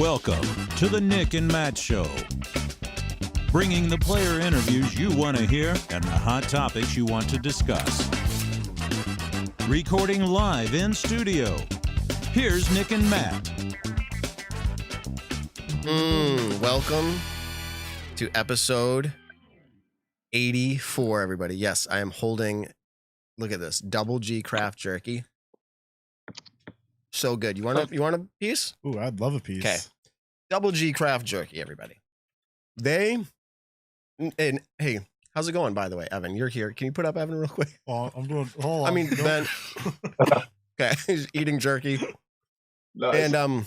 Welcome to the Nick and Matt Show. Bringing the player interviews you want to hear and the hot topics you want to discuss. Recording live in studio. Here's Nick and Matt. Welcome to episode 84, everybody. Yes, I am holding, look at this, Double G craft jerky. So good. You want a piece? Ooh, I'd love a piece. Okay. Double G craft jerky, everybody. And hey, how's it going, by the way, Evan? You're here. Can you put up Evan real quick? Oh, I'm doing. Hold on. I mean, Ben. Okay, he's eating jerky. Nice. And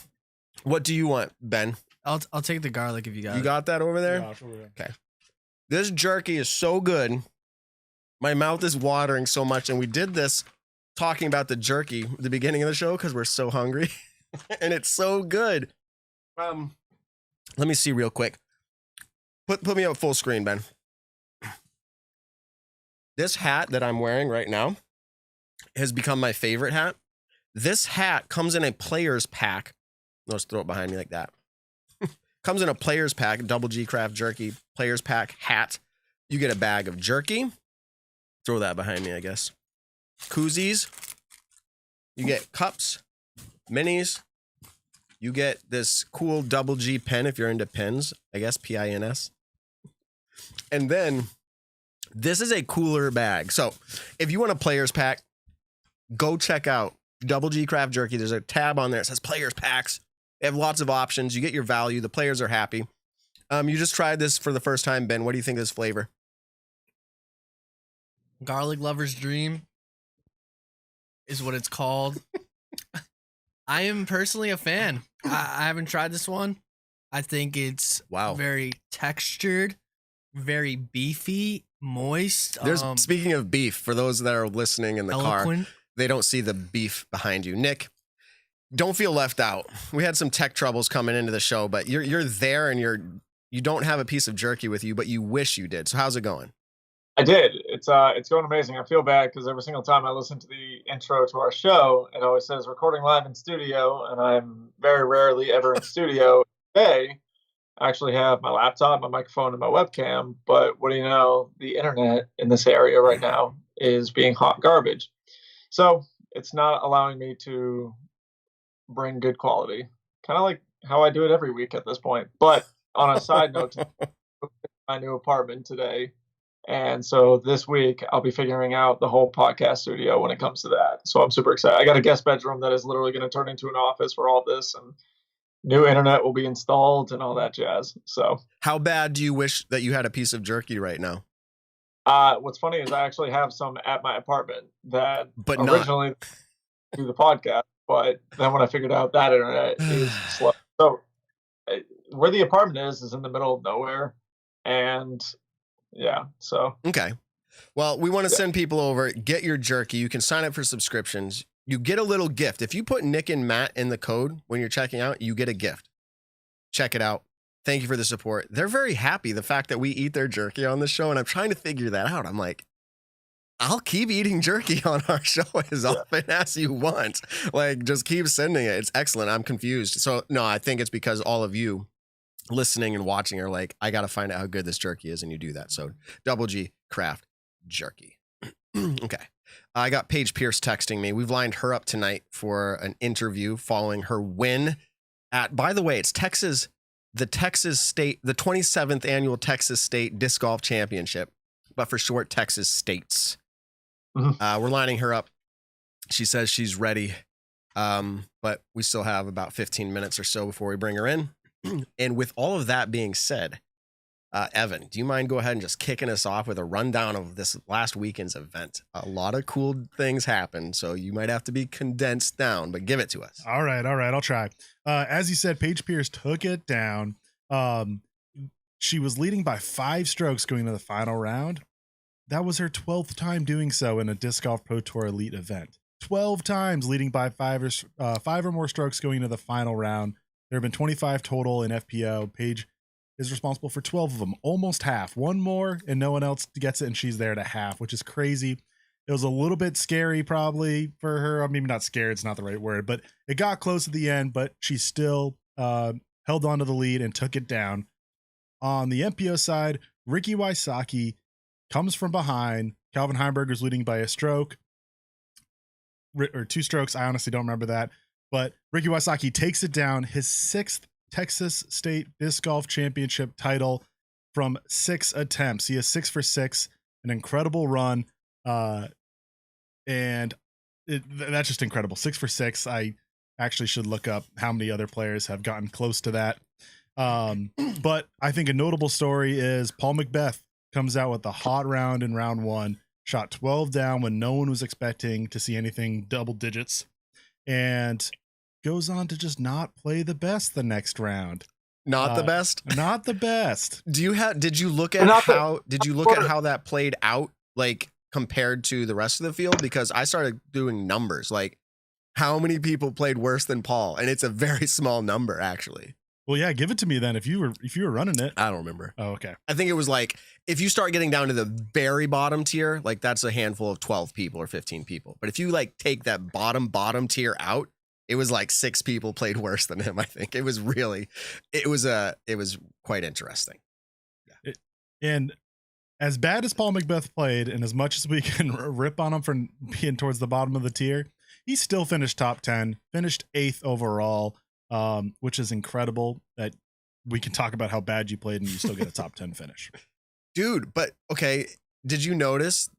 what do you want, Ben? I'll take the garlic if you got it. You got that over there? Yeah, sure. Okay. This jerky is so good. My mouth is watering so much, and we did this talking about the jerky at the beginning of the show because we're so hungry, and it's so good. Let me see real quick. Put me up full screen, Ben. This hat that I'm wearing right now has become my favorite hat. This hat comes in a player's pack. Let's throw it behind me like that. Comes in a player's pack, Double G Craft Jerky, player's pack hat. You get a bag of jerky. Throw that behind me, I guess. Koozies. You get cups, minis. You get this cool Double G pen if you're into pins, I guess, P-I-N-S. And then this is a cooler bag. So if you want a player's pack, go check out Double G Craft Jerky. There's a tab on there. It says player's packs. They have lots of options. You get your value. The players are happy. You just tried this for the first time, Ben. What do you think of this flavor? Garlic lover's dream is what it's called. I am personally a fan. I haven't tried this one. I think it's very textured, very beefy, moist. Speaking of beef, for those that are listening in the eloquent. car, they don't see the beef behind you. Nick, don't feel left out. We had some tech troubles coming into the show, but you're there and you don't have a piece of jerky with you, but you wish you did. So how's it going? I did. It's going amazing. I feel bad because every single time I listen to the intro to our show, it always says recording live in studio, and I'm very rarely ever in studio. Today, I actually have my laptop, my microphone, and my webcam, but what do you know? The internet in this area right now is being hot garbage. So it's not allowing me to bring good quality, kind of like how I do it every week at this point. But on a side note, my new apartment today. And so this week I'll be figuring out the whole podcast studio when it comes to that. So I'm super excited. I got a guest bedroom that is literally going to turn into an office for all this, and new internet will be installed and all that jazz. So how bad do you wish that you had a piece of jerky right now? What's funny is I actually have some at my apartment that but originally do the podcast, but then when I figured out that internet is slow. So where the apartment is in the middle of nowhere, and yeah, so. Okay. Well, we want to send people over, get your jerky. You can sign up for subscriptions. You get a little gift. If you put Nick and Matt in the code when you're checking out, you get a gift. Check it out. Thank you for the support. They're very happy the fact that we eat their jerky on the show, and I'm trying to figure that out. I'm like, I'll keep eating jerky on our show as often as you want. Like, just keep sending it. It's excellent. I'm confused. So, no, I think it's because all of you listening and watching are like, I got to find out how good this jerky is, and you do that. So Double G Craft Jerky. Okay. I got Paige Pierce texting me. We've lined her up tonight for an interview following her win at, by the way, it's the 27th annual Texas State Disc Golf Championship, but for short, Texas States. Mm-hmm. We're lining her up. She says she's ready, but we still have about 15 minutes or so before we bring her in. And with all of that being said, Evan, do you mind go ahead and just kicking us off with a rundown of this last weekend's event? A lot of cool things happened, so you might have to be condensed down, but give it to us. All right. I'll try. As you said, Paige Pierce took it down. She was leading by 5 strokes going to the final round. That was her 12th time doing so in a Disc Golf Pro Tour Elite event. 12 times leading by 5 or more strokes going to the final round. There have been 25 total in FPO. Paige is responsible for 12 of them, almost half. One more and no one else gets it, and she's there at half, which is crazy. It was a little bit scary probably for her. I mean, not scared, it's not the right word, but it got close at the end, but she still held on to the lead and took it down. On the MPO side, Ricky Wysocki comes from behind. Calvin Heimberger's leading by a stroke or 2 strokes. I honestly don't remember that. But Ricky Wysocki takes it down, his 6th Texas State Disc Golf Championship title from 6 attempts. He is 6 for 6, an incredible run. And that's just incredible. 6 for 6. I actually should look up how many other players have gotten close to that. But I think a notable story is Paul McBeth comes out with a hot round in round 1, shot 12 down when no one was expecting to see anything double digits, and goes on to just not play the best the next round. Not the best. Not the best. Did you look at how that played out, like compared to the rest of the field? Because I started doing numbers, like how many people played worse than Paul, and it's a very small number actually. Well, yeah, give it to me then if you were running it. I don't remember. Oh, okay. I think it was like if you start getting down to the very bottom tier, like that's a handful of 12 people or 15 people. But if you like take that bottom tier out, it was like 6 people played worse than him. I think it was quite interesting. Yeah. And as bad as Paul McBeth played, and as much as we can rip on him for being towards the bottom of the tier, he still finished top 10, finished 8th overall. Which is incredible that we can talk about how bad you played and you still get a top 10 finish. Dude, but okay, did you notice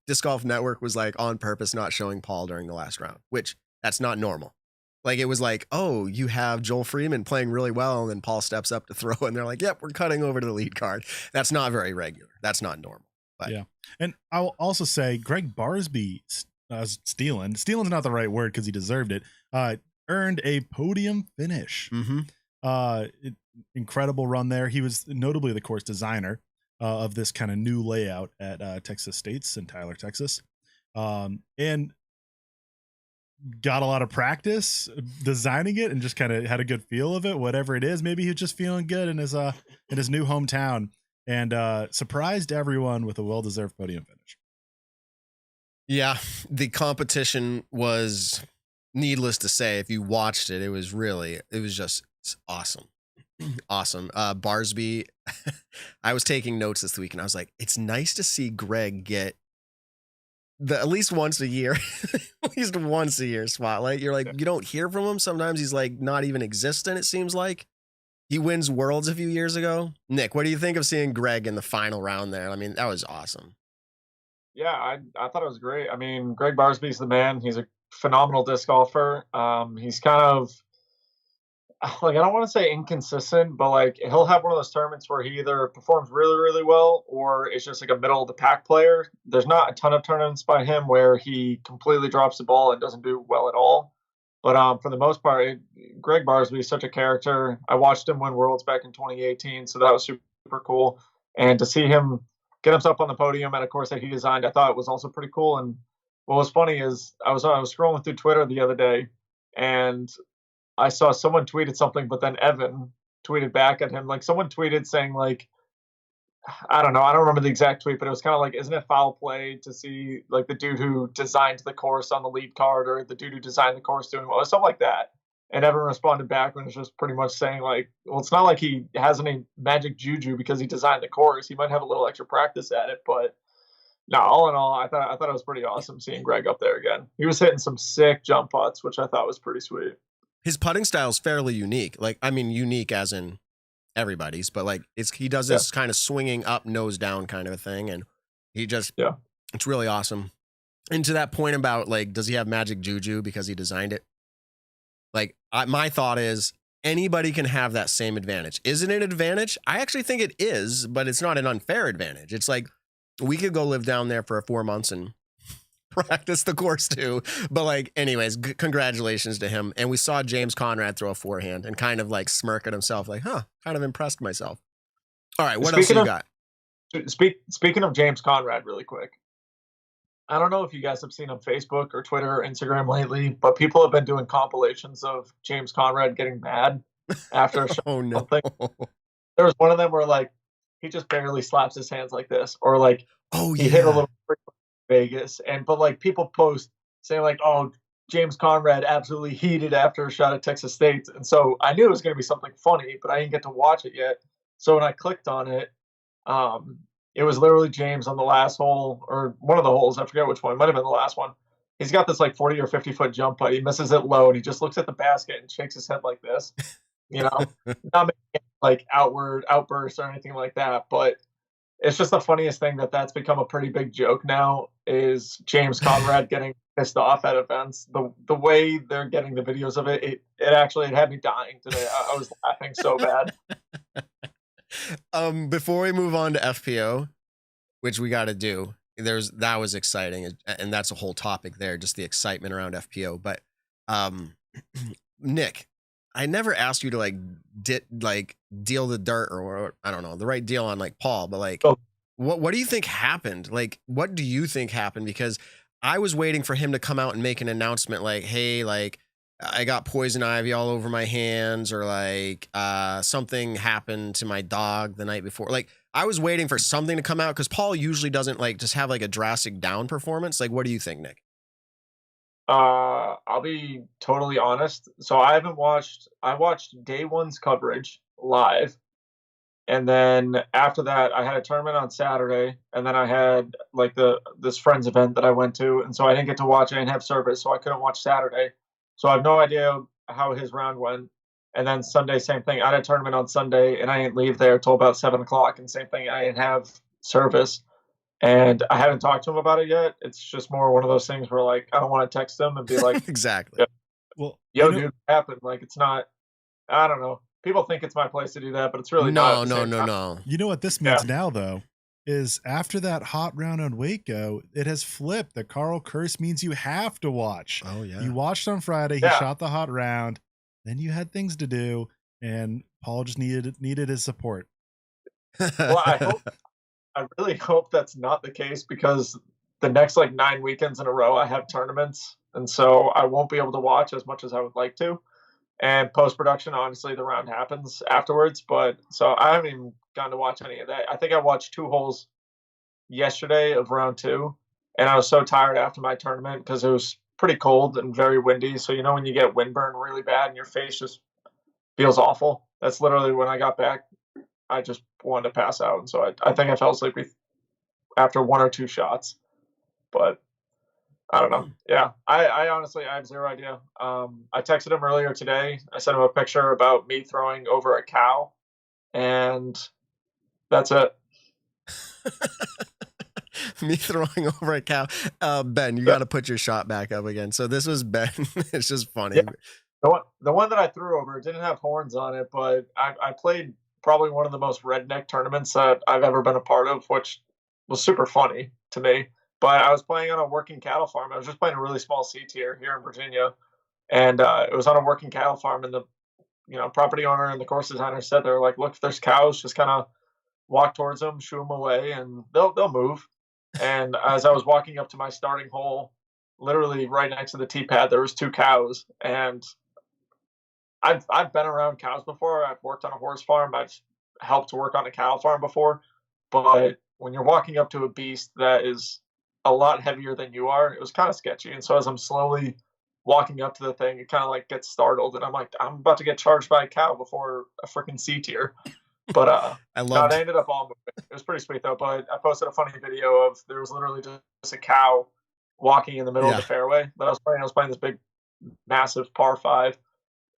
Disc Golf Network was like on purpose not showing Paul during the last round, which that's not normal. Like it was like, oh, you have Joel Freeman playing really well, and then Paul steps up to throw, and they're like, yep, we're cutting over to the lead card. That's not very regular. That's not normal. But. Yeah. And I'll also say Greg Barsby stealing's not the right word because he deserved it. Earned a podium finish. Incredible run there. He was notably the course designer of this kind of new layout at Texas State's in Tyler, Texas, and got a lot of practice designing it and just kind of had a good feel of it, whatever it is. Maybe he's just feeling good in his new hometown, and surprised everyone with a well-deserved podium finish. Yeah, the competition was, needless to say, if you watched it, it was just awesome. Awesome. Barsby, I was taking notes this week and I was like, it's nice to see Greg get at least once a year spotlight. You're like, you don't hear from him. Sometimes he's like not even existent. It seems like he wins Worlds a few years ago. Nick, what do you think of seeing Greg in the final round there? I mean, that was awesome. Yeah, I thought it was great. I mean, Greg Barsby's the man. He's a phenomenal disc golfer. He's kind of like, I don't want to say inconsistent, but like he'll have one of those tournaments where he either performs really, really well or it's just like a middle of the pack player. There's not a ton of tournaments by him where he completely drops the ball and doesn't do well at all. But for the most part, Greg Barsby is such a character. I watched him win Worlds back in 2018, so that was super cool. And to see him get himself on the podium at a course that he designed, I thought it was also pretty cool. And what was funny is I was scrolling through Twitter the other day, and I saw someone tweeted something, but then Evan tweeted back at him. Like someone tweeted saying like, I don't know, I don't remember the exact tweet, but it was kind of like, isn't it foul play to see like the dude who designed the course on the lead card, or the dude who designed the course doing well, something like that. And Evan responded back and was just pretty much saying like, well, it's not like he has any magic juju because he designed the course. He might have a little extra practice at it, but no, all in all, I thought it was pretty awesome seeing Greg up there again. He was hitting some sick jump putts, which I thought was pretty sweet. His putting style is fairly unique. Like, I mean, unique as in everybody's, but like he does this kind of swinging up, nose down kind of a thing, and it's really awesome. And to that point about like, does he have magic juju because he designed it? Like, my thought is anybody can have that same advantage. Isn't it an advantage? I actually think it is, but it's not an unfair advantage. It's like we could go live down there for 4 months and practice the course too. But like, anyways, congratulations to him. And we saw James Conrad throw a forehand and kind of like smirk at himself, like, kind of impressed myself. All right, what else you got? Speaking of James Conrad, really quick. I don't know if you guys have seen on Facebook or Twitter or Instagram lately, but people have been doing compilations of James Conrad getting mad after a shot. Oh no. There was one of them where like he just barely slaps his hands like this, or like he hit a little Vegas, but like people post saying like, oh, James Conrad absolutely heated after a shot at Texas State. And so I knew it was going to be something funny, but I didn't get to watch it yet. So when I clicked on it, it was literally James on the last hole, or one of the holes. I forget which one. It might have been the last one. He's got this like 40 or 50-foot jump putt. He misses it low, and he just looks at the basket and shakes his head like this. Not making like outbursts or anything like that, but it's just the funniest thing that's become a pretty big joke now is James Conrad getting pissed off at events. The way they're getting the videos of it had me dying today. I was laughing so bad. Before we move on to FPO, which we got to do, that was exciting, and that's a whole topic there, just the excitement around FPO. But Nick, I never asked you to deal the dirt, or I don't know, the right deal on like Paul, but like, what do you think happened? Like, what do you think happened? Because I was waiting for him to come out and make an announcement like, hey, like I got poison ivy all over my hands, or like something happened to my dog the night before. Like I was waiting for something to come out, because Paul usually doesn't like just have like a drastic down performance. Like, what do you think, Nick? I'll be totally honest. So I watched day one's coverage live. And then after that, I had a tournament on Saturday, and then I had like this friend's event that I went to. And so I didn't get to watch. I didn't have service, so I couldn't watch Saturday. So I have no idea how his round went. And then Sunday, same thing. I had a tournament on Sunday, and I didn't leave there till about 7:00. And same thing, I didn't have service. And I haven't talked to him about it yet. It's just more one of those things where like I don't want to text him and be like, exactly. Yeah, Well, dude, what happened? Like it's not. I don't know. People think it's my place to do that, but it's really not. No. You know what this means now, though, is after that hot round on Waco, it has flipped. The Carl curse means you have to watch. Oh yeah. You watched on Friday. He shot the hot round. Then you had things to do, and Paul just needed his support. Well, I really hope that's not the case, because the next like 9 weekends in a row I have tournaments, and so I won't be able to watch as much as I would like to. And post-production, honestly, the round happens afterwards. But so I haven't even gotten to watch any of that. I think I watched 2 holes yesterday of round 2, and I was so tired after my tournament because it was pretty cold and very windy. So, when you get windburn really bad and your face just feels awful, that's literally when I got back. I just wanted to pass out. And so I think I fell asleep after 1 or 2 shots. But I don't know. Yeah, I honestly, I have zero idea. I texted him earlier today. I sent him a picture about me throwing over a cow, and that's it. Me throwing over a cow. Ben, you got to put your shot back up again. So this was Ben. It's just funny. Yeah. The one that I threw over, it didn't have horns on it, but I played probably one of the most redneck tournaments that I've ever been a part of, which was super funny to me. But I was playing on a working cattle farm. I was just playing a really small C tier here in Virginia, and it was on a working cattle farm. And the property owner and the course designer said, they're like, look, if there's cows, just kind of walk towards them, shoo them away, and they'll move. And as I was walking up to my starting hole, literally right next to the tee pad, there was 2 cows. And I've been around cows before. I've worked on a horse farm. I've helped to work on a cattle farm before. But when you're walking up to a beast that is a lot heavier than you are, it was kind of sketchy. And so as I'm slowly walking up to the thing, it kind of like gets startled, and I'm like, I'm about to get charged by a cow before a freaking C tier. But they ended up all moving. It was pretty sweet though. But I posted a funny video of there was literally just a cow walking in the middle of the fairway that I was playing. I was playing this big, massive par 5.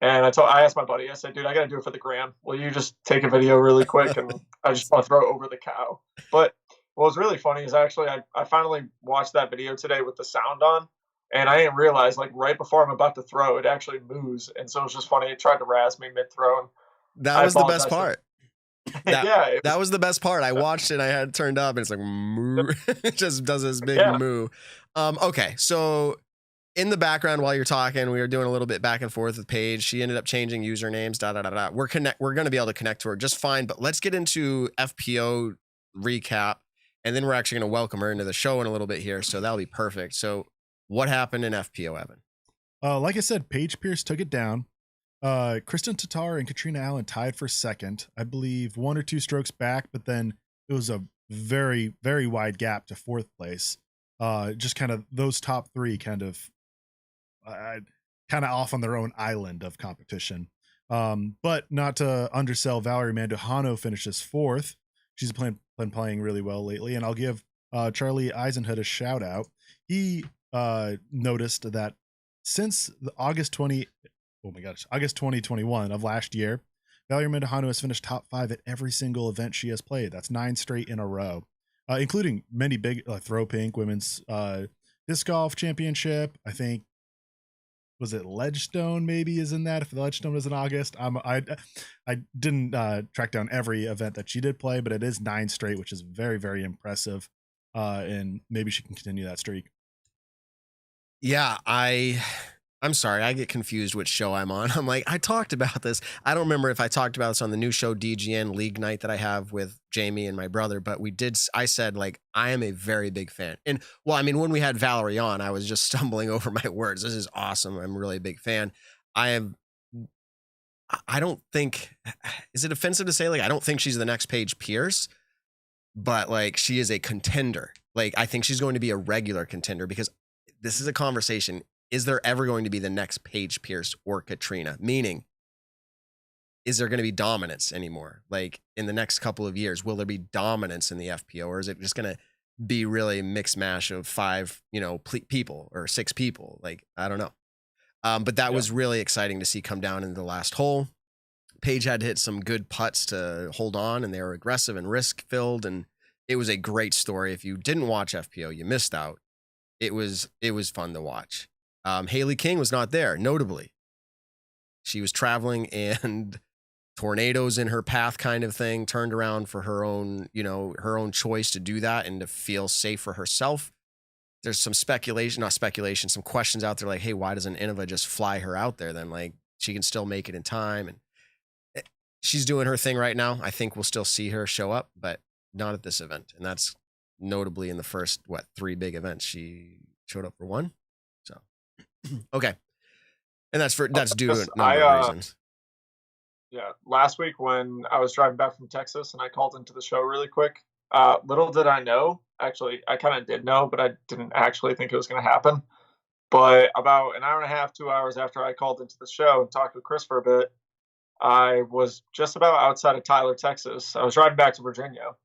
And I asked my buddy, I said, dude, I got to do it for the gram. Will you just take a video really quick? And I just want to throw it over the cow. But what was really funny is actually I finally watched that video today with the sound on, and I didn't realize, like, right before I'm about to throw, it actually moves. And so it was just funny. It tried to razz me mid-throw. That was the best part. That was the best part. I watched it. I had it turned up, and it's like, moo. It just does this big moo. Okay, so in the background while you're talking, we were doing a little bit back and forth with Paige. She ended up changing usernames. We're going to be able to connect to her just fine. But let's get into FPO recap, and then we're actually going to welcome her into the show in a little bit here. So that'll be perfect. So what happened in FPO, Evan? Like I said, Paige Pierce took it down. Kristen Tatar and Katrina Allen tied for second, I believe 1 or 2 strokes back, but then it was a very, very wide gap to 4th place. Just kind of those top 3 kind of kind of off on their own island of competition. But not to undersell Valerie Mandujano finishes fourth. She's been playing really well lately, and I'll give Charlie Eisenhood a shout out. He noticed that since the August 2021 of last year, Valerie Mandujano has finished top 5 at every single event she has played. That's 9 straight in a row, including many big Throw Pink Women's Disc Golf Championship. I think, was it Ledgestone maybe is in that, if the Ledgestone is in August. I didn't track down every event that she did play, but it is 9 straight, which is very, very impressive. And maybe she can continue that streak. Yeah, I'm sorry, I get confused which show I'm on. I'm like, I talked about this. I don't remember if I talked about this on the new show DGN League Night that I have with Jamie and my brother, but I said, like, I am a very big fan. And well, I mean, when we had Valerie on, I was just stumbling over my words. This is awesome. I'm really a big fan. I don't think, is it offensive to say, like, I don't think she's the next Paige Pierce, but like, she is a contender. Like, I think she's going to be a regular contender, because this is a conversation. Is there ever going to be the next Paige Pierce or Katrina? Meaning, is there going to be dominance anymore? Like, in the next couple of years, will there be dominance in the FPO, or is it just going to be really a mix mash of 5, people or 6 people? Like, I don't know. But that was really exciting to see come down in the last hole. Paige had to hit some good putts to hold on, and they were aggressive and risk filled. And it was a great story. If you didn't watch FPO, you missed out. It was fun to watch. Haley King was not there, notably. She was traveling, and tornadoes in her path kind of thing, turned around for her own choice to do that and to feel safe for herself. There's some some questions out there like, hey, why doesn't Innova just fly her out there then? Like, she can still make it in time. And she's doing her thing right now. I think we'll still see her show up, but not at this event. And that's notably in the first, 3 big events. She showed up for 1. So, okay. And that's due to a number of reasons. Yeah. Last week when I was driving back from Texas and I called into the show really quick, little did I know, actually, I kind of did know, but I didn't actually think it was going to happen. But about an hour and a half, 2 hours after I called into the show and talked with Chris for a bit, I was just about outside of Tyler, Texas. I was driving back to Virginia,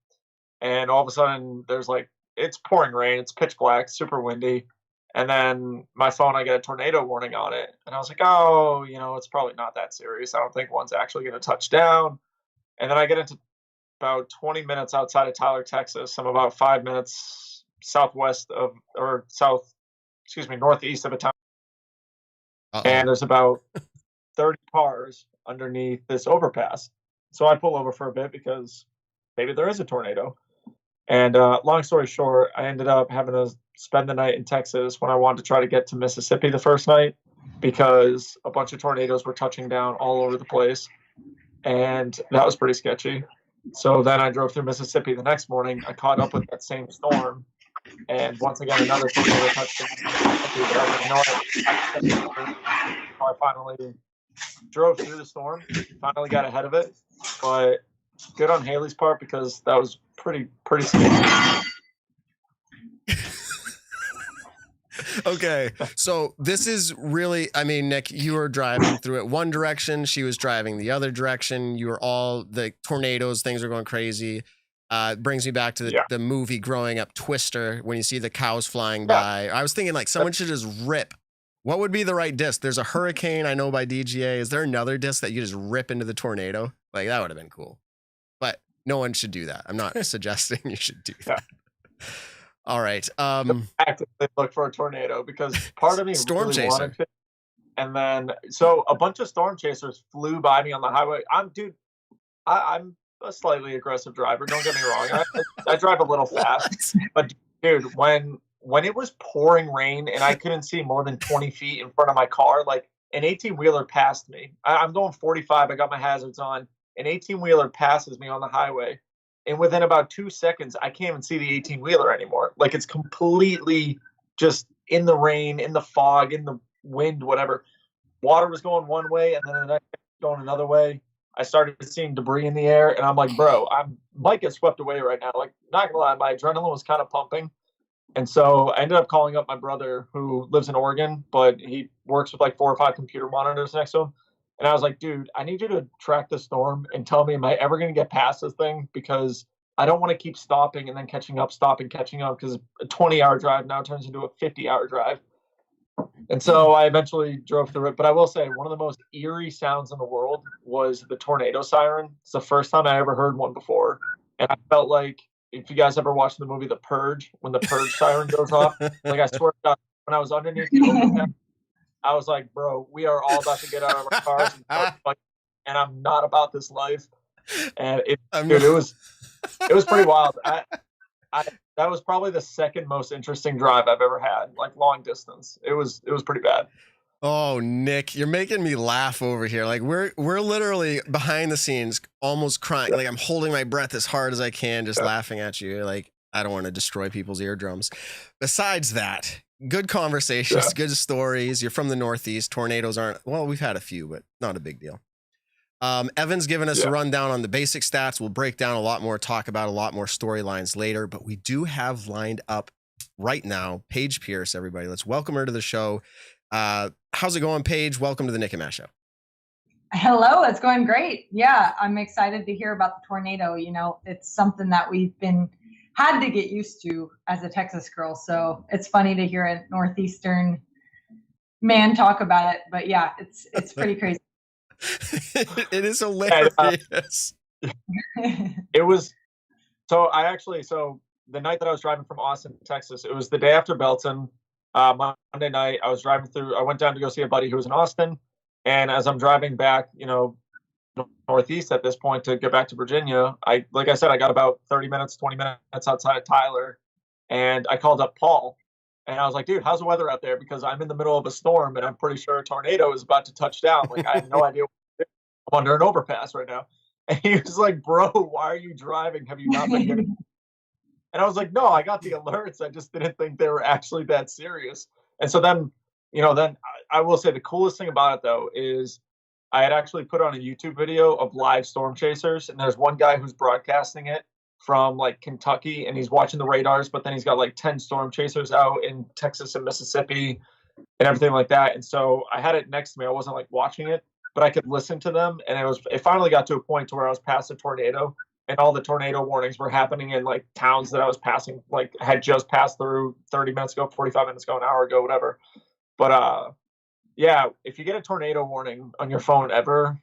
and all of a sudden there's it's pouring rain, it's pitch black, super windy. And then my phone, I get a tornado warning on it. And I was like, oh, it's probably not that serious. I don't think one's actually going to touch down. And then I get into about 20 minutes outside of Tyler, Texas. I'm about 5 minutes northeast of a town. And there's about 30 cars underneath this overpass. So I pull over for a bit because maybe there is a tornado. And long story short, I ended up having to spend the night in Texas when I wanted to try to get to Mississippi the first night, because a bunch of tornadoes were touching down all over the place. And that was pretty sketchy. So then I drove through Mississippi the next morning. I caught up with that same storm. And once again, another tornado touched down. I finally drove through the storm, finally got ahead of it. But good on Haley's part, because that was pretty scary. Okay, so this is really, I mean, Nick, you were driving through it one direction, she was driving the other direction. You were all, the tornadoes, things are going crazy. Brings me back to the movie growing up, Twister, when you see the cows flying by. I was thinking, like, someone should just rip. What would be the right disc? There's a Hurricane, I know, by DGA. Is there another disc that you just rip into the tornado? Like, that would have been cool. But no one should do that. I'm not suggesting you should do that. All right. Actively look for a tornado, because part of me storm really chaser. Wanted to. And then, so a bunch of storm chasers flew by me on the highway. I'm a slightly aggressive driver. Don't get me wrong. I drive a little fast. But dude, when it was pouring rain and I couldn't see more than 20 feet in front of my car, like an 18-wheeler passed me. I'm going 45. I got my hazards on. An 18-wheeler passes me on the highway. And within about 2 seconds, I can't even see the 18-wheeler anymore. Like, it's completely just in the rain, in the fog, in the wind, whatever. Water was going one way, and then the next going another way. I started seeing debris in the air, and I'm like, bro, I might get swept away right now. Like, not gonna lie, my adrenaline was kind of pumping. And so I ended up calling up my brother who lives in Oregon, but he works with like 4 or 5 computer monitors next to him. And I was like, dude, I need you to track the storm and tell me, am I ever going to get past this thing? Because I don't want to keep stopping and then catching up, stopping, catching up, because a 20-hour drive now turns into a 50-hour drive. And so I eventually drove through it. But I will say, one of the most eerie sounds in the world was the tornado siren. It's the first time I ever heard one before. And I felt like, if you guys ever watched the movie The Purge, when the Purge siren goes off, like, I swear to God, when I was underneath the overpass, I was like, bro, we are all about to get out of our cars and I'm not about this life. And it was pretty wild. That was probably the second most interesting drive I've ever had, like long distance. It was pretty bad. Oh, Nick, you're making me laugh over here. Like we're literally behind the scenes, almost crying. Like I'm holding my breath as hard as I can, just laughing at you. Like I don't want to destroy people's eardrums. Besides that, good conversations, good stories. You're from the Northeast. Tornadoes aren't, well, we've had a few, but not a big deal. Evan's given us a rundown on the basic stats. We'll break down a lot more, talk about a lot more storylines later, but we do have lined up right now Paige Pierce, everybody. Let's welcome her to the show. How's it going, Paige? Welcome to the Nick and Matt Show. Hello, it's going great. Yeah, I'm excited to hear about the tornado. You know, it's something that we've had to get used to as a Texas girl. So it's funny to hear a Northeastern man talk about it. But yeah, it's pretty crazy. It is hilarious. It was so the night that I was driving from Austin, Texas, it was the day after Belton. Monday night, I was driving through. I went down to go see a buddy who was in Austin, and as I'm driving back, northeast at this point to get back to Virginia, like I said, I got about 30 minutes, 20 minutes outside of Tyler, and I called up Paul, and I was like, dude, how's the weather out there? Because I'm in the middle of a storm, and I'm pretty sure a tornado is about to touch down. Like, I have no idea what to do. I'm under an overpass right now. And he was like, bro, why are you driving? Have you not been getting? And I was like, no, I got the alerts. I just didn't think they were actually that serious. And so then I will say the coolest thing about it, though, is I had actually put on a YouTube video of live storm chasers. And there's one guy who's broadcasting it from like Kentucky, and he's watching the radars, but then he's got like 10 storm chasers out in Texas and Mississippi and everything like that. And so I had it next to me. I wasn't like watching it, but I could listen to them. And it finally got to a point to where I was past a tornado. And all the tornado warnings were happening in like towns that I was passing, like had just passed through 30 minutes ago, 45 minutes ago, an hour ago, whatever. But yeah, if you get a tornado warning on your phone ever,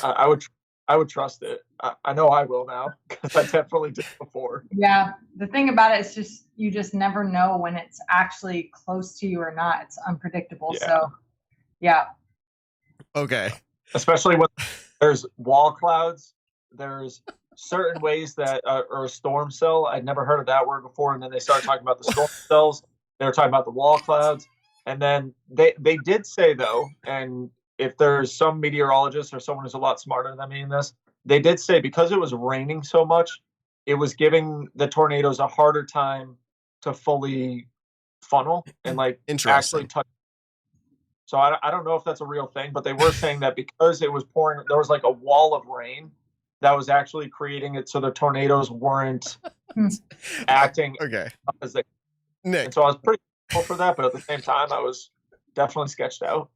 I would trust it. I know I will now because I definitely did before. Yeah, the thing about it is just you just never know when it's actually close to you or not. It's unpredictable. Yeah. So, yeah. Okay. Especially when there's wall clouds, there's certain ways that or a storm cell. I'd never heard of that word before, and then they started talking about the storm cells. They were talking about the wall clouds, and then they did say, though, and if there's some meteorologist or someone who's a lot smarter than me in this, they did say because it was raining so much, it was giving the tornadoes a harder time to fully funnel and like actually touch. So I don't know if that's a real thing, but they were saying that because it was pouring, there was like a wall of rain that was actually creating it so the tornadoes weren't acting as they. Nick. And so I was pretty grateful for that, but at the same time, I was definitely sketched out.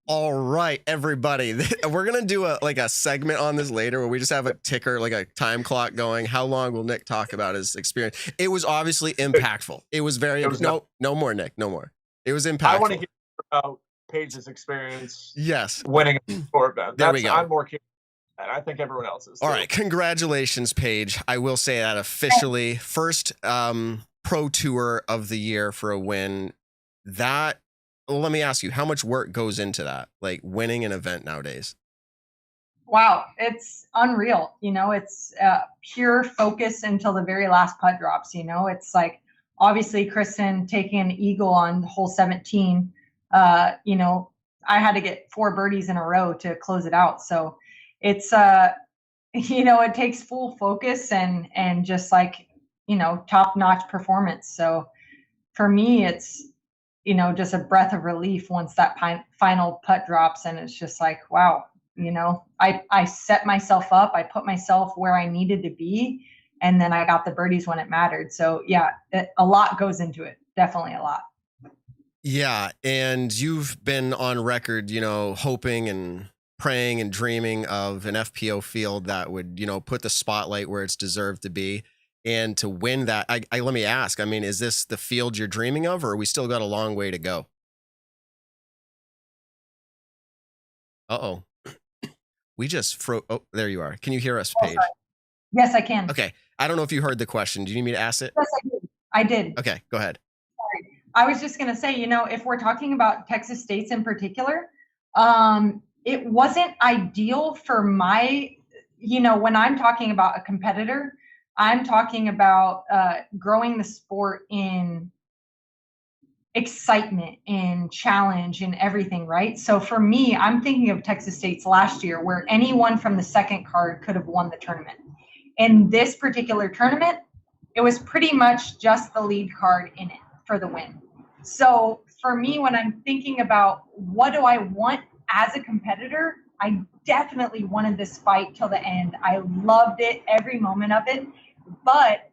All right, everybody. We're going to do a segment on this later where we just have a ticker, like a time clock going. How long will Nick talk about his experience? It was obviously impactful. It was very, no more, Nick, no more. It was impactful. I want to hear about Paige's experience. Yes. Winning a tour event. There we go. I'm more curious. I think everyone else is. All right. Congratulations, Paige. I will say that officially. First pro tour of the year for a win. Let me ask you, how much work goes into that? Like winning an event nowadays? Wow. It's unreal. It's pure focus until the very last putt drops. It's like obviously Kristen taking an eagle on hole 17. I had to get 4 birdies in a row to close it out. So it's, it takes full focus and just like, top-notch performance. So for me, it's, just a breath of relief once that final putt drops. And it's just like, wow, I set myself up. I put myself where I needed to be. And then I got the birdies when it mattered. So yeah, a lot goes into it. Definitely a lot. Yeah. And you've been on record, hoping and praying and dreaming of an FPO field that would, put the spotlight where it's deserved to be. And to win that, let me ask, is this the field you're dreaming of, or we still got a long way to go? Uh-oh. We just froze. Oh, there you are. Can you hear us, Paige? Yes, I can. Okay. I don't know if you heard the question. Do you need me to ask it? Yes, I did. I did. Okay, go ahead. Sorry. I was just going to say, if we're talking about Texas State's in particular, it wasn't ideal for my, when I'm talking about a competitor, I'm talking about growing the sport in excitement and challenge and everything, right? So for me, I'm thinking of Texas State's last year, where anyone from the second card could have won the tournament. In this particular tournament, it was pretty much just the lead card in it for the win. So for me, when I'm thinking about what do I want as a competitor, I definitely wanted this fight till the end. I loved it, every moment of it, but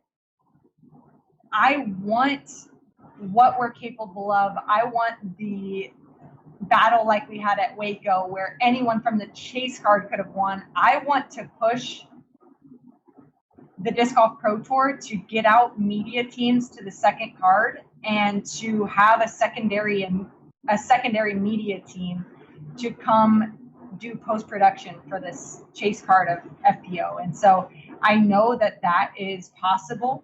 I want what we're capable of. I want the battle like we had at Waco, where anyone from the chase card could have won. I want to push the Disc Golf Pro Tour to get out media teams to the second card and to have a secondary media team to come do post-production for this chase card of FPO. And so I know that is possible.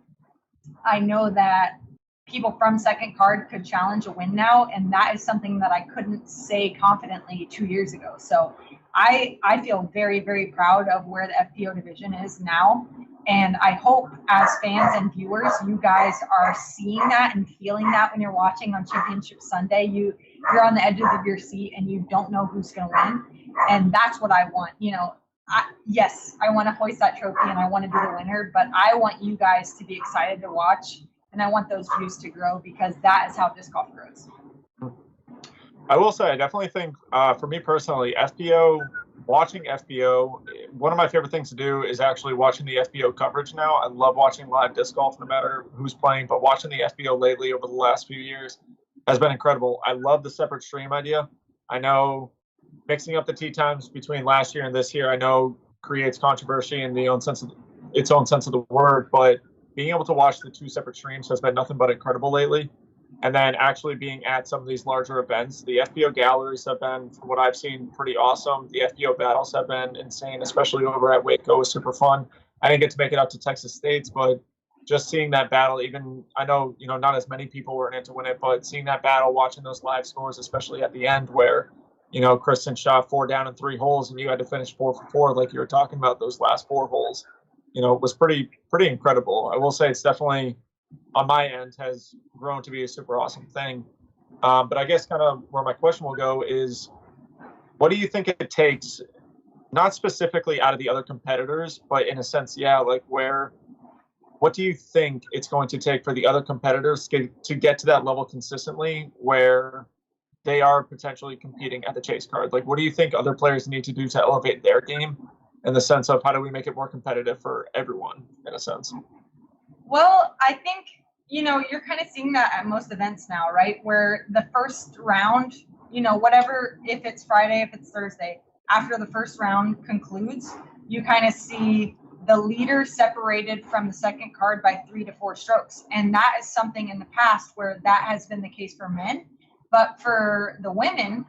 I know that people from second card could challenge a win now, and that is something that I couldn't say confidently 2 years ago. So I feel very, very proud of where the FPO division is now. And I hope as fans and viewers, you guys are seeing that and feeling that when you're watching on Championship Sunday. You're on the edges of your seat and you don't know who's going to win. And that's what I want. Yes, I want to hoist that trophy and I want to be the winner, but I want you guys to be excited to watch, and I want those views to grow, because that is how disc golf grows. I will say, I definitely think, for me personally, watching FPO, one of my favorite things to do is actually watching the FPO coverage now. I love watching live disc golf, no matter who's playing, but watching the FPO lately over the last few years has been incredible. I love the separate stream idea. I know mixing up the tee times between last year and this year, I know creates controversy in its own sense of the word, but being able to watch the two separate streams has been nothing but incredible lately. And then actually being at some of these larger events, the FPO galleries have been, from what I've seen, pretty awesome. The FPO battles have been insane, especially over at Waco. It was super fun. I didn't get to make it out to Texas State's, but just seeing that battle, even, I know, not as many people were in it to win it, but seeing that battle, watching those live scores, especially at the end where, Kristen shot 4 down in 3 holes and you had to finish 4 for 4, like you were talking about those last 4 holes, it was pretty incredible. I will say it's definitely, on my end, has grown to be a super awesome thing. But I guess kind of where my question will go is, what do you think it takes, not specifically out of the other competitors, but in a sense, what do you think it's going to take for the other competitors to get to that level consistently where they are potentially competing at the chase card? Like, what do you think other players need to do to elevate their game in the sense of how do we make it more competitive for everyone, in a sense? Well, I think, you're kind of seeing that at most events now, right? Where the first round, whatever, if it's Friday, if it's Thursday, after the first round concludes, you kind of see the leader separated from the second card by 3 to 4 strokes. And that is something in the past where that has been the case for men. But for the women,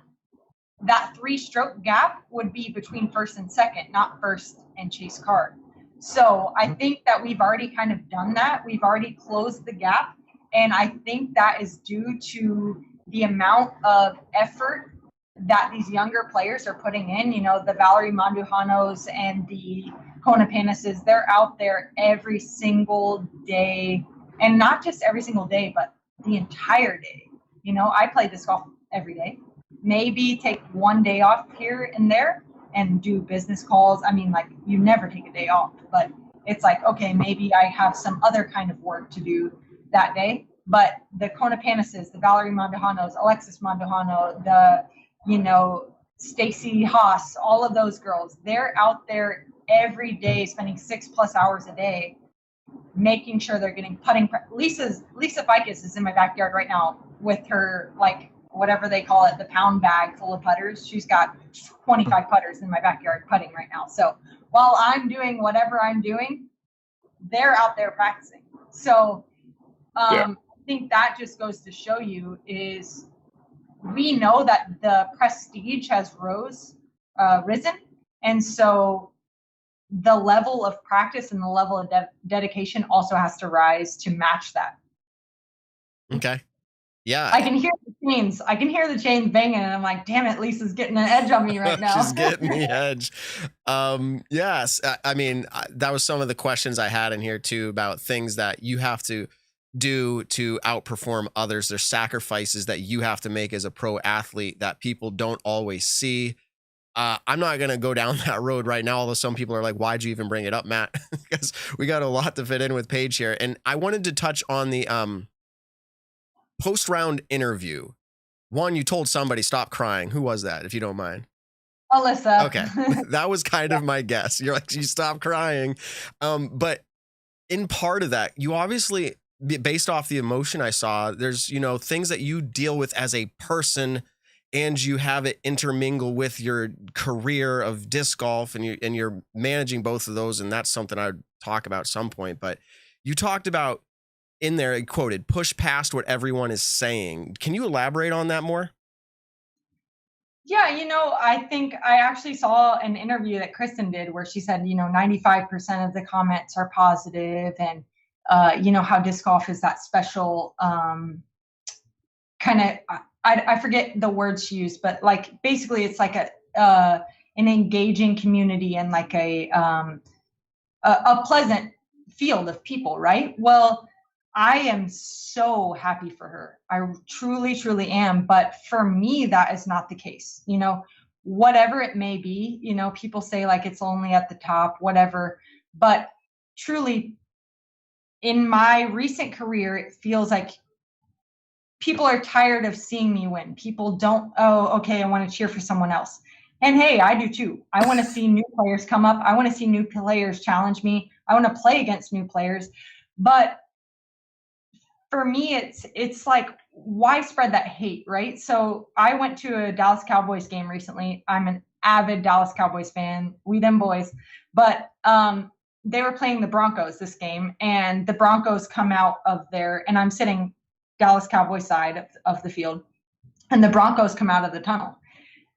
that 3-stroke gap would be between first and second, not first and chase card. So I think that we've already kind of done that. We've already closed the gap. And I think that is due to the amount of effort that these younger players are putting in. The Valerie Mandujanos and the Kona Panises, they're out there every single day. And not just every single day, but the entire day. I play disc golf every day. Maybe take one day off here and there and do business calls. You never take a day off, but it's like, okay, maybe I have some other kind of work to do that day. But the Kona Panises, the Valerie Mandujanos, Alexis Mandujano, the, Stacy Haas, all of those girls, they're out there every day spending 6+ hours a day making sure they're getting putting. Lisa Ficus is in my backyard right now with her, like, whatever they call it, the pound bag full of putters. She's got 25 putters in my backyard putting right now. So while I'm doing whatever I'm doing, they're out there practicing. So I think that just goes to show you is we know that the prestige has risen. And so the level of practice and the level of dedication also has to rise to match that. Okay. Yeah. I can hear the chains. I can hear the chains banging, and I'm like, damn it, Lisa's getting an edge on me right now. She's getting the edge. Yes. I mean, that was some of the questions I had in here too about things that you have to do to outperform others. There's sacrifices that you have to make as a pro athlete that people don't always see. I'm not going to go down that road right now, although some people are like, why'd you even bring it up, Matt? Because we got a lot to fit in with Paige here. And I wanted to touch on the post-round interview. One, you told somebody, stop crying. Who was that, if you don't mind? Alyssa. Okay. That was kind of my guess. You're like, you stop crying. But in part of that, you obviously, based off the emotion I saw, there's, things that you deal with as a person, and you have it intermingle with your career of disc golf, and you're managing both of those. And that's something I'd talk about at some point. But you talked about in there, quoted, push past what everyone is saying. Can you elaborate on that more? Yeah, I think I actually saw an interview that Kristen did where she said, 95% of the comments are positive, and, how disc golf is that special kind of, I forget the words she used, but like basically it's like an engaging community and like a pleasant field of people, right? Well, I am so happy for her. I truly, truly am. But for me, that is not the case. Whatever it may be, people say like it's only at the top, whatever. But truly, in my recent career, it feels like people are tired of seeing me win. People don't, I want to cheer for someone else. And hey, I do too. I want to see new players come up. I want to see new players challenge me. I want to play against new players. But for me, it's like, why spread that hate, right? So I went to a Dallas Cowboys game recently. I'm an avid Dallas Cowboys fan. We them boys. But they were playing the Broncos this game, and the Broncos come out of there, and I'm sitting Dallas Cowboys side of the field, and the Broncos come out of the tunnel.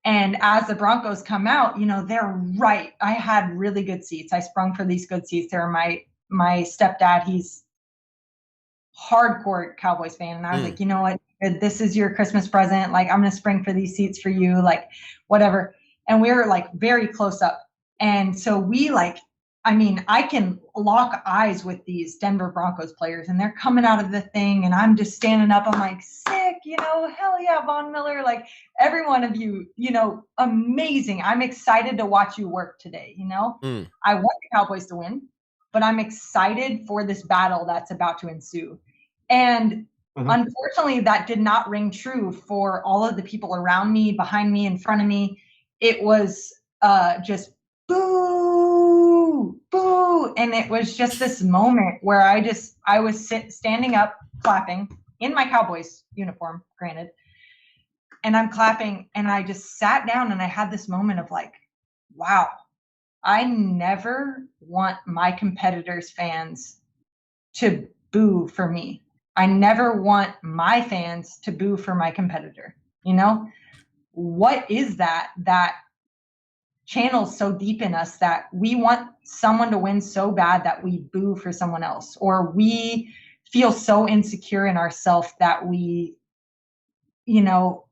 And as the Broncos come out, they're right. I had really good seats. I sprung for these good seats. They're my stepdad. He's hardcore Cowboys fan. And I was like, you know what? This is your Christmas present. Like, I'm going to spring for these seats for you, like whatever. And we were like very close up. And so we I can lock eyes with these Denver Broncos players, and they're coming out of the thing, and I'm just standing up. I'm like, sick, hell yeah, Von Miller. Like, every one of you, amazing. I'm excited to watch you work today. I want the Cowboys to win, but I'm excited for this battle that's about to ensue. And unfortunately, that did not ring true for all of the people around me, behind me, in front of me. It was just boo, boo. And it was just this moment where I was standing up, clapping in my Cowboys uniform, granted. And I'm clapping, and I just sat down, and I had this moment of like, wow, I never want my competitors' fans to boo for me. I never want my fans to boo for my competitor. What is that channels so deep in us that we want someone to win so bad that we boo for someone else, or we feel so insecure in ourselves that we,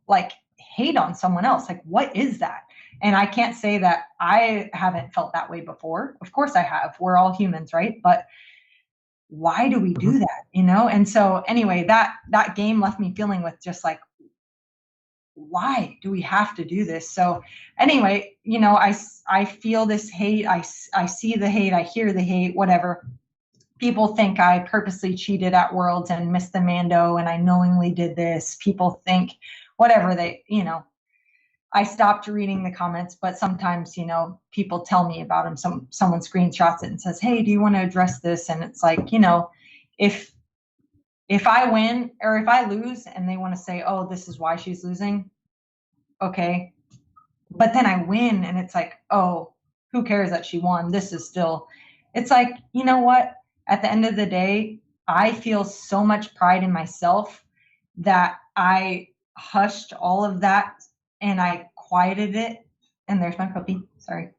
like hate on someone else? Like, what is that? And I can't say that I haven't felt that way before. Of course I have. We're all humans, right? But why do we do that? And so anyway, that game left me feeling with just like, why do we have to do this? So anyway, I feel this hate. I see the hate. I hear the hate, whatever. People think I purposely cheated at Worlds and missed the Mando, and I knowingly did this. People think whatever I stopped reading the comments, but sometimes, you know, people tell me about them. Someone screenshots it and says, hey, do you want to address this? And it's like, you know, if I win or if I lose and they want to say, oh, this is why she's losing. Okay. But then I win and it's like, oh, who cares that she won? This is still, it's like, you know what? At the end of the day, I feel so much pride in myself that I hushed all of that and I quieted it. And there's my puppy. Sorry.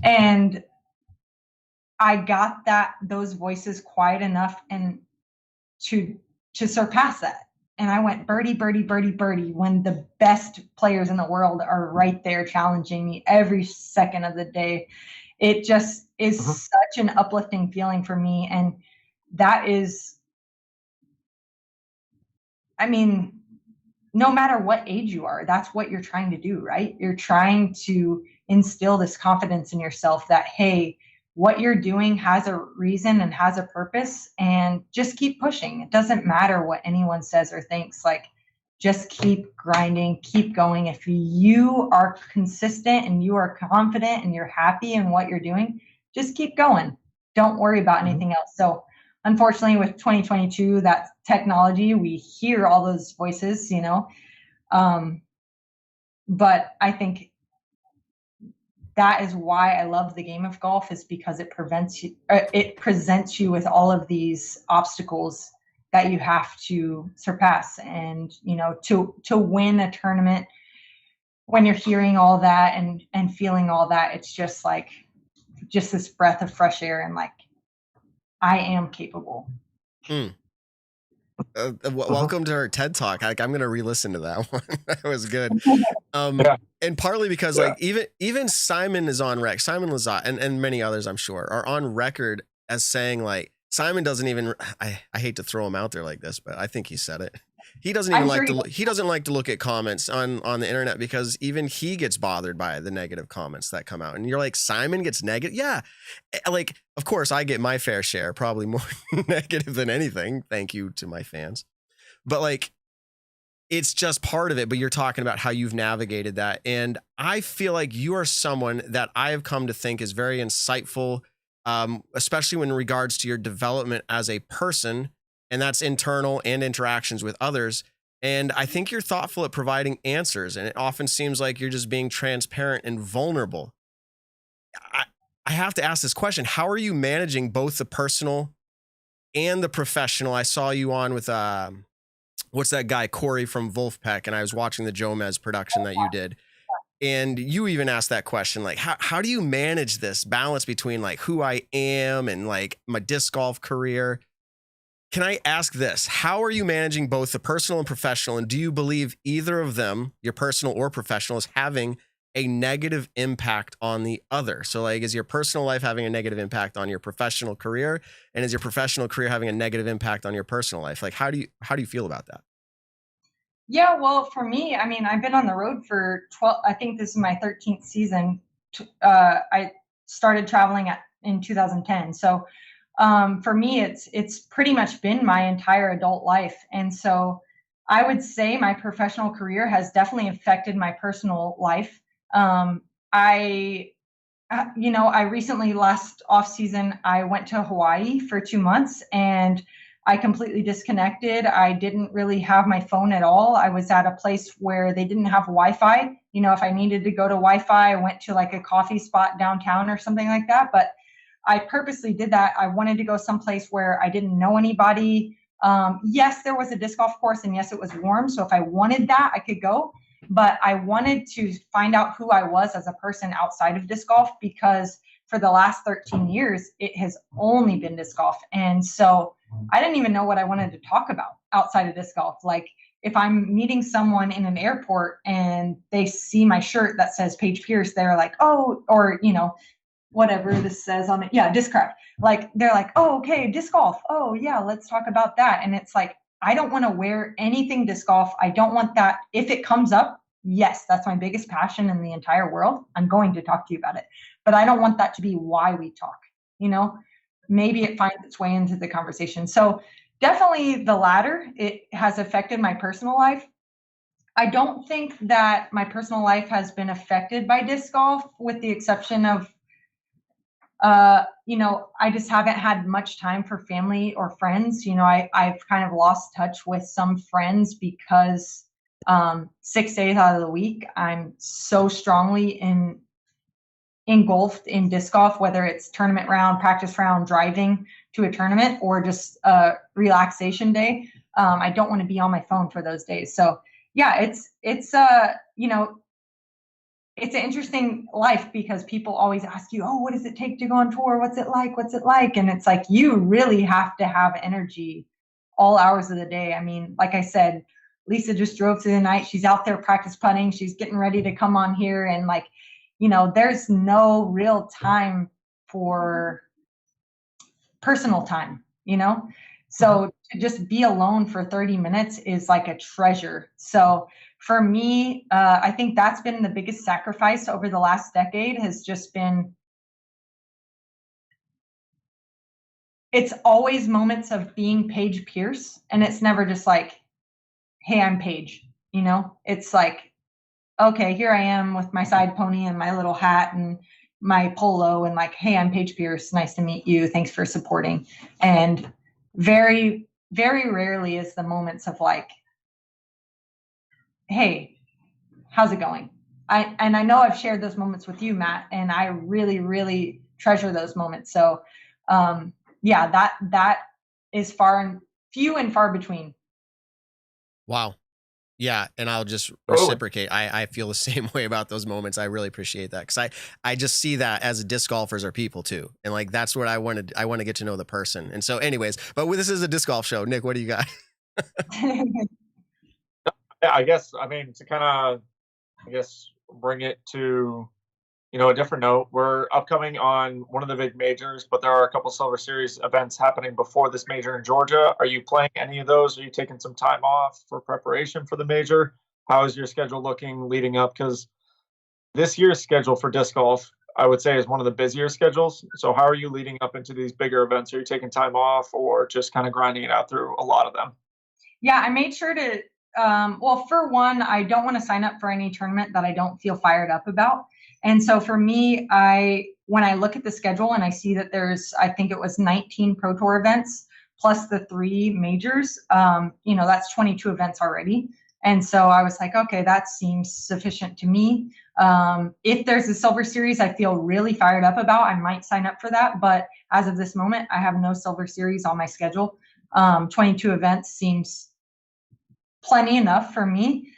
And I got those voices quiet enough and to surpass that. And I went birdie, birdie, birdie, birdie when the best players in the world are right there challenging me every second of the day. It just is such an uplifting feeling for me. And that is, I mean, no matter what age you are, that's what you're trying to do, right? You're trying to instill this confidence in yourself that, hey, what you're doing has a reason and has a purpose, and just keep pushing. It doesn't matter what anyone says or thinks. Like, just keep grinding, keep going. If you are consistent and you are confident and you're happy in what you're doing, just keep going. Don't worry about anything else. So unfortunately with 2022, that technology, we hear all those voices, you know, but I think that is why I love the game of golf, is because it presents you with all of these obstacles that you have to surpass. And, you know, to win a tournament, when you're hearing all that and feeling all that, it's just like, just this breath of fresh air and like, I am capable. Welcome to our TED Talk. I'm going to re-listen to that one. That was good. And partly because like even Simon is on record. Simon Lizotte and many others, I'm sure, are on record as saying like, Simon doesn't even, I hate to throw him out there like this, but I think he said it. He doesn't even he doesn't like to look at comments on the internet because even he gets bothered by the negative comments that come out. And you're like, Simon gets negative? Yeah. Like, of course I get my fair share, probably more negative than anything. Thank you to my fans. But like, it's just part of it. But you're talking about how you've navigated that. And I feel like you are someone that I have come to think is very insightful, especially when in regards to your development as a person. And that's internal and interactions with others. And I think you're thoughtful at providing answers. And it often seems like you're just being transparent and vulnerable. I have to ask this question. How are you managing both the personal and the professional? I saw you on with, what's that guy, Corey from Wolfpack. And I was watching the Jomez production that you did. And you even asked that question, like, how do you manage this balance between like who I am and like my disc golf career? Can I ask this? How are you managing both the personal and professional? And do you believe either of them, your personal or professional, is having a negative impact on the other? So like, is your personal life having a negative impact on your professional career? And is your professional career having a negative impact on your personal life? Like, how do you feel about that? Yeah, well, for me, I mean, I've been on the road for 12, I think this is my 13th season. I started traveling in 2010. So for me, it's pretty much been my entire adult life. And so I would say my professional career has definitely affected my personal life. I recently, last off season, I went to Hawaii for 2 months and I completely disconnected. I didn't really have my phone at all. I was at a place where they didn't have Wi-Fi. You know, if I needed to go to Wi-Fi, I went to like a coffee spot downtown or something like that. But I purposely did that. I wanted to go someplace where I didn't know anybody. Yes, there was a disc golf course, and yes, it was warm. So if I wanted that, I could go. But I wanted to find out who I was as a person outside of disc golf, because for the last 13 years, it has only been disc golf. And so I didn't even know what I wanted to talk about outside of disc golf. Like if I'm meeting someone in an airport and they see my shirt that says Paige Pierce, they're like, oh, or, you know, whatever this says on it. Yeah, Discraft. Like, they're like, oh, okay, disc golf. Oh, yeah, let's talk about that. And it's like, I don't want to wear anything disc golf. I don't want that. If it comes up, yes, that's my biggest passion in the entire world. I'm going to talk to you about it. But I don't want that to be why we talk. You know, maybe it finds its way into the conversation. So definitely the latter. It has affected my personal life. I don't think that my personal life has been affected by disc golf, with the exception of, I just haven't had much time for family or friends. I've kind of lost touch with some friends because 6 days out of the week, I'm so strongly engulfed in disc golf, whether it's tournament round, practice round, driving to a tournament, or just a relaxation day. I don't want to be on my phone for those days. So yeah, it's an interesting life, because people always ask you, oh, what does it take to go on tour? What's it like? What's it like? And it's like, you really have to have energy all hours of the day. I mean, like I said, Lisa just drove through the night. She's out there practice putting. She's getting ready to come on here. And there's no real time for personal time, So to just be alone for 30 minutes is like a treasure. So for me, I think that's been the biggest sacrifice over the last decade, has just been, it's always moments of being Paige Pierce. And it's never just like, hey, I'm Paige, it's like, okay, here I am with my side pony and my little hat and my polo, and like, hey, I'm Paige Pierce. Nice to meet you. Thanks for supporting. And very, very rarely is the moments of like, hey, how's it going? I know I've shared those moments with you, Matt, and I really, really treasure those moments. So that is few and far between. Wow. Yeah, and I'll just reciprocate. I feel the same way about those moments. I really appreciate that, because I just see that as disc golfers are people too, and like that's what I wanted. I want to get to know the person. And so, anyways, but this is a disc golf show. Nick, what do you got? Yeah, I guess, to kind of, bring it to, a different note. We're upcoming on one of the big majors, but there are a couple Silver Series events happening before this major in Georgia. Are you playing any of those? Are you taking some time off for preparation for the major? How is your schedule looking leading up? Because this year's schedule for disc golf, I would say, is one of the busier schedules. So how are you leading up into these bigger events? Are you taking time off, or just kind of grinding it out through a lot of them? Yeah, I made sure to, for one, I don't want to sign up for any tournament that I don't feel fired up about. And so for me, when I look at the schedule and I see that there's, I think it was 19 Pro Tour events plus the 3 majors, that's 22 events already. And so I was like, okay, that seems sufficient to me. If there's a Silver Series I feel really fired up about, I might sign up for that. But as of this moment, I have no Silver Series on my schedule. 22 events seems plenty enough for me.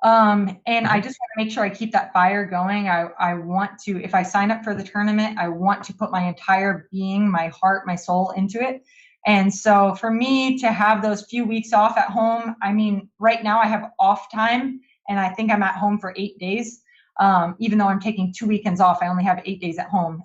And I just want to make sure I keep that fire going. I want to, if I sign up for the tournament, I want to put my entire being, my heart, my soul into it. And so for me to have those few weeks off at home, right now I have off time, and I think I'm at home for 8 days. Even though I'm taking 2 weekends off, I only have 8 days at home.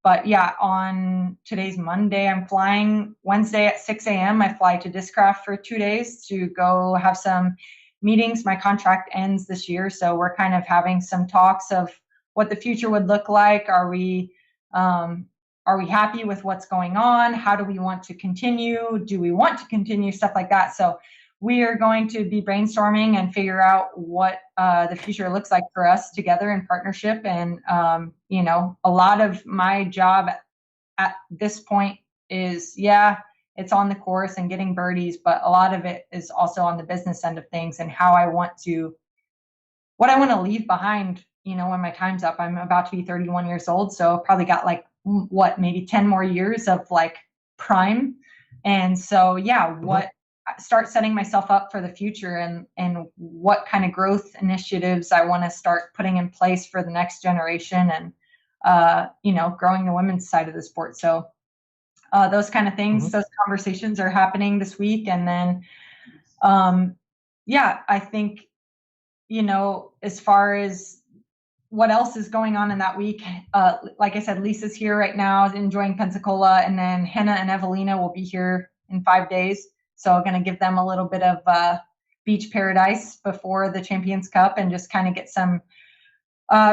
But yeah, on today's Monday, I'm flying. Wednesday at 6 a.m., I fly to Discraft for 2 days to go have some meetings. My contract ends this year, so we're kind of having some talks of what the future would look like. Are we happy with what's going on? How do we want to continue? Do we want to continue? Stuff like that. So we are going to be brainstorming and figure out what the future looks like for us together in partnership. And a lot of my job at this point is, it's on the course and getting birdies, but a lot of it is also on the business end of things and what I want to leave behind, when my time's up. I'm about to be 31 years old, so probably got maybe 10 more years of prime. And so, start setting myself up for the future, and what kind of growth initiatives I want to start putting in place for the next generation, and, growing the women's side of the sport. So those kind of things, those conversations are happening this week. And then, I think, as far as what else is going on in that week, like I said, Lisa's here right now enjoying Pensacola, and then Henna and Evelina will be here in 5 days. So I'm going to give them a little bit of beach paradise before the Champions Cup, and just kind of get some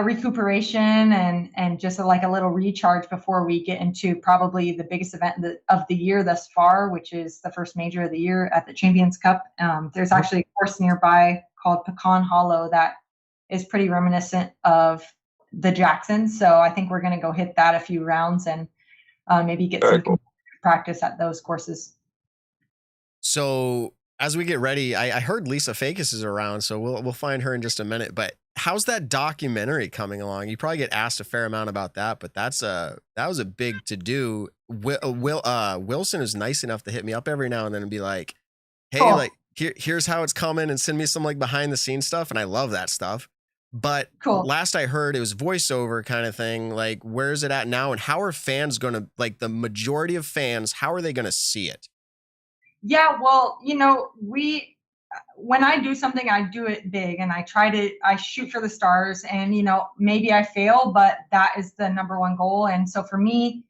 recuperation and just a little recharge before we get into probably the biggest event of the year thus far, which is the first major of the year at the Champions Cup. There's actually a course nearby called Pecan Hollow that is pretty reminiscent of the Jacksons. So I think we're going to go hit that a few rounds and maybe get some practice at those courses. So as we get ready, I heard Lisa Fakis is around, so we'll find her in just a minute. But how's that documentary coming along? You probably get asked a fair amount about that, but that was a big to do. Wilson is nice enough to hit me up every now and then and be like, "Hey, cool. like here's how it's coming," and send me some like behind the scenes stuff, and I love that stuff. But cool. Last I heard, it was voiceover kind of thing. Like, where's it at now, and how are fans gonna, like, the majority of fans, how are they gonna see it? Yeah, well, you know, when I do something, I do it big, and I shoot for the stars, and, you know, maybe I fail, but that is the number one goal. And so for me,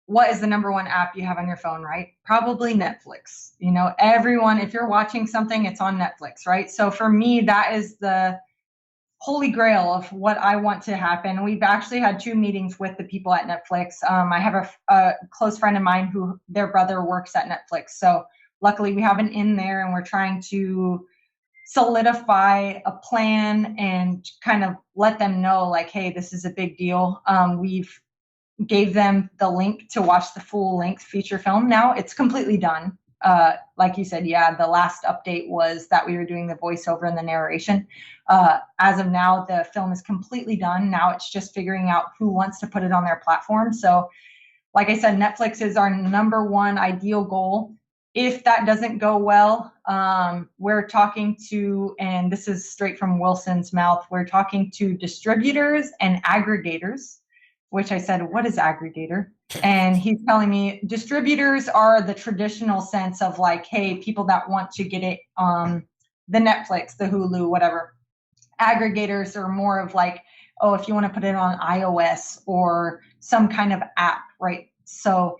what is the number one app you have on your phone, right? Probably Netflix. You know, everyone, if you're watching something, it's on Netflix, right? So for me, that is the holy grail of what I want to happen. We've actually had 2 meetings with the people at Netflix. I have a close friend of mine who their brother works at Netflix. So luckily we have an in there, and we're trying to solidify a plan and kind of let them know, like, hey, this is a big deal. We've gave them the link to watch the full length feature film. Now it's completely done. Like you said, yeah, the last update was that we were doing the voiceover and the narration. As of now, the film is completely done. Now it's just figuring out who wants to put it on their platform. So like I said, Netflix is our number one ideal goal. If that doesn't go well, we're talking to, and this is straight from Wilson's mouth, we're talking to distributors and aggregators, which I said, what is aggregator? And he's telling me distributors are the traditional sense of like, hey, people that want to get it on the Netflix, the Hulu, whatever. Aggregators are more of like, oh, if you want to put it on iOS or some kind of app, right? So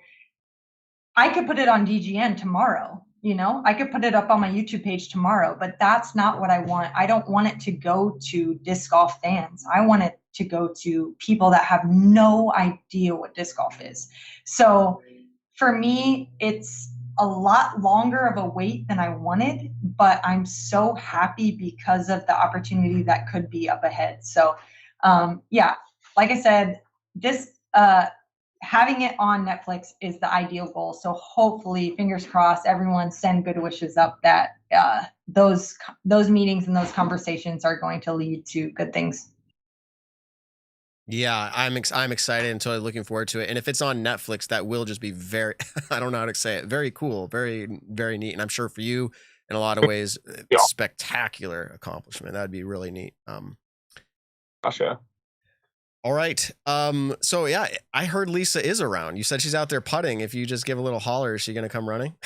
I could put it on DGN tomorrow, you know, I could put it up on my YouTube page tomorrow, but that's not what I want. I don't want it to go to disc golf fans. I want it to go to people that have no idea what disc golf is. So for me, it's a lot longer of a wait than I wanted, but I'm so happy because of the opportunity that could be up ahead. So yeah, like I said, this having it on Netflix is the ideal goal. So hopefully, fingers crossed, everyone send good wishes up that those meetings and those conversations are going to lead to good things. Yeah, I'm excited and totally looking forward to it. And if it's on Netflix, that will just be very, I don't know how to say it, very cool, very, very neat. And I'm sure for you, in a lot of ways, spectacular accomplishment. That'd be really neat. Gotcha. All right. So yeah, I heard Lisa is around. You said she's out there putting. If you just give a little holler, is she going to come running?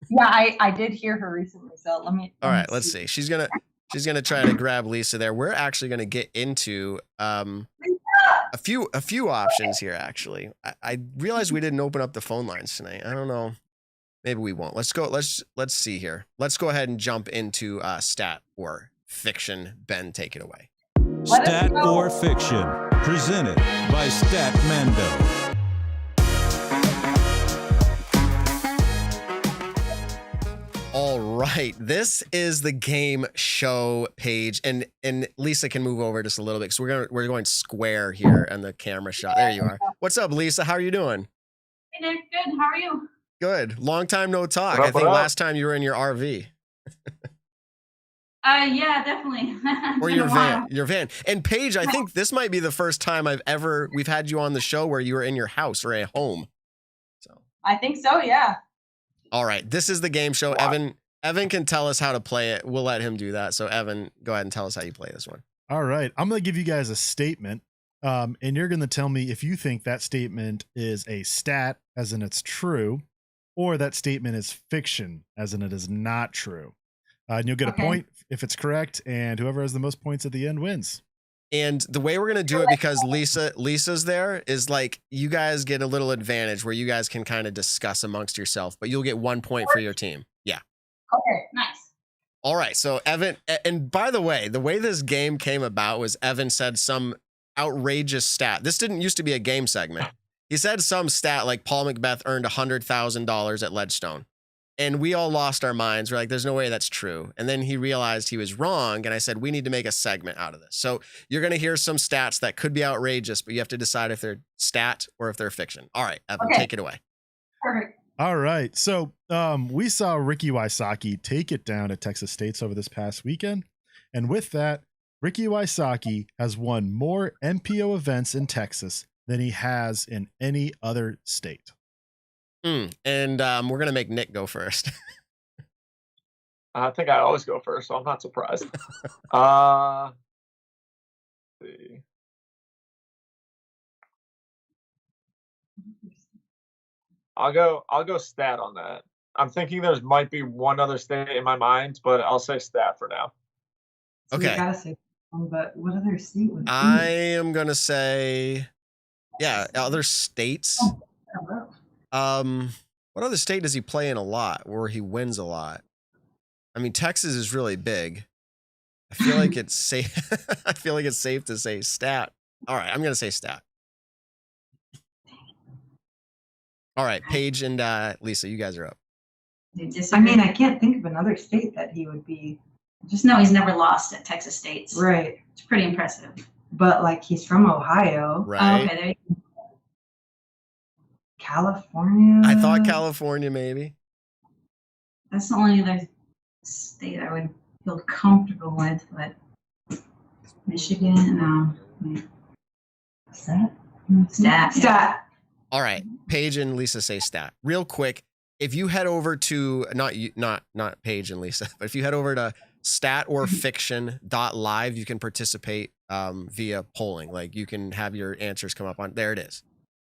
Yeah, I did hear her recently. So let me. All right, let's see. She's gonna try to grab Lisa there. We're actually gonna get into a few options here. Actually, I realized we didn't open up the phone lines tonight. I don't know. Maybe we won't. Let's go. Let's see here. Let's go ahead and jump into stat or fiction. Ben, take it away. Stat or fiction, presented by Stat Mando. All right, this is the game show page, and Lisa can move over just a little bit because we're going square here on the camera shot. There you are. What's up, Lisa? How are you doing? Hey, Nick. Good. How are you? Good. Long time no talk. I think last time you were in your RV. Yeah, definitely. Or your van. Your van. And Paige, I think this might be the first time we've had you on the show where you were in your house or a home. So I think so, yeah. All right. This is the game show. Wow. Evan can tell us how to play it. We'll let him do that. So Evan, go ahead and tell us how you play this one. All right. I'm going to give you guys a statement. And you're going to tell me if you think that statement is a stat, as in it's true, or that statement is fiction, as in it is not true. And you'll get a point if it's correct, and whoever has the most points at the end wins. And the way we're going to do it, because Lisa's there, is like you guys get a little advantage where you guys can kind of discuss amongst yourself, but you'll get 1 point for your team. Yeah. Okay, nice. All right. So Evan, and by the way this game came about was Evan said some outrageous stat. This didn't used to be a game segment. He said some stat like Paul Macbeth earned $100,000 at Ledgestone. And we all lost our minds. We're like, there's no way that's true. And then he realized he was wrong. And I said, we need to make a segment out of this. So you're going to hear some stats that could be outrageous, but you have to decide if they're stat or if they're fiction. All right, Evan, take it away. Perfect. All right. So we saw Ricky Wysocki take it down at Texas State's over this past weekend. And with that, Ricky Wysocki has won more MPO events in Texas than he has in any other state. And we're going to make Nick go first. I think I always go first, so I'm not surprised. Let's see. I'll go stat on that. I'm thinking there's might be one other state in my mind, but I'll say stat for now. So Okay. You gotta say one, but what other state would it be? I am going to say, other states. What other state does he play in a lot where he wins a lot? I mean, Texas is really big. I feel like it's safe. I feel like it's safe to say stat. All right, I'm going to say stat. All right, Paige and Lisa, you guys are up. I mean, I can't think of another state that he would be. Just know he's never lost at Texas State's. Right. It's pretty impressive. But like he's from Ohio. Right. Oh, okay, there you go. California. I thought California maybe. That's the only other state I would feel comfortable with, but Michigan, no. Stat. All right, Paige and Lisa say stat. Real quick, if you head over to not Paige and Lisa, but if you head over to statorfiction.live, you can participate via polling. Like you can have your answers come up on there. It is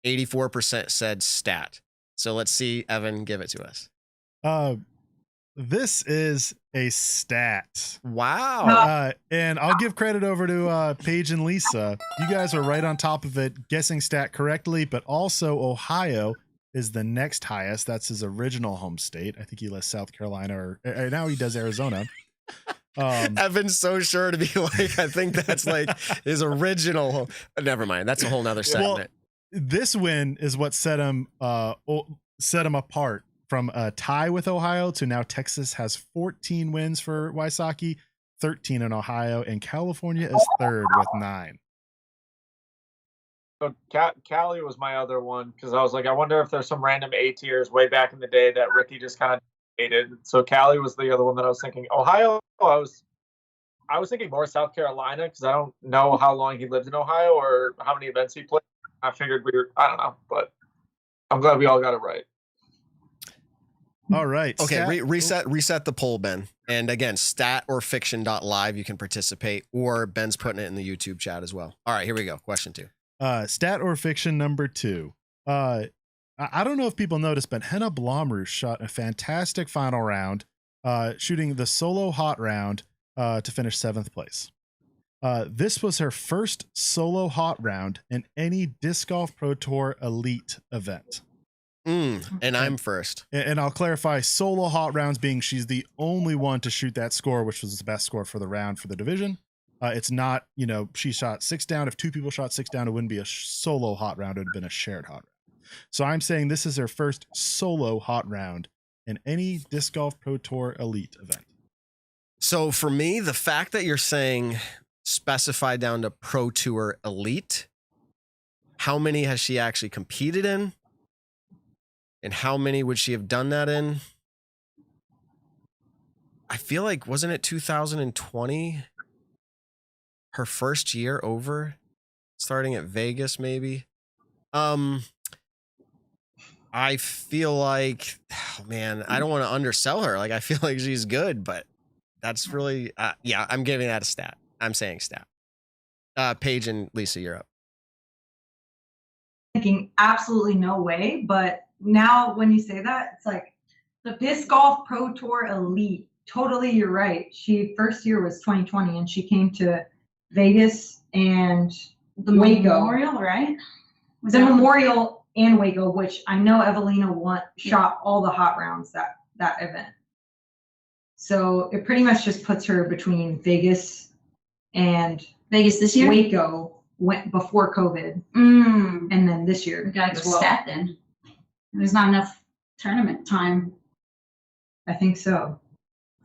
84% said stat. So let's see, Evan, give it to us. This is a stat. Wow. And I'll give credit over to Paige and Lisa. You guys are right on top of it, guessing stat correctly, but also Ohio is the next highest. That's his original home state. I think he lists South Carolina, or now he does Arizona. Evan's so sure to be like, I think that's like his original. Never mind. That's a whole nother segment. Well, this win is what set him apart from a tie with Ohio to now Texas has 14 wins for Wysocki, 13 in Ohio, and California is third with 9. So Cali was my other one because I was like, I wonder if there's some random A tiers way back in the day that Ricky just kind of hated. So Cali was the other one that I was thinking. Ohio, I was thinking more South Carolina because I don't know how long he lived in Ohio or how many events he played. I figured I don't know, but I'm glad we all got it right. All right. Okay, reset the poll, Ben. And again, statorfiction.live, you can participate, or Ben's putting it in the YouTube chat as well. All right, here we go. Question 2. Stat or fiction number 2. I don't know if people noticed, but Henna Blomroos shot a fantastic final round, shooting the solo hot round to finish 7th place. This was her first solo hot round in any Disc Golf Pro Tour Elite event. And I'm first. And I'll clarify, solo hot rounds being she's the only one to shoot that score, which was the best score for the round for the division. It's not, she shot 6 down. If 2 people shot 6 down, it wouldn't be a solo hot round. It would have been a shared hot round. So I'm saying this is her first solo hot round in any Disc Golf Pro Tour Elite event. So for me, the fact that you're saying specified down to Pro Tour Elite, how many has she actually competed in? And how many would she have done that in? I feel like, wasn't it 2020? Her first year over, starting at Vegas, maybe. I feel like, man, I don't want to undersell her. Like, I feel like she's good, but that's really, I'm giving that a stat. I'm saying stat. Paige and Lisa, you're up. Thinking absolutely no way, but now when you say that, it's like the Disc Golf Pro Tour Elite. Totally, you're right. She first year was 2020, and she came to Vegas and The Waco. Memorial, right? Was The that Memorial and Waco, which I know Evelina shot all the hot rounds that event. So it pretty much just puts her between Vegas and Vegas this year? Waco went before COVID, Mm. and then this year. We gotta as go well. stat then. There's not enough tournament time. I think so.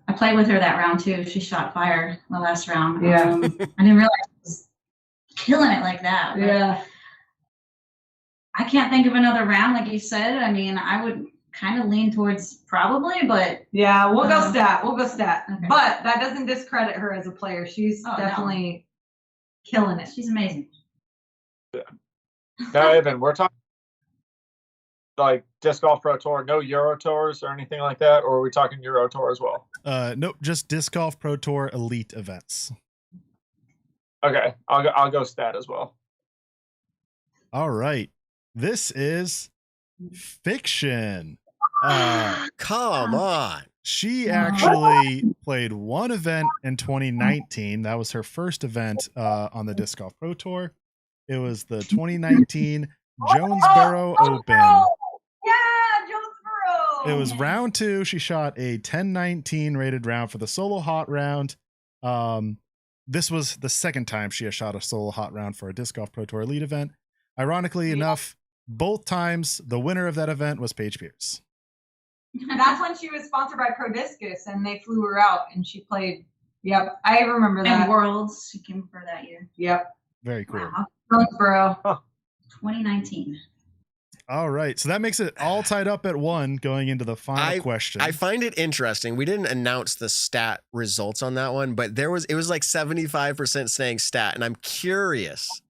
I played with her that round too. She shot fire the last round. Yeah. I didn't realize I was killing it like that. Yeah. I can't think of another round, like you said. I mean, I would kind of lean towards probably, but Yeah, we'll go stat. We'll go stat. Okay. But that doesn't discredit her as a player. She's definitely killing it. She's amazing. Now, Evan, we're talking like Disc Golf Pro Tour, no Euro Tours or anything like that, or are we talking Euro Tour as well? Nope, just Disc Golf Pro Tour Elite events. Okay, I'll go stat as well. All right, this is fiction. Come on. She actually played one event in 2019. That was her first event on the Disc Golf Pro Tour. It was the 2019 Jonesboro Open. Yeah, Jonesboro. It was round 2. She shot a 10-19 rated round for the solo hot round. This was the second time she has shot a solo hot round for a Disc Golf Pro Tour Elite event. Ironically enough, both times the winner of that event was Paige Pierce. That's when she was sponsored by Pro Discus, and they flew her out, and she played. Yep, I remember that. And Worlds, she came for that year. Yep. Very cool. Wow. Jonesboro. 2019. All right, so that makes it all tied up at 1 going into the final question. I find it interesting. We didn't announce the stat results on that one, but it was like 75% saying stat, and I'm curious.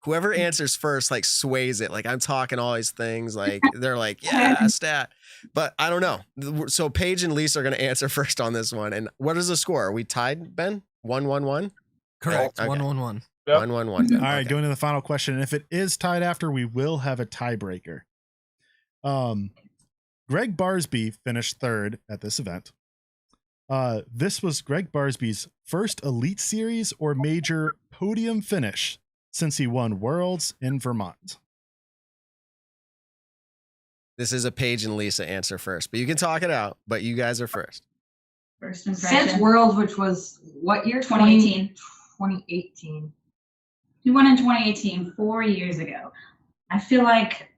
Whoever answers first like sways it. Like I'm talking all these things. Like they're like, yeah, stat. But I don't know. So Paige and Lisa are going to answer first on this one. And what is the score? Are we tied, Ben? 1-1-1? Correct. Okay. 1-1-1. Yep. 1-1-1. All right, going to the final question. And if it is tied after, we will have a tiebreaker. Greg Barsby finished 3rd at this event. This was Greg Barsby's first Elite Series or major podium finish since he won Worlds in Vermont. This is a Paige and Lisa answer first, but you can talk it out. But you guys are first. First impression. Since Worlds, which was what year? 2018. 2018. He won in 2018, 4 years ago. I feel like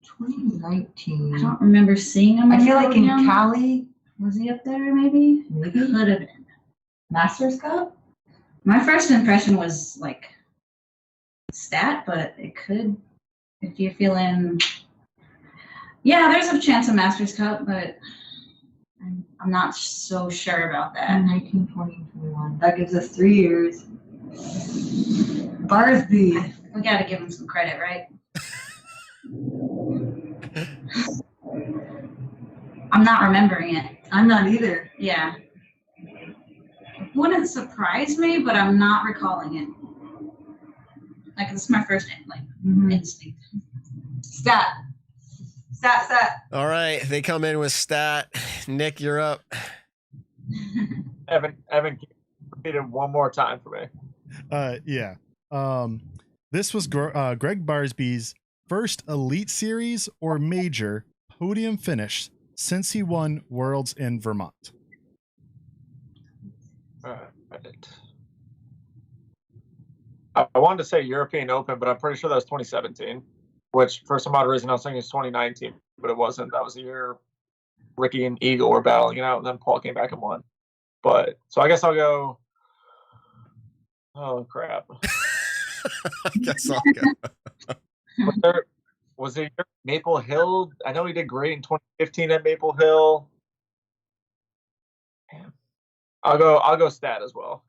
2019. I don't remember seeing him. I feel like in podium. Cali. Was he up there? Maybe. Maybe. Could have been. Masters Cup? My first impression was like stat, but it could, if you're feeling, yeah, there's a chance of Masters Cup, but I'm not so sure about that. 19, 20, 21. That gives us 3 years. Barsby. We got to give him some credit, right? I'm not remembering it. I'm not either. Yeah. It wouldn't surprise me, but I'm not recalling it. Like, this is my first instinct. Stat. All right, they come in with stat. Nick, you're up. Evan, can you repeat it one more time for me? Yeah. This was Greg Barsby's first Elite Series or major podium finish since he won Worlds in Vermont. Right. I wanted to say European Open, but I'm pretty sure that was 2017, which for some odd reason I was thinking it's 2019, but it wasn't. That was the year Ricky and Eagle were battling it out, and then Paul came back and won. But so I guess I'll go. Oh crap! I guess I'll go. Was there Maple Hill? I know he did great in 2015 at Maple Hill. Damn. I'll go stat as well.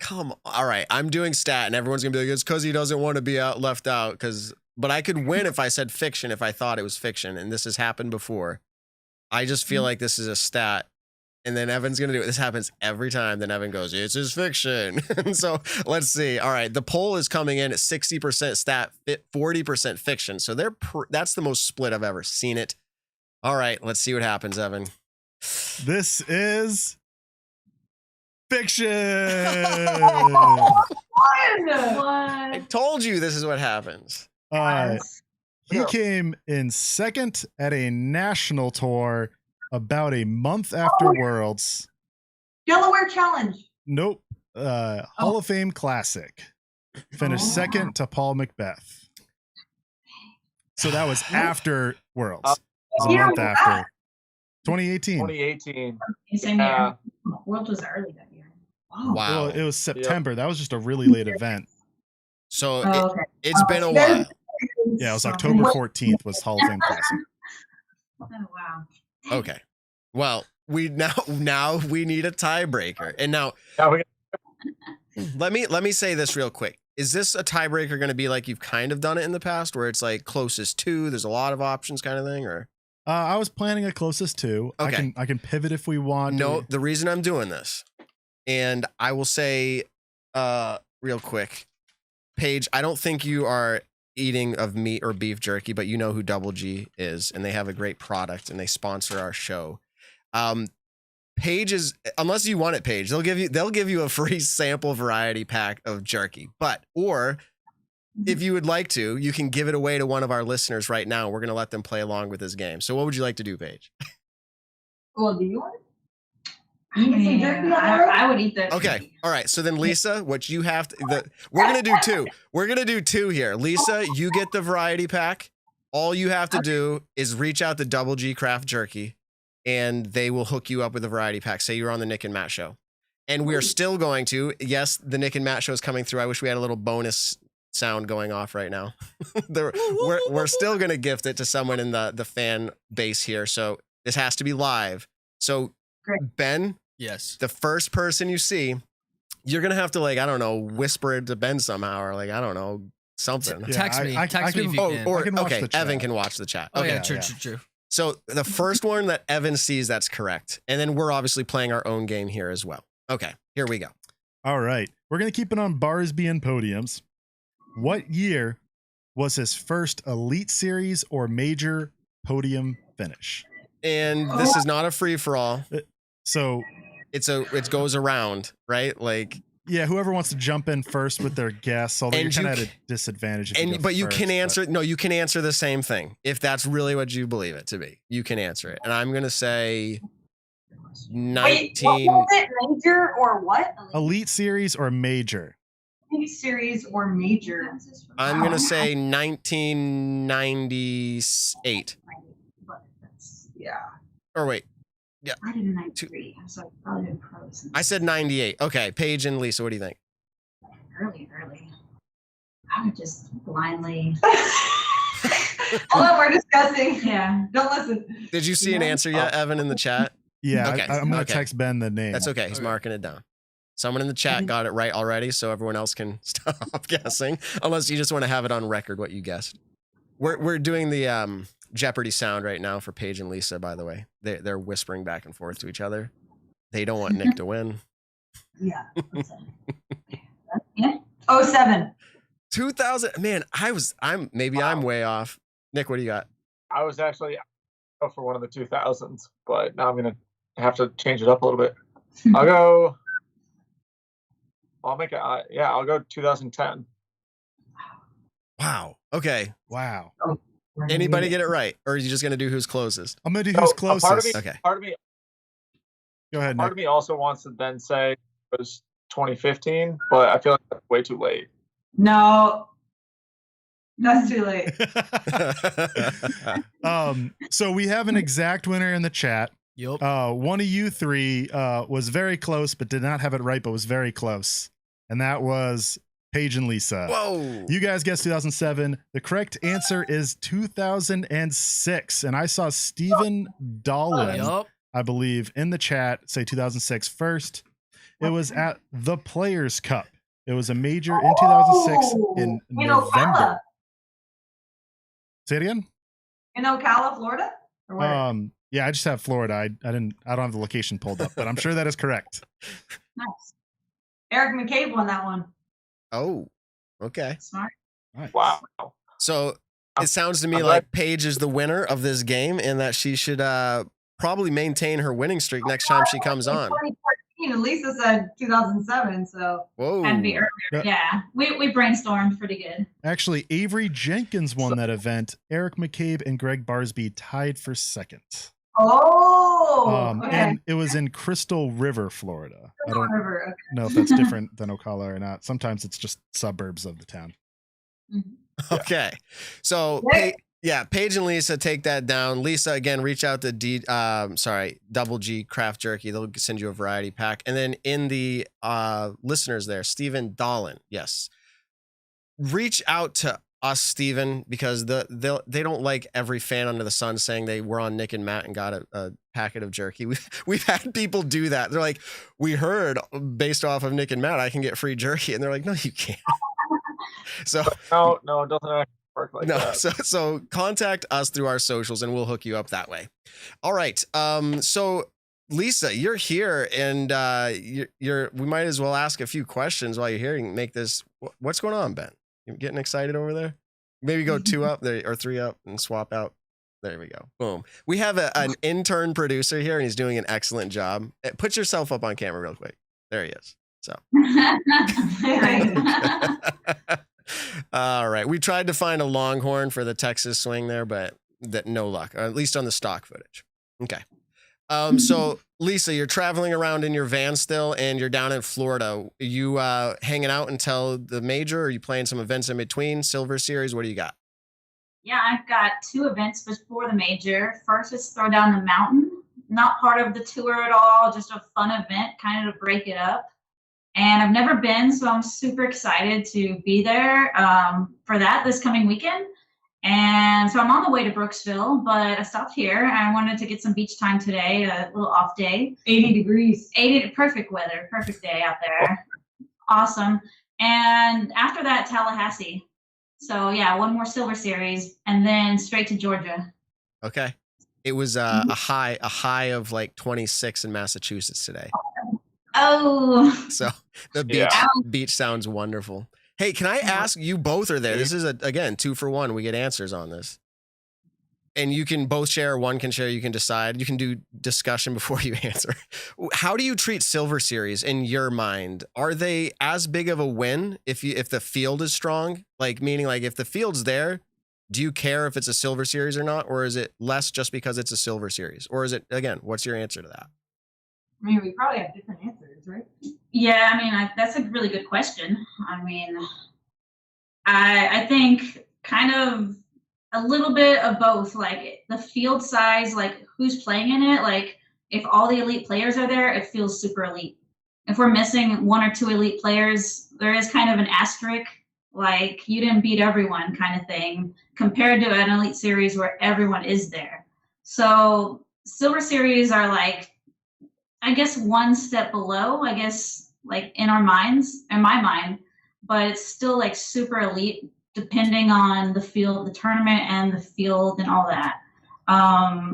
Come on. All right, I'm doing stat, and everyone's gonna be like, it's because he doesn't want to be left out. But I could win if I said fiction if I thought it was fiction, and this has happened before. I just feel like this is a stat, and then Evan's gonna do it. This happens every time. Then Evan goes, "It's his fiction." So let's see. All right, the poll is coming in at 60% stat, 40% fiction. So that's the most split I've ever seen it. All right, let's see what happens, Evan. This is fiction. I told you this is what happens. He came in second at a national tour about a month after Worlds. Delaware Challenge. Nope. Hall of Fame Classic. Finished second to Paul Macbeth. So that was after Worlds. It was a month after. 2018. 2018. Same year. World was early that year. Wow. Well, it was September. That was just a really late event. So okay. it's been a while. Yeah, it was October 14th was Hall of Fame Classic. Oh, wow. Okay. Well, we now we need a tiebreaker. And now let me say this real quick. Is this a tiebreaker going to be like you've kind of done it in the past, where it's like closest to, there's a lot of options kind of thing, or? I was planning a closest to. Okay. I can pivot if we want. No, the reason I'm doing this, and I will say real quick, Paige, I don't think you are eating of meat or beef jerky, but you know who Double G is, and they have a great product and they sponsor our show. Paige is, unless you want it, Paige, they'll give you a free sample variety pack of jerky. But or if you would like to, you can give it away to one of our listeners right now. We're gonna let them play along with this game. So what would you like to do, Paige? Well, do you want it? I would eat that. Okay. All right. So then, Lisa, what you have to, we're going to do two. We're going to do two here. Lisa, you get the variety pack. All you have to do is reach out to Double G Craft Jerky and they will hook you up with a variety pack. Say you're on the Nick and Matt show. And we are still going to, yes, the Nick and Matt show is coming through. I wish we had a little bonus sound going off right now. We're still going to gift it to someone in the fan base here. So this has to be live. So Ben, Yes. the first person you see, you're going to have to, like, I don't know, whisper it to Ben somehow, or like, I don't know, something. Yeah, Text me. I Text me can- if you Oh, can. or, I can watch okay, the chat. Evan can watch the chat. Oh, Okay. yeah, true. So the first one that Evan sees, that's correct. And then we're obviously playing our own game here as well. Okay, here we go. All right. We're going to keep it on Barsby and podiums. What year was his first Elite Series or major podium finish? And this is not a free for all. So, It goes around, right? Like, yeah, whoever wants to jump in first with their guess, although And you're kind you of at a disadvantage. If you go but you first, can but- answer. No, you can answer the same thing if that's really what you believe it to be. You can answer it, and I'm gonna say Wait, 19. what was it? Major or what? Elite Series or major? Elite Series or major? I'm gonna say 1998. Yeah. Or wait, I did 93. I was like, probably been pros. I said 98. Okay, Paige and Lisa, what do you think? Early. I would just blindly. Hold on, we're discussing. Yeah. Don't listen. Did you see an answer yet, Evan, in the chat? Yeah, Okay, I'm going to okay. text Ben the name. That's okay. He's marking it down. Someone in the chat got it right already, so everyone else can stop guessing, unless you just want to have it on record what you guessed. We're doing the Jeopardy sound right now for Paige and Lisa, by the way. They're whispering back and forth to each other. They don't want Nick to win. Yeah. Yeah. 07. 2000. Man, I'm way off. Nick, what do you got? I was actually for one of the 2000s, but now I'm gonna have to change it up a little bit. I'll go 2010. Wow. Okay. Wow. Anybody get it right, or are you just gonna do who's closest? I'm going to do who's So, closest. Okay. Part of me Go ahead, Part Nick. of me also wants to then say it was 2015, but I feel like that's way too late. No. That's too late. So we have an exact winner in the chat. Yep. One of you three was very close, but did not have it right, but was very close. And that was Paige and Lisa. Whoa. You guys guessed 2007. The correct answer is 2006. And I saw Stephen Dolan, Yup. I believe, in the chat say 2006 first. It was at the Players Cup. It was a major in 2006 in In November. Ocala. Say it again. In Ocala, Florida? Or where? Yeah, I just have Florida. I don't have the location pulled up, but I'm sure that is correct. Nice. Eric McCabe won that one. Oh, okay. Smart. Nice. Wow. So it sounds to me I'm like Paige is the winner of this game, and that she should probably maintain her winning streak next time she comes on. 2014, and Lisa said 2007, so. Whoa. Had to be earlier. Yeah. We brainstormed pretty good. Actually, Avery Jenkins won that event. Eric McCabe and Greg Barsby tied for second. Oh, okay. And it was in Crystal River, Florida. I don't River, okay. know if that's different than Ocala or not. Sometimes it's just suburbs of the town. Mhm. Okay. So Nick, Yeah, Paige and Lisa, take that down. Lisa, again, reach out to Double G Craft Jerky. They'll send you a variety pack. And then in the listeners there, Stephen Dolan, yes. Reach out to us, Stephen, because they don't like every fan under the sun saying they were on Nick and Matt and got a packet of jerky. We've had people do that. They're like, we heard based off of Nick and Matt, I can get free jerky. And they're like, no, you can't. So no, it doesn't work like that. So contact us through our socials and we'll hook you up that way. All right. So Lisa, you're here and we might as well ask a few questions while you're here and make this. What's going on, Ben? You getting excited over there? Maybe go 2 up there or 3 up and swap out. There we go. Boom. We have an intern producer here and he's doing an excellent job. Put yourself up on camera real quick. There he is. So. All right. We tried to find a Longhorn for the Texas swing there, but no luck, at least on the stock footage. Okay. So Lisa, you're traveling around in your van still and you're down in Florida. You hanging out until the major, or are you playing some events in between? Silver Series, what do you got? Yeah, I've got 2 events before the major. First is Throw Down the Mountain. Not part of the tour at all, just a fun event, kind of to break it up. And I've never been, so I'm super excited to be there for that this coming weekend. And so I'm on the way to Brooksville, but I stopped here. I wanted to get some beach time today, a little off day. 80 degrees. Perfect weather, perfect day out there. Awesome. And after that, Tallahassee. So yeah, 1 more Silver Series and then straight to Georgia. Okay. It was a high of like 26 in Massachusetts today. Oh. So the beach sounds wonderful. Hey, can I ask, you both are there. This is again 2 for 1. We get answers on this. And you can both share, one can share, you can decide. You can do discussion before you answer. How do you treat Silver Series in your mind? Are they as big of a win if the field is strong? Like, meaning like if the field's there, do you care if it's a Silver Series or not? Or is it less just because it's a Silver Series? Or is it, again, what's your answer to that? I mean, we probably have different answers, right? Yeah, I mean, that's a really good question. I mean, I think kind of a little bit of both, like the field size, like who's playing in it. Like if all the elite players are there, it feels super elite. If we're missing 1 or 2 elite players, there is kind of an asterisk, like you didn't beat everyone kind of thing, compared to an elite series where everyone is there. So Silver Series are like, I guess 1 step below, I guess, like in our minds, in my mind, but it's still like super elite depending on the field, the tournament and the field and all that.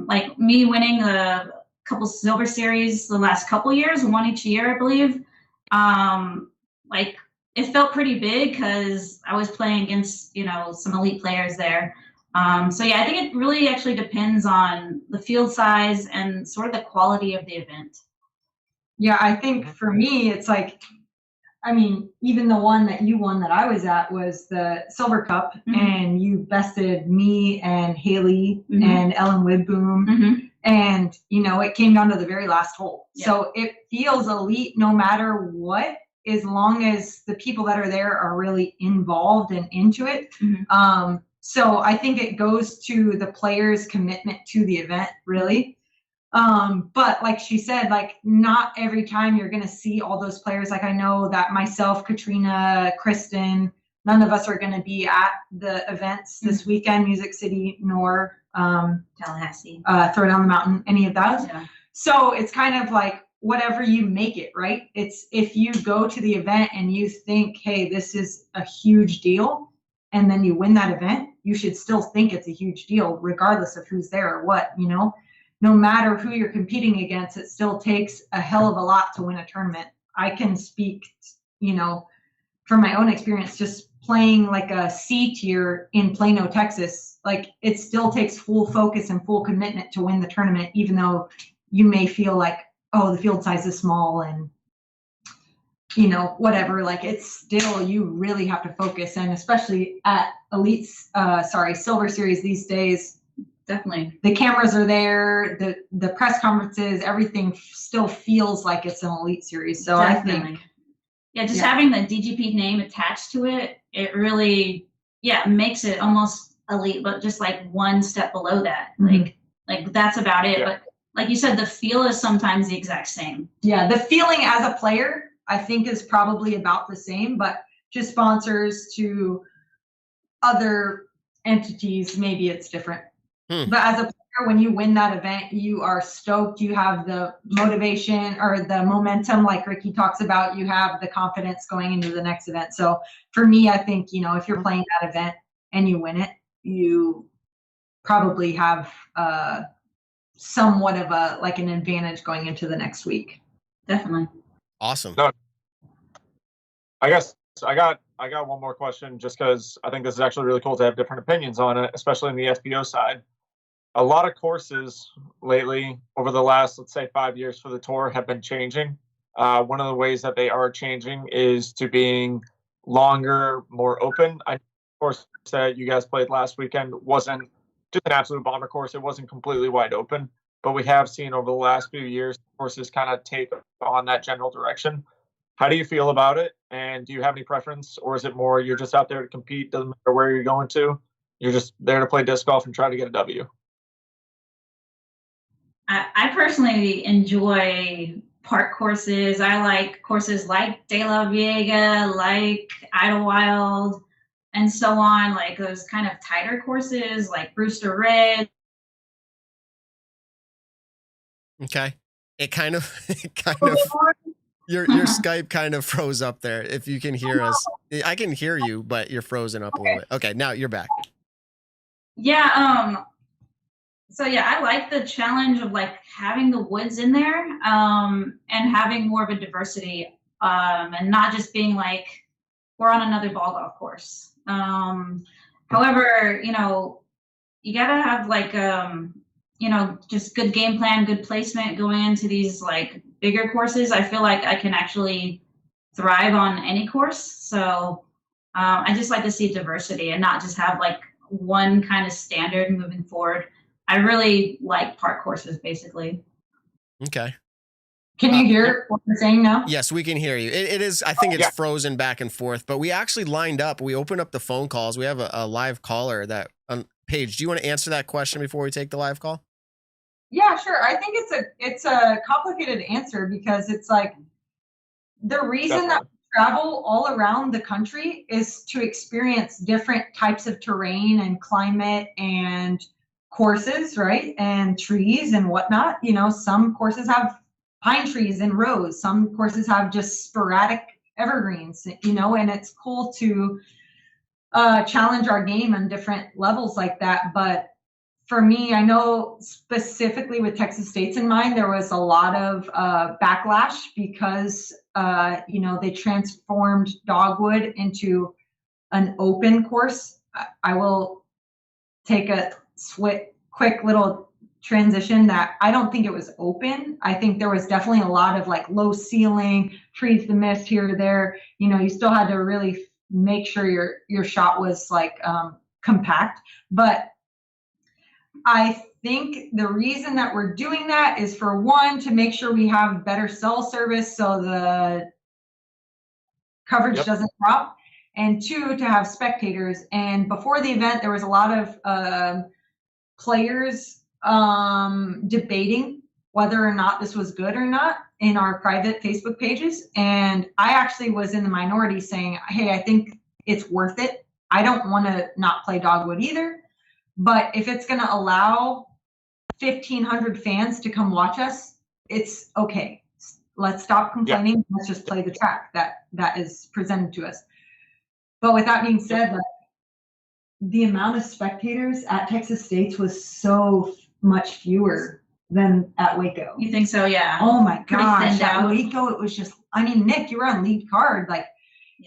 Like me winning a couple Silver Series the last couple years, 1 each year, I believe. Like it felt pretty big because I was playing against, some elite players there. So yeah, I think it really actually depends on the field size and sort of the quality of the event. Yeah, I think for me, it's like, I mean, even the one that you won that I was at was the Silver Cup, and you bested me and Haley and Ellen Widboom, and, it came down to the very last hole. Yeah. So it feels elite no matter what, as long as the people that are there are really involved and into it. So I think it goes to the players' commitment to the event, really. But like she said, like not every time you're going to see all those players. Like I know that myself, Katrina, Kristen, none of us are going to be at the events this weekend, Music City, nor Tallahassee, Throw Down the Mountain, any of those. Yeah. So it's kind of like whatever you make it, right? It's if you go to the event and you think, hey, this is a huge deal, and then you win that event, you should still think it's a huge deal, regardless of who's there or what, No matter who you're competing against, it still takes a hell of a lot to win a tournament. I can speak, from my own experience, just playing like a C tier in Plano, Texas. Like it still takes full focus and full commitment to win the tournament, even though you may feel like, oh, the field size is small and, whatever. Like it's still, you really have to focus. And especially at Silver Series these days, definitely. The cameras are there, the press conferences, everything still feels like it's an elite series. So definitely. I think having the DGP name attached to it, it really makes it almost elite, but just like one step below that. Like that's about it. But like you said, the feel is sometimes the exact same. Yeah, the feeling as a player, I think, is probably about the same, but to sponsors, to other entities, maybe it's different. But as a player, when you win that event, you are stoked. You have the motivation or the momentum, like Ricky talks about. You have the confidence going into the next event. So for me, I think, if you're playing that event and you win it, you probably have somewhat of an advantage going into the next week. Definitely. Awesome. No, I guess I got one more question, just because I think this is actually really cool to have different opinions on it, especially in the FPO side. A lot of courses lately, over the last, let's say, 5 years for the tour, have been changing. One of the ways that they are changing is to being longer, more open. I, of course, that you guys played last weekend wasn't just an absolute bomber course. It wasn't completely wide open, but we have seen over the last few years courses kind of take on that general direction. How do you feel about it? And do you have any preference, or is it more you're just out there to compete, doesn't matter where you're going to, you're just there to play disc golf and try to get a W? I personally enjoy park courses. I like courses like De La Vega, like Idlewild, and so on, like those kind of tighter courses like Brewster Ridge. Okay. It kind of your Skype kind of froze up there. If you can hear us, I can hear you, but you're frozen up a little bit. Okay, now you're back. Yeah. So yeah, I like the challenge of like having the woods in there, and having more of a diversity, and not just being like we're on another ball golf course. However, you gotta have like just good game plan, good placement going into these like bigger courses. I feel like I can actually thrive on any course. So I just like to see diversity and not just have like one kind of standard moving forward. I really like park courses, basically. Okay. Can you hear what we're saying now? Yes, we can hear you. It is, I think it's frozen back and forth, but we actually lined up. We opened up the phone calls. We have a live caller that, Paige, do you want to answer that question before we take the live call? Yeah, sure. I think it's a complicated answer, because it's like the reason that we travel all around the country is to experience different types of terrain and climate and courses, right? And trees and whatnot. Some courses have pine trees in rows. Some courses have just sporadic evergreens, and it's cool to challenge our game on different levels like that. But for me, I know specifically with Texas State's in mind, there was a lot of backlash because, they transformed Dogwood into an open course. I will take a quick little transition that I don't think it was open. I think there was definitely a lot of like low ceiling, trees to miss here or there. You still had to really make sure your shot was like compact. But I think the reason that we're doing that is, for one, to make sure we have better cell service so the coverage doesn't drop, and two, to have spectators. And before the event, there was a lot of players debating whether or not this was good or not in our private Facebook pages. And I actually was in the minority saying, hey, I think it's worth it. I don't want to not play Dogwood either. But if it's going to allow 1,500 fans to come watch us, it's okay. Let's stop complaining. Yeah. Let's just play the track that is presented to us. But with that being said, like, the amount of spectators at Texas State's was so much fewer than at Waco. You think so? Yeah. Oh my gosh. At Waco, it was just, Nick, you were on lead card. Like,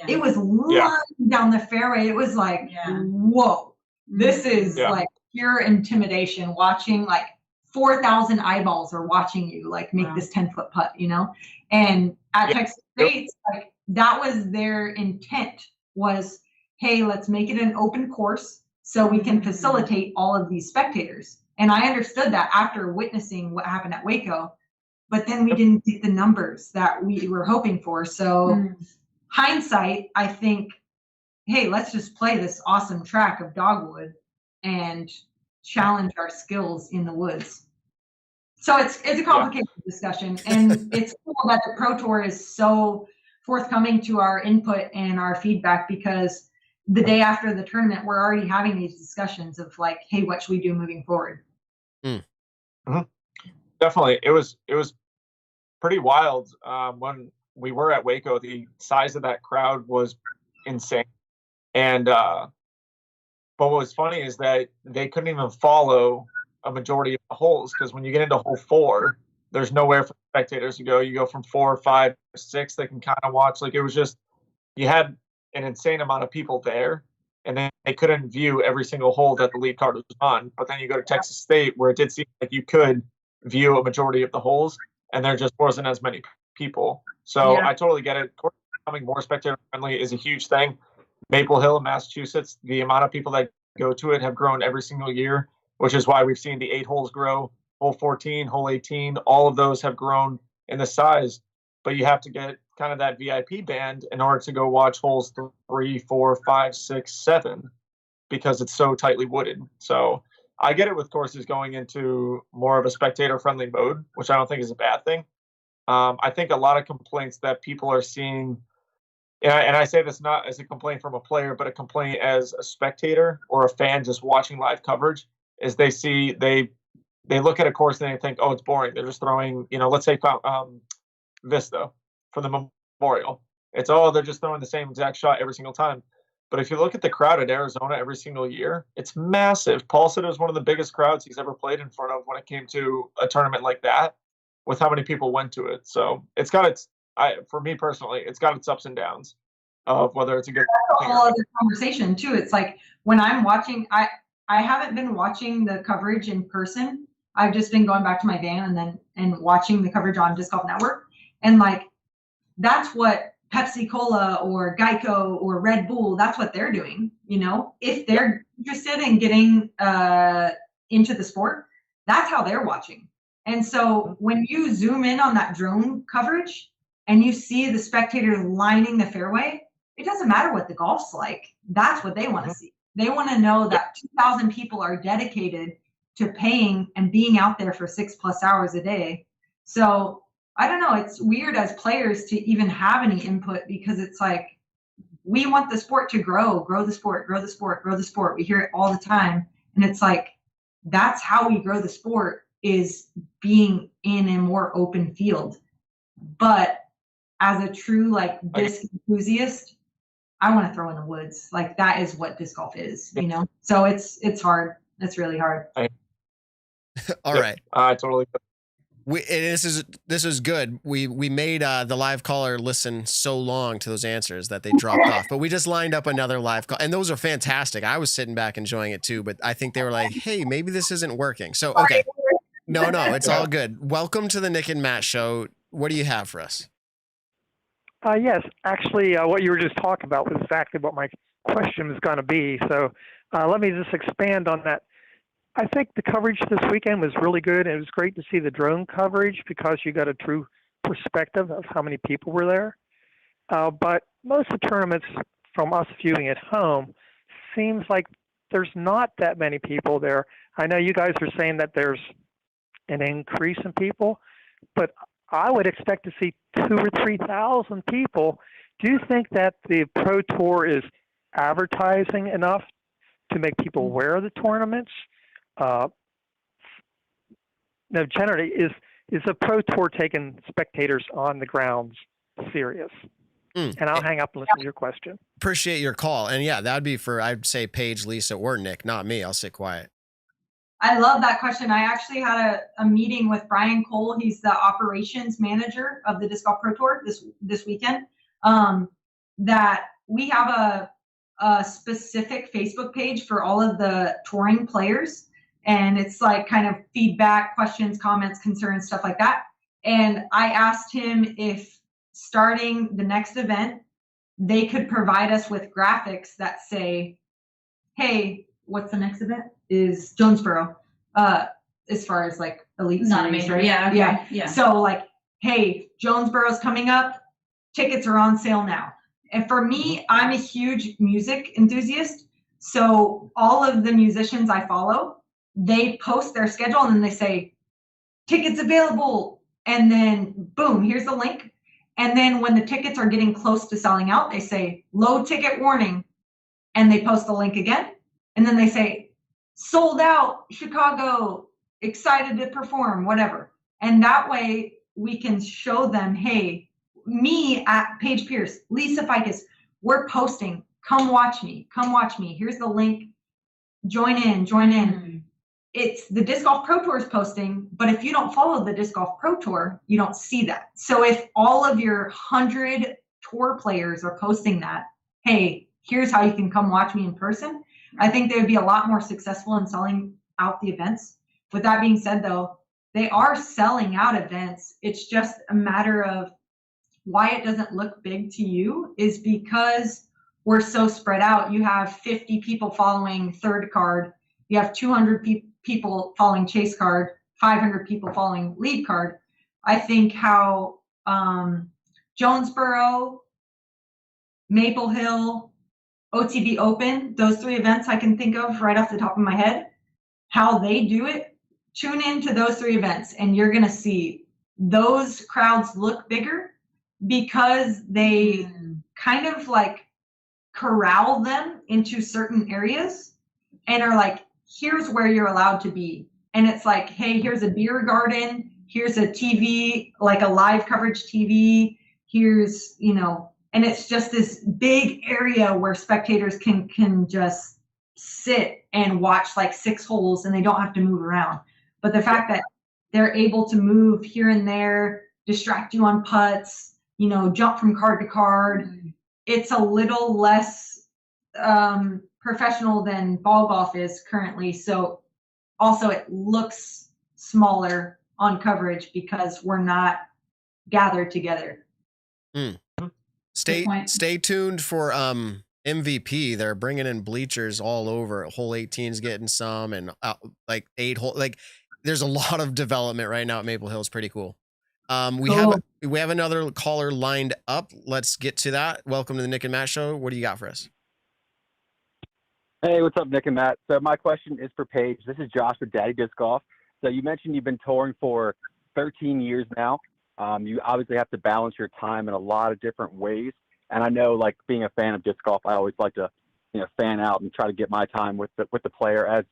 it was running down the fairway. It was like, whoa, this is like pure intimidation, watching like 4,000 eyeballs are watching you like make this 10-foot putt, And at Texas State, like, that was their intent, was, hey, let's make it an open course so we can facilitate all of these spectators. And I understood that after witnessing what happened at Waco, but then we didn't get the numbers that we were hoping for. So hindsight, I think, hey, let's just play this awesome track of Dogwood and challenge our skills in the woods. So it's a complicated discussion, and it's cool that the Pro Tour is so forthcoming to our input and our feedback, because the day after the tournament, we're already having these discussions of like, hey, what should we do moving forward? Definitely. It was pretty wild when we were at Waco. The size of that crowd was insane. And but what was funny is that they couldn't even follow a majority of the holes, because when you get into hole 4, there's nowhere for spectators to go. You go from 4, 5, 6, they can kind of watch. Like, it was just, you had an insane amount of people there, and then they couldn't view every single hole that the lead card was on. But then you go to Texas State, where it did seem like you could view a majority of the holes, and there just wasn't as many people. So I totally get it. Course becoming more spectator friendly is a huge thing. Maple Hill in Massachusetts, the amount of people that go to it have grown every single year, which is why we've seen the 8 holes grow. Hole 14, hole 18, all of those have grown in the size. But you have to get kind of that VIP band in order to go watch holes 3, 4, 5, 6, 7, because it's so tightly wooded. So I get it with courses going into more of a spectator-friendly mode, which I don't think is a bad thing. I think a lot of complaints that people are seeing, and I say this not as a complaint from a player, but a complaint as a spectator or a fan just watching live coverage, is they look at a course and they think, oh, it's boring. They're just throwing, let's say Vista for the Memorial. It's, they're just throwing the same exact shot every single time. But if you look at the crowd at Arizona every single year, it's massive. Paul said it was one of the biggest crowds he's ever played in front of when it came to a tournament like that, with how many people went to it. So it's got for me personally, it's got its ups and downs of whether it's a good thing. That's a whole other conversation too. It's like when I'm watching, I haven't been watching the coverage in person. I've just been going back to my van and watching the coverage on Disc Golf Network. And like, that's what Pepsi Cola or Geico or Red Bull, that's what they're doing. If they're interested in getting into the sport, that's how they're watching. And so when you zoom in on that drone coverage and you see the spectators lining the fairway, it doesn't matter what the golf's like. That's what they want to see. They want to know that 2,000 people are dedicated to paying and being out there for 6+ hours a day. So I don't know, it's weird as players to even have any input, because it's like, we want the sport to grow the sport, grow the sport, grow the sport. We hear it all the time. And it's like, that's how we grow the sport, is being in a more open field. But as a true disc enthusiast, I want to throw in the woods. Like, that is what disc golf is, So it's hard. It's really hard. All right. I totally. This is good. We made the live caller listen so long to those answers that they dropped off, but we just lined up another live call, and those are fantastic. I was sitting back enjoying it too, but I think they were like, "Hey, maybe this isn't working." So okay, no, it's all good. Welcome to the Nick and Matt Show. What do you have for us? Yes, actually, what you were just talking about was exactly what my question was going to be. So let me just expand on that. I think the coverage this weekend was really good, and it was great to see the drone coverage, because you got a true perspective of how many people were there. But most of the tournaments, from us viewing at home, seems like there's not that many people there. I know you guys are saying that there's an increase in people, but I would expect to see 2,000 or 3,000 people. Do you think that the Pro Tour is advertising enough to make people aware of the tournaments? No, generally, is the Pro Tour taking spectators on the grounds serious? And I'll hang up and listen to your question. Appreciate your call. And yeah, that'd be for, I'd say, Paige, Lisa, or Nick, not me. I'll sit quiet. I love that question. I actually had a meeting with Brian Cole. He's the operations manager of the Disc Golf Pro Tour this weekend. That we have a specific Facebook page for all of the touring players. And it's like kind of feedback, questions, comments, concerns, stuff like that. And I asked him if starting the next event, they could provide us with graphics that say, hey, what's the next event? Is Jonesboro, as far as like elite Not series, a major, right? yeah, yeah. So like, hey, Jonesboro's coming up. Tickets are on sale now. And for me, I'm a huge music enthusiast. So all of the musicians I follow, they post their schedule and then they say, tickets available. And then boom, here's the link. And then when the tickets are getting close to selling out, they say, low ticket warning. And they post the link again. And then they say, sold out, Chicago, excited to perform, whatever. And that way we can show them, hey, me at Paige Pierce, Lisa Ficus, we're posting. Come watch me. Come watch me. Here's the link. Join in. Join in. It's the Disc Golf Pro Tour is posting, but if you don't follow the Disc Golf Pro Tour, you don't see that. So if all of your 100 tour players are posting that, hey, here's how you can come watch me in person, I think they would be a lot more successful in selling out the events. With that being said, though, they are selling out events. It's just a matter of why it doesn't look big to you is because we're so spread out. You have 50 people following third card. You have 200 people following chase card, 500 people following lead card. I think how Jonesboro, Maple Hill, OTB Open, those 3 events I can think of right off the top of my head, how they do it, tune into those 3 events and you're going to see those crowds look bigger because they kind of like corral them into certain areas and are like, here's where you're allowed to be. And it's like, hey, here's a beer garden, here's a TV, like a live coverage TV, here's, you know, and it's just this big area where spectators can just sit and watch like 6 holes and they don't have to move around. But the fact that they're able to move here and there, distract you on putts, you know, jump from card to card, it's a little less professional than ball golf is currently. So also it looks smaller on coverage because we're not gathered together. Stay tuned for MVP. They're bringing in bleachers all over. Hole 18's getting some, and like 8 hole. Like there's a lot of development right now at Maple Hill. It's pretty cool. We have another caller lined up. Let's get to that. Welcome to the Nick and Matt Show. What do you got for us? Hey, what's up, Nick and Matt? So my question is for Paige. This is Josh with Daddy Disc Golf. So you mentioned you've been touring for 13 years now. You obviously have to balance your time in a lot of different ways. And I know, like, being a fan of disc golf, I always like to, you know, fan out and try to get my time with the player as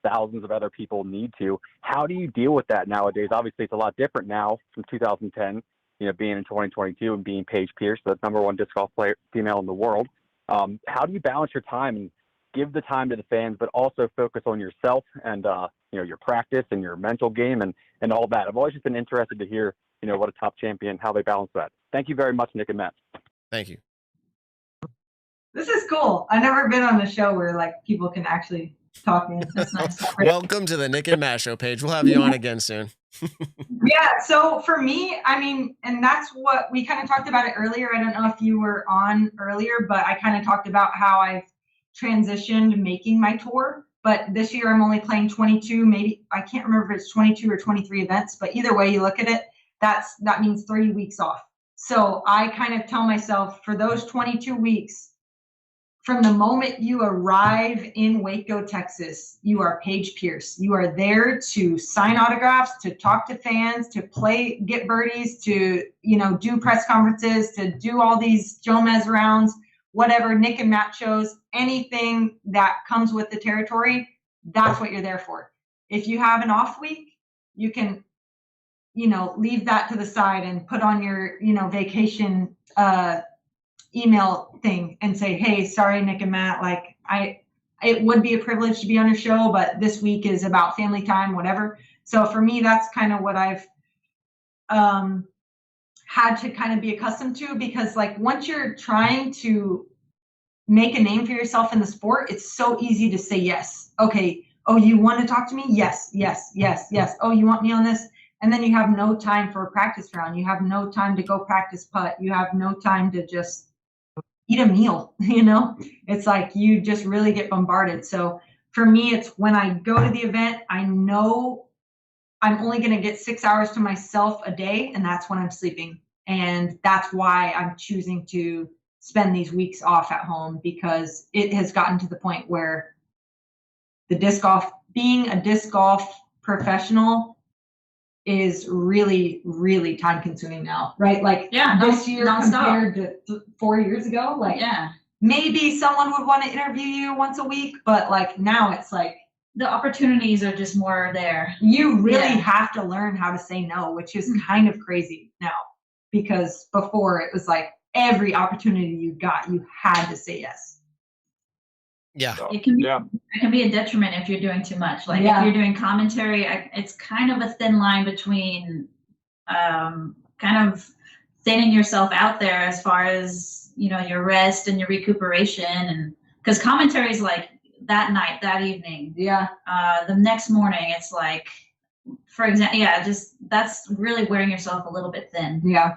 thousands of other people need to. How do you deal with that nowadays? Obviously, it's a lot different now from 2010, you know, being in 2022 and being Paige Pierce, the #1 disc golf player, female in the world. How do you balance your time and give the time to the fans, but also focus on yourself and, you know, your practice and your mental game and all that? I've always just been interested to hear, you know, what a top champion, how they balance that. Thank you very much, Nick and Matt. Thank you. This is cool. I've never been on a show where like people can actually talk. It's nice. Welcome to the Nick and Matt Show, Paige. We'll have you on again soon. Yeah. So for me, I mean, and that's what we kind of talked about it earlier. I don't know if you were on earlier, but I kind of talked about how I've transitioned making my tour. But this year I'm only playing 22, maybe I can't remember if it's 22 or 23 events, but either way you look at it, that means 3 weeks off. So I kind of tell myself for those 22 weeks, from the moment you arrive in Waco, Texas, you are Paige Pierce. You are there to sign autographs, to talk to fans, to play, get birdies, to, you know, do press conferences, to do all these Joe Mez rounds, whatever, Nick and Matt shows, anything that comes with the territory, that's what you're there for. If you have an off week, you can, you know, leave that to the side and put on your, you know, vacation email thing and say, hey, sorry, Nick and Matt, like it would be a privilege to be on your show, but this week is about family time, whatever. So for me, that's kind of what I've had to kind of be accustomed to, because like once you're trying to make a name for yourself in the sport, it's so easy to say yes. Okay. Oh, you want to talk to me? Yes, yes, yes, yes. Oh, you want me on this? And then you have no time for a practice round. You have no time to go practice putt. You have no time to just eat a meal, you know? It's like you just really get bombarded. So for me, it's when I go to the event, I know I'm only going to get 6 hours to myself a day, and that's when I'm sleeping. And that's why I'm choosing to spend these weeks off at home, because it has gotten to the point where being a disc golf professional is really, really time consuming now, right? Like this year compared to 4 years ago, like maybe someone would want to interview you once a week, but like now it's like the opportunities are just more there. You really have to learn how to say no, which is kind of crazy now, because before it was like every opportunity you got, you had to say yes. Yeah. It can be a detriment if you're doing too much. Like if you're doing commentary, it's kind of a thin line between kind of thinning yourself out there as far as, you know, your rest and your recuperation. And because commentary is like that night, that evening. Yeah. The next morning, it's like, for example, that's really wearing yourself a little bit thin. Yeah.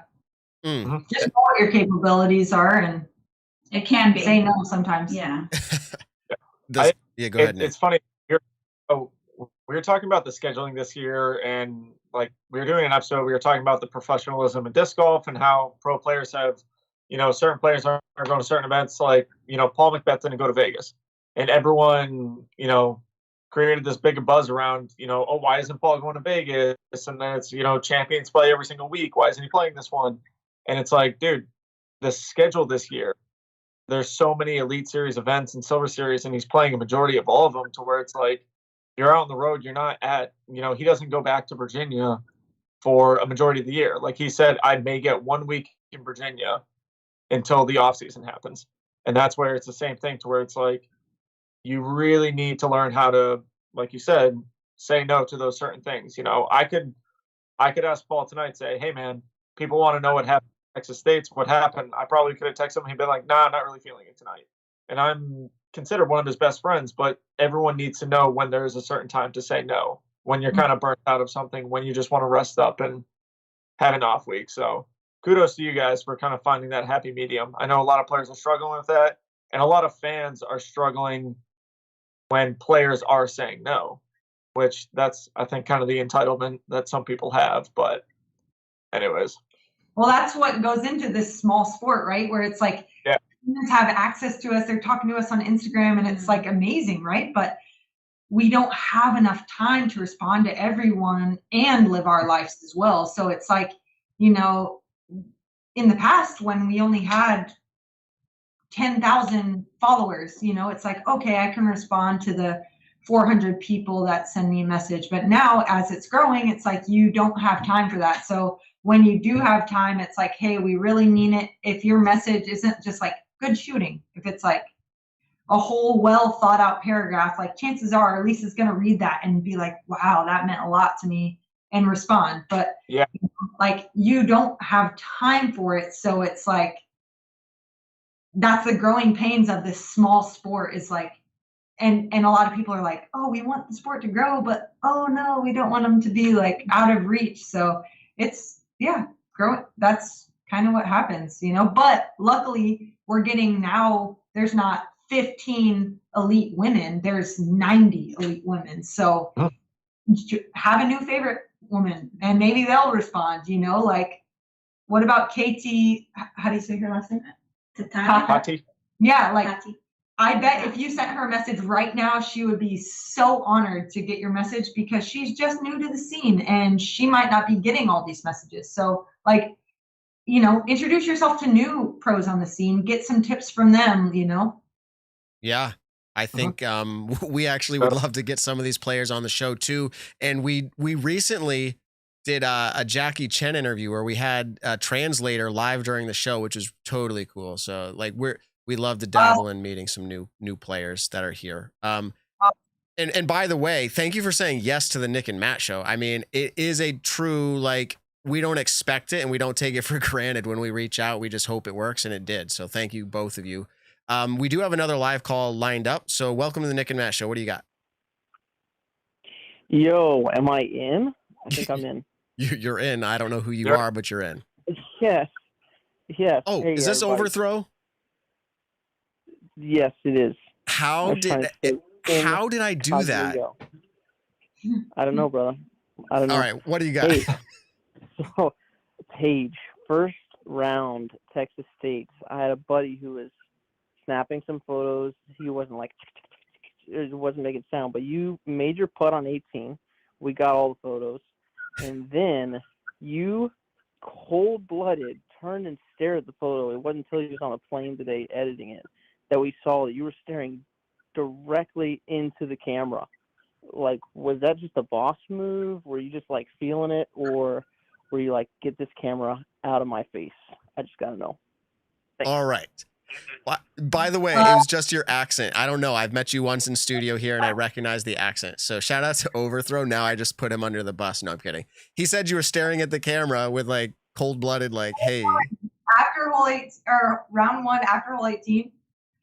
Just know what your capabilities are, and it can be. Say no sometimes. Yeah. Go ahead, Nick. It's funny. We were talking about the scheduling this year, and like we were doing an episode, we were talking about the professionalism in disc golf and how pro players have, you know, certain players are going to certain events, like, you know, Paul McBeth didn't go to Vegas, and everyone, you know, created this big buzz around, you know, oh, why isn't Paul going to Vegas? And then it's, you know, champions play every single week. Why isn't he playing this one? And it's like, dude, the schedule this year, there's so many Elite Series events and Silver Series, and he's playing a majority of all of them, to where it's like, you're out on the road, you're not at, you know, he doesn't go back to Virginia for a majority of the year. Like he said, I may get 1 week in Virginia until the off season happens. And that's where it's the same thing, to where it's like, you really need to learn how to, like you said, say no to those certain things. You know, I could ask Paul tonight, say, hey man, people want to know what happened in Texas States, what happened. I probably could have texted him, he'd been like, nah, I'm not really feeling it tonight. And I'm considered one of his best friends, but everyone needs to know when there's a certain time to say no, when you're kind of burnt out of something, when you just want to rest up and have an off week. So kudos to you guys for kind of finding that happy medium. I know a lot of players are struggling with that, and a lot of fans are struggling when players are saying no, which that's, I think, kind of the entitlement that some people have. But anyways. Well, that's what goes into this small sport, right? Where it's like, humans have access to us. They're talking to us on Instagram, and it's like amazing, right? But we don't have enough time to respond to everyone and live our lives as well. So it's like, you know, in the past when we only had 10,000 followers, you know, it's like, okay, I can respond to the 400 people that send me a message. But now as it's growing, it's like, you don't have time for that. So when you do have time, it's like, hey, we really mean it. If your message isn't just like good shooting, if it's like a whole well thought out paragraph, like chances are Lisa's going to read that and be like, wow, that meant a lot to me, and respond. But like, you don't have time for it. So it's like, that's the growing pains of this small sport, is like, and a lot of people are like, oh, we want the sport to grow, but oh no, we don't want them to be like out of reach. So it's, growing. That's kind of what happens, you know, but luckily we're getting now, there's not 15 elite women, there's 90 elite women. So have a new favorite woman, and maybe they'll respond, you know, like, what about Katie? How do you say her last name? Tati. Yeah, like Tati. I bet if you sent her a message right now, she would be so honored to get your message, because she's just new to the scene and she might not be getting all these messages. So like, you know, introduce yourself to new pros on the scene, get some tips from them, you know? Yeah. I think we actually would love to get some of these players on the show too. And we recently did a Jackie Chen interview where we had a translator live during the show, which was totally cool. So like we love to dabble in meeting some new players that are here. And by the way, thank you for saying yes to the Nick and Matt show. I mean, it is a true, like, we don't expect it and we don't take it for granted when we reach out. We just hope it works, and it did. So thank you, both of you. We do have another live call lined up. So welcome to the Nick and Matt show. What do you got? Yo, am I in? I think I'm in. You're in. I don't know who you are, but you're in. Yes. Yes. Oh, hey, is this everybody. Overthrow? Yes, it is. How did I do that? I don't know, brother. I don't know. All right, what do you got? Hey, so, Paige, first round, Texas State, I had a buddy who was snapping some photos. He wasn't like, it wasn't making sound, but you made your putt on 18. We got all the photos. And then you cold-blooded turned and stared at the photo. It wasn't until he was on a plane today editing it that we saw that you were staring directly into the camera. Like, was that just a boss move? Were you just like feeling it, or were you like, get this camera out of my face? I just gotta know. Thanks. All right. By the way, it was just your accent. I don't know. I've met you once in studio here and I recognize the accent. So shout out to Overthrow. Now I just put him under the bus. No, I'm kidding. He said you were staring at the camera with like cold-blooded, like, hey. After hole 8 or round 1 after hole 18.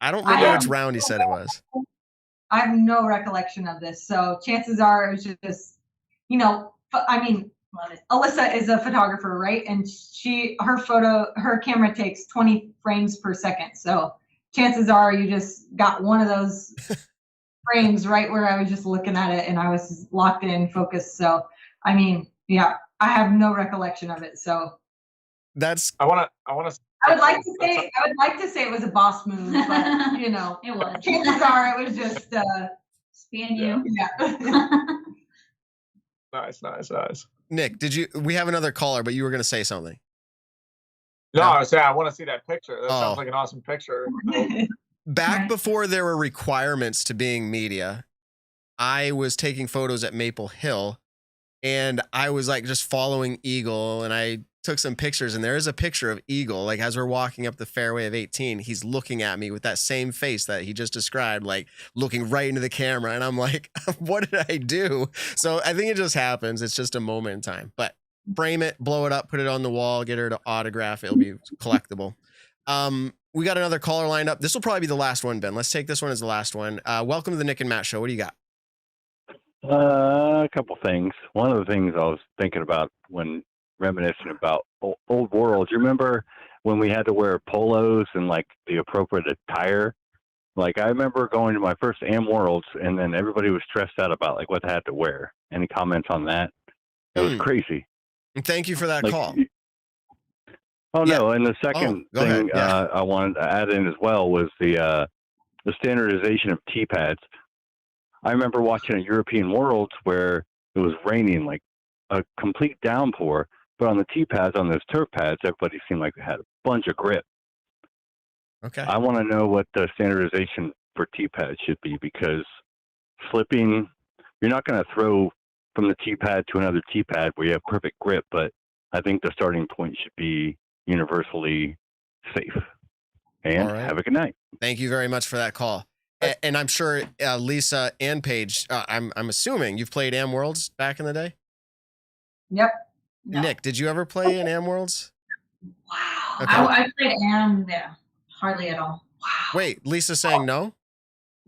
I don't remember which round he said it was. I have no recollection of this. So chances are it was just, you know, I mean, Alyssa is a photographer, right? And her camera takes 20 frames per second. So chances are you just got one of those frames right where I was just looking at it and I was locked in, focused. So, I mean, yeah, I have no recollection of it. So I want to. I would like to say it was a boss move, but you know, It was. chances are it was just Being you. yeah. Nice. Nick, we have another caller, but you were going to say something. No, I was saying I want to see that picture. That sounds like an awesome picture. Back before there were requirements to being media, I was taking photos at Maple Hill and I was like just following Eagle and I took some pictures and there is a picture of Eagle. Like as we're walking up the fairway of 18, he's looking at me with that same face that he just described, like looking right into the camera. And I'm like, what did I do? So I think it just happens. It's just a moment in time, but frame it, blow it up, put it on the wall, get her to autograph. It'll be collectible. We got another caller lined up. This will probably be the last one, Ben. Let's take this one as the last one. Welcome to the Nick and Matt Show. What do you got? A couple things. One of the things I was thinking about when reminiscing about old worlds. You remember when we had to wear polos and like the appropriate attire? Like I remember going to my first Am Worlds and then everybody was stressed out about like what they had to wear. Any comments on that? It was crazy. Thank you for that call. No, and the second thing I wanted to add in as well was the standardization of tee pads. I remember watching a European Worlds where it was raining like a complete downpour, but on the tee pads, on those turf pads, everybody seemed like they had a bunch of grip. Okay. I want to know what the standardization for tee pads should be because flipping, you're not going to throw from the tee pad to another tee pad where you have perfect grip, but I think the starting point should be universally safe. And have a good night. Thank you very much for that call. And I'm sure Lisa and Paige, I'm assuming you've played Am Worlds back in the day? Yep. No. Nick, did you ever play in Am Worlds? Wow. Okay. I played Am, hardly at all. Wow. Wait, Lisa's saying no?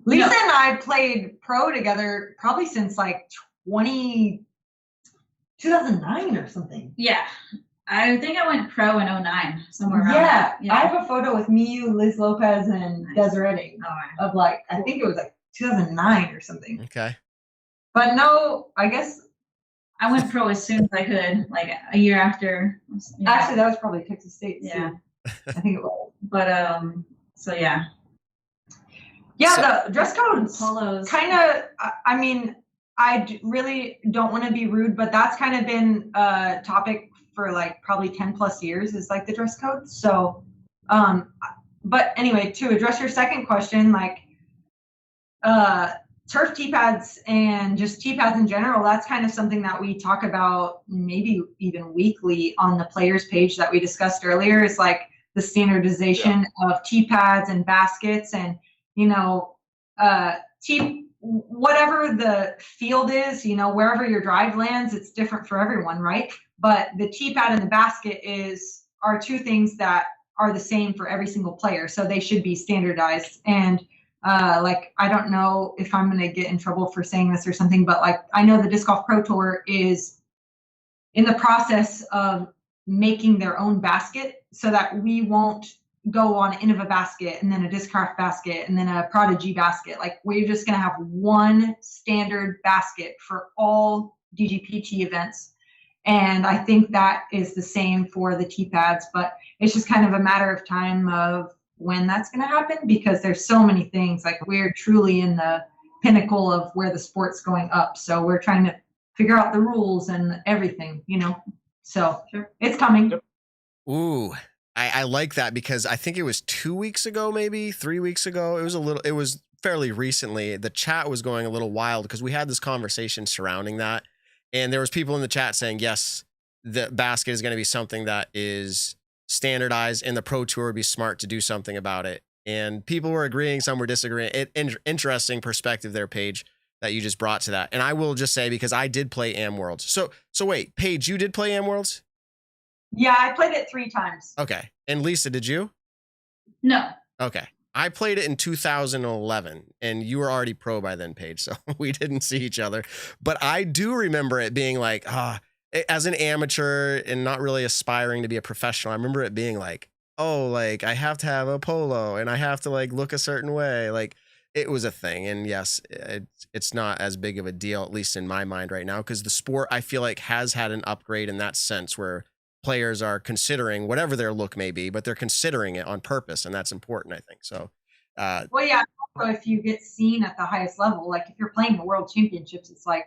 Lisa and I played pro together probably since like 2009 or something. Yeah. I think I went pro in 09, somewhere around Yeah, that. Yeah. I have a photo with me, you, Liz Lopez, and Desiree of like, I think it was like 2009 or something. Okay. But no, I guess. I went pro as soon as I could, like a year after. Actually, that was probably Texas State. Yeah. I think it was. But, so yeah. Yeah, the dress code polos. Kind of, I mean, really don't want to be rude, but that's kind of been a topic for like probably 10 plus years is like the dress code. So, but anyway, to address your second question, like turf tee pads and just tee pads in general, that's kind of something that we talk about maybe even weekly on the players page that we discussed earlier is like the standardization of tee pads and baskets and, you know, whatever the field is, you know, wherever your drive lands, it's different for everyone, right? But the tee pad and the basket are two things that are the same for every single player. So they should be standardized. And like, I don't know if I'm going to get in trouble for saying this or something, but like, I know the Disc Golf Pro Tour is in the process of making their own basket so that we won't go on Innova basket and then a Discraft basket and then a Prodigy basket. Like we're just going to have one standard basket for all DGPT events. And I think that is the same for the tee pads, but it's just kind of a matter of time of when that's going to happen, because there's so many things. Like, we're truly in the pinnacle of where the sport's going up. So we're trying to figure out the rules and everything, so it's coming. Ooh, I like that, because I think it was 2 weeks ago, maybe 3 weeks ago. It was fairly recently. The chat was going a little wild because we had this conversation surrounding that. And there was people in the chat saying, yes, the basket is going to be something that is standardized, and the Pro Tour would be smart to do something about it. And people were agreeing, some were disagreeing. Interesting perspective there, Paige, that you just brought to that. And I will just say, because I did play Am Worlds. So wait, Paige, you did play Am Worlds? Yeah, I played it 3 times. Okay. And Lisa, did you? No. Okay. I played it in 2011, and you were already pro by then, Paige, so we didn't see each other. But I do remember it being like, as an amateur and not really aspiring to be a professional, I remember it being like, oh, like, I have to have a polo, and I have to, like, look a certain way. Like, it was a thing. And yes, it's not as big of a deal, at least in my mind right now, because the sport, I feel like, has had an upgrade in that sense, where players are considering whatever their look may be, but they're considering it on purpose, and that's important, I think. So, well, yeah. Also, if you get seen at the highest level, like if you're playing the World Championships, it's like,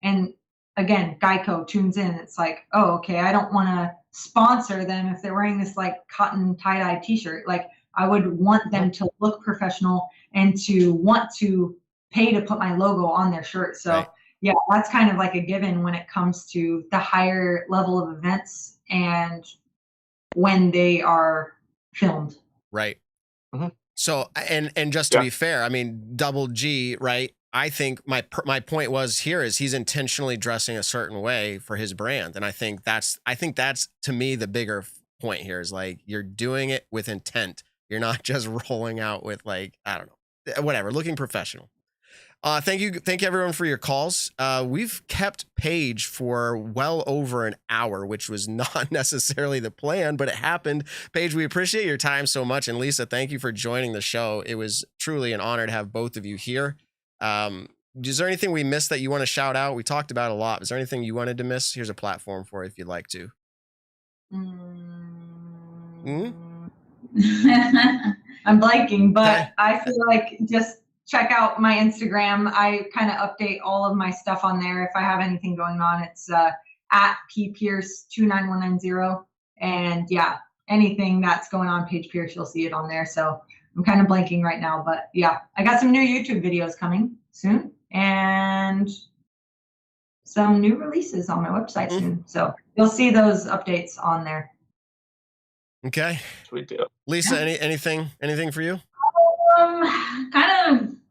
and again, Geico tunes in. It's like, oh, okay, I don't want to sponsor them if they're wearing this like cotton tie-dye T-shirt. Like, I would want them to look professional and to want to pay to put my logo on their shirt. So. Right. Yeah, that's kind of like a given when it comes to the higher level of events and when they are filmed. Right. Mm-hmm. So, and just to be fair, I mean, Double G, right? I think my point was here is he's intentionally dressing a certain way for his brand. And I think that's to me, the bigger point here is like, you're doing it with intent. You're not just rolling out with like, I don't know, whatever, looking professional. Thank you everyone for your calls. We've kept Paige for well over an hour, which was not necessarily the plan, but it happened. Paige, we appreciate your time so much. And Lisa, thank you for joining the show. It was truly an honor to have both of you here. Is there anything we missed that you want to shout out? We talked about a lot. Is there anything you wanted to miss? Here's a platform for it if you'd like to. I'm blanking, but I feel like just check out my Instagram. I kind of update all of my stuff on there. If I have anything going on, it's at P Pierce 29190. And yeah, anything that's going on Paige Pierce, you'll see it on there. So I'm kind of blanking right now, but yeah, I got some new YouTube videos coming soon and some new releases on my website soon. So you'll see those updates on there. Okay. Sweet deal. Lisa, anything for you?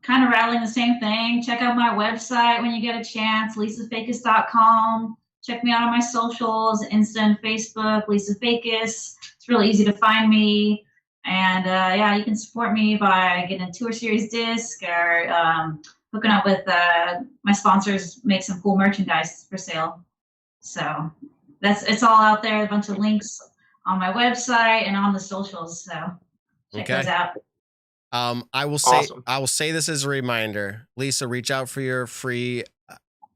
Kind of rattling the same thing. Check out my website when you get a chance, lisafakis.com. Check me out on my socials, Insta and Facebook, Lisa Fakis. It's really easy to find me. And yeah, you can support me by getting a Tour Series disc or hooking up with my sponsors, make some cool merchandise for sale. So it's all out there, a bunch of links on my website and on the socials. So check those out. I will say this as a reminder. Lisa, reach out for your free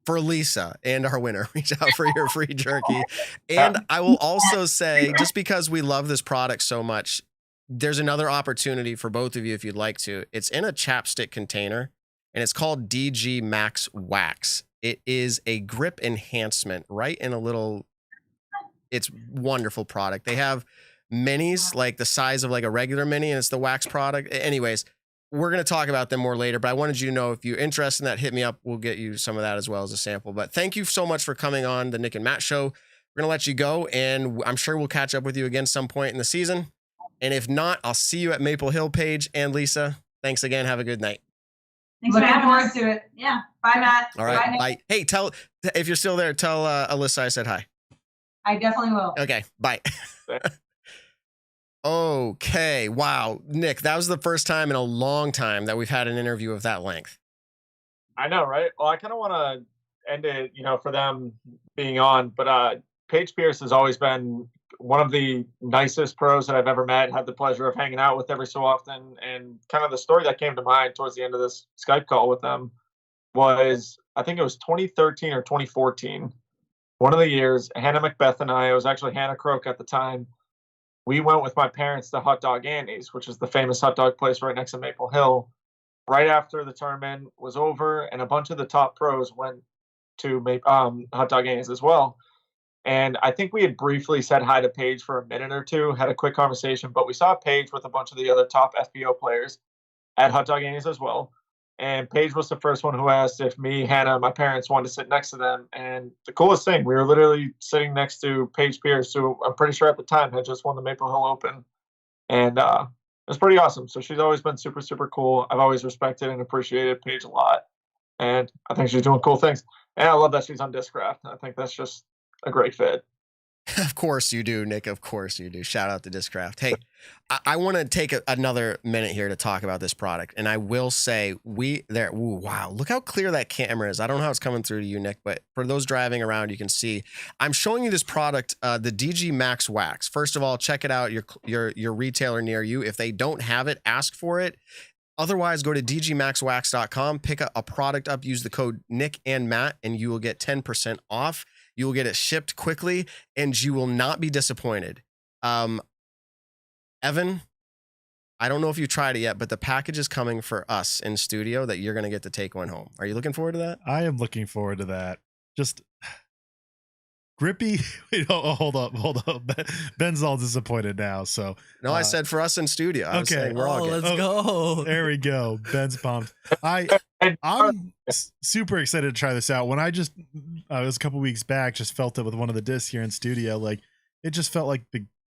for Lisa and our winner. Reach out for your free jerky. And I will also say, just because we love this product so much, there's another opportunity for both of you if you'd like to. It's in a chapstick container, and it's called DG Max Wax. It is a grip enhancement right in a little. It's wonderful product. They have minis like the size of like a regular mini, and it's the wax product. Anyways, we're going to talk about them more later, but I wanted you to know if you're interested in that, hit me up. We'll get you some of that as well as a sample. But thank you so much for coming on the Nick and Matt show. We're going to let you go, and I'm sure we'll catch up with you again some point in the season. And if not, I'll see you at Maple Hill. Paige and Lisa, thanks again. Have a good night. Thanks for having us. Looking forward to it. Yeah. Bye, Matt. All right. Bye. Hey, if you're still there, tell Alyssa I said hi. I definitely will. Okay. Bye. Okay. Wow. Nick, that was the first time in a long time that we've had an interview of that length. I know, right? Well, I kind of want to end it, for them being on, but Paige Pierce has always been one of the nicest pros that I've ever met, had the pleasure of hanging out with every so often. And kind of the story that came to mind towards the end of this Skype call with them was, I think it was 2013 or 2014 one of the years, Hannah Macbeth and it was actually Hannah Croak at the time. We went with my parents to Hot Dog Annie's, which is the famous hot dog place right next to Maple Hill. Right after the tournament was over, and a bunch of the top pros went to Hot Dog Annie's as well. And I think we had briefly said hi to Paige for a minute or two, had a quick conversation, but we saw Paige with a bunch of the other top FBO players at Hot Dog Annie's as well. And Paige was the first one who asked if me, Hannah, and my parents wanted to sit next to them. And the coolest thing, we were literally sitting next to Paige Pierce, who I'm pretty sure at the time had just won the Maple Hill Open. And it was pretty awesome. So she's always been super, super cool. I've always respected and appreciated Paige a lot. And I think she's doing cool things. And I love that she's on Discraft. I think that's just a great fit. Of course you do, Nick. Of course you do. Shout out to Discraft. Hey, I want to take another minute here to talk about this product. And I will say wow, look how clear that camera is. I don't know how it's coming through to you, Nick, but for those driving around, you can see. I'm showing you this product, the DG Max Wax. First of all, check it out, your retailer near you. If they don't have it, ask for it. Otherwise, go to dgmaxwax.com, pick a product up, use the code Nick and Matt, and you will get 10% off. You will get it shipped quickly, and you will not be disappointed. Evan, I don't know if you tried it yet, but the package is coming for us in studio that you're going to get to take one home. Are you looking forward to that? I am looking forward to that. Just grippy. Wait, hold up. Ben's all disappointed now. So no, I said for us in studio. I was saying we're all good. Let's go. There we go. Ben's pumped. I'm super excited to try this out. When it was a couple weeks back, just felt it with one of the discs here in studio. Like it just felt like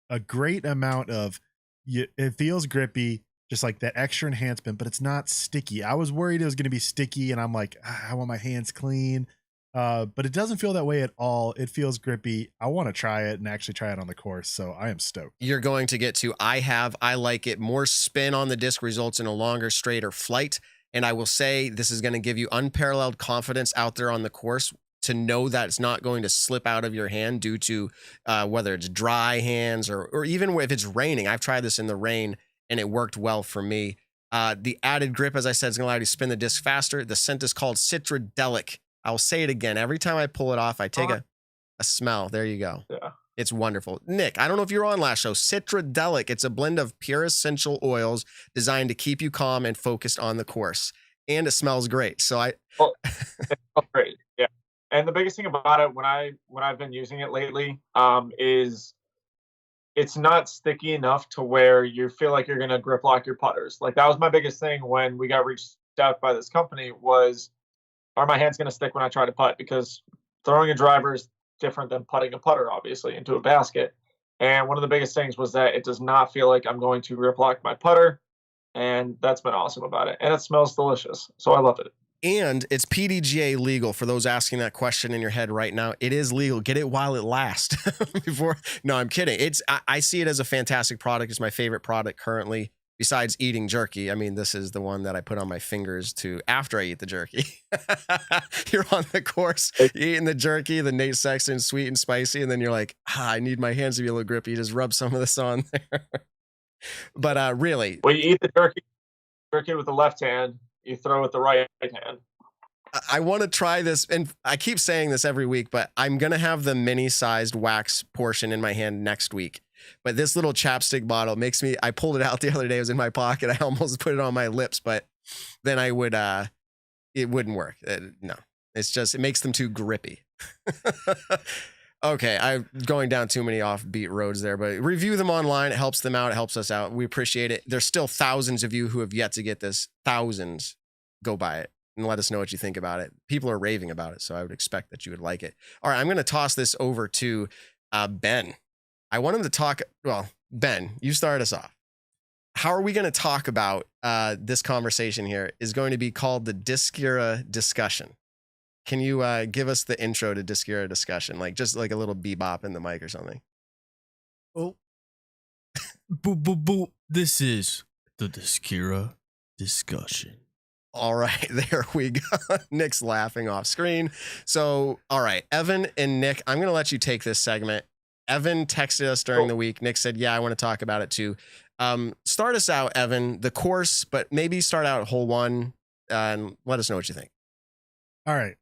a great amount of, it feels grippy, just like that extra enhancement, but it's not sticky. I was worried it was going to be sticky, and I'm like, I want my hands clean. But it doesn't feel that way at all. It feels grippy. I want to try it and actually try it on the course. So I am stoked. You're going to get to, I like it. More spin on the disc results in a longer, straighter flight. And I will say this is going to give you unparalleled confidence out there on the course to know that it's not going to slip out of your hand due to whether it's dry hands or even if it's raining. I've tried this in the rain and it worked well for me. The added grip, as I said, is going to allow you to spin the disc faster. The scent is called Citradelic. I'll say it again. Every time I pull it off, I take a smell. There you go. Yeah. It's wonderful. Nick, I don't know if you were on last show. Citradelic. It's a blend of pure essential oils designed to keep you calm and focused on the course. And it smells great. So it smells great. Yeah. And the biggest thing about it when I've been using it lately is it's not sticky enough to where you feel like you're going to grip lock your putters. Like that was my biggest thing when we got reached out by this company was, are my hands going to stick when I try to putt? Because throwing a driver is different than putting a putter, obviously, into a basket. And one of the biggest things was that it does not feel like I'm going to grip lock my putter. And that's been awesome about it. And it smells delicious. So I love it. And it's PDGA legal for those asking that question in your head right now. It is legal. Get it while it lasts. No, I'm kidding. I see it as a fantastic product. It's my favorite product currently. Besides eating jerky, I mean, this is the one that I put on my fingers to after I eat the jerky. You're on the course, you're eating the jerky, the Nate Sexton sweet and spicy, and then you're like, I need my hands to be a little grippy. Just rub some of this on there. But really, well, you eat the jerky with the left hand, you throw with the right hand. I want to try this, and I keep saying this every week, but I'm gonna have the mini-sized wax portion in my hand next week. But this little chapstick bottle makes me, I pulled it out the other day. It was in my pocket. I almost put it on my lips, but then it wouldn't work. No, it makes them too grippy. Okay. I'm going down too many offbeat roads there, but review them online. It helps them out. It helps us out. We appreciate it. There's still thousands of you who have yet to get this. Thousands. Go buy it and let us know what you think about it. People are raving about it, so I would expect that you would like it. All right. I'm going to toss this over to Ben. I want him to talk. Well, Ben, you start us off. How are we going to talk about this conversation here is going to be called the Discura discussion. Can you give us the intro to Discura discussion? Just like a little bebop in the mic or something. Oh, boo, boo, boo. This is the Discura discussion. All right, there we go. Nick's laughing off screen. So, all right, Evan and Nick, I'm going to let you take this segment. Evan texted us during the week. Nick said, yeah, I want to talk about it too. Start us out, Evan, the course, but maybe start out hole one and let us know what you think. All right.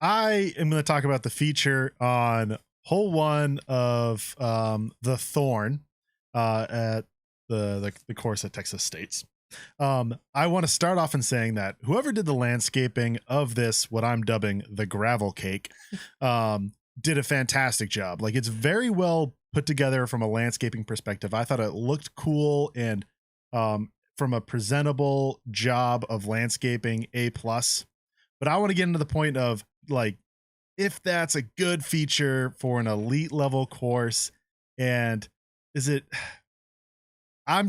I am going to talk about the feature on hole 1 of the Thorn at the course at Texas State's. I want to start off in saying that whoever did the landscaping of this, what I'm dubbing the gravel cake, did a fantastic job. Like, it's very well put together from a landscaping perspective. I thought it looked cool, and from a presentable job of landscaping, A+. But I want to get into the point of, like, if that's a good feature for an elite level course, and is it, I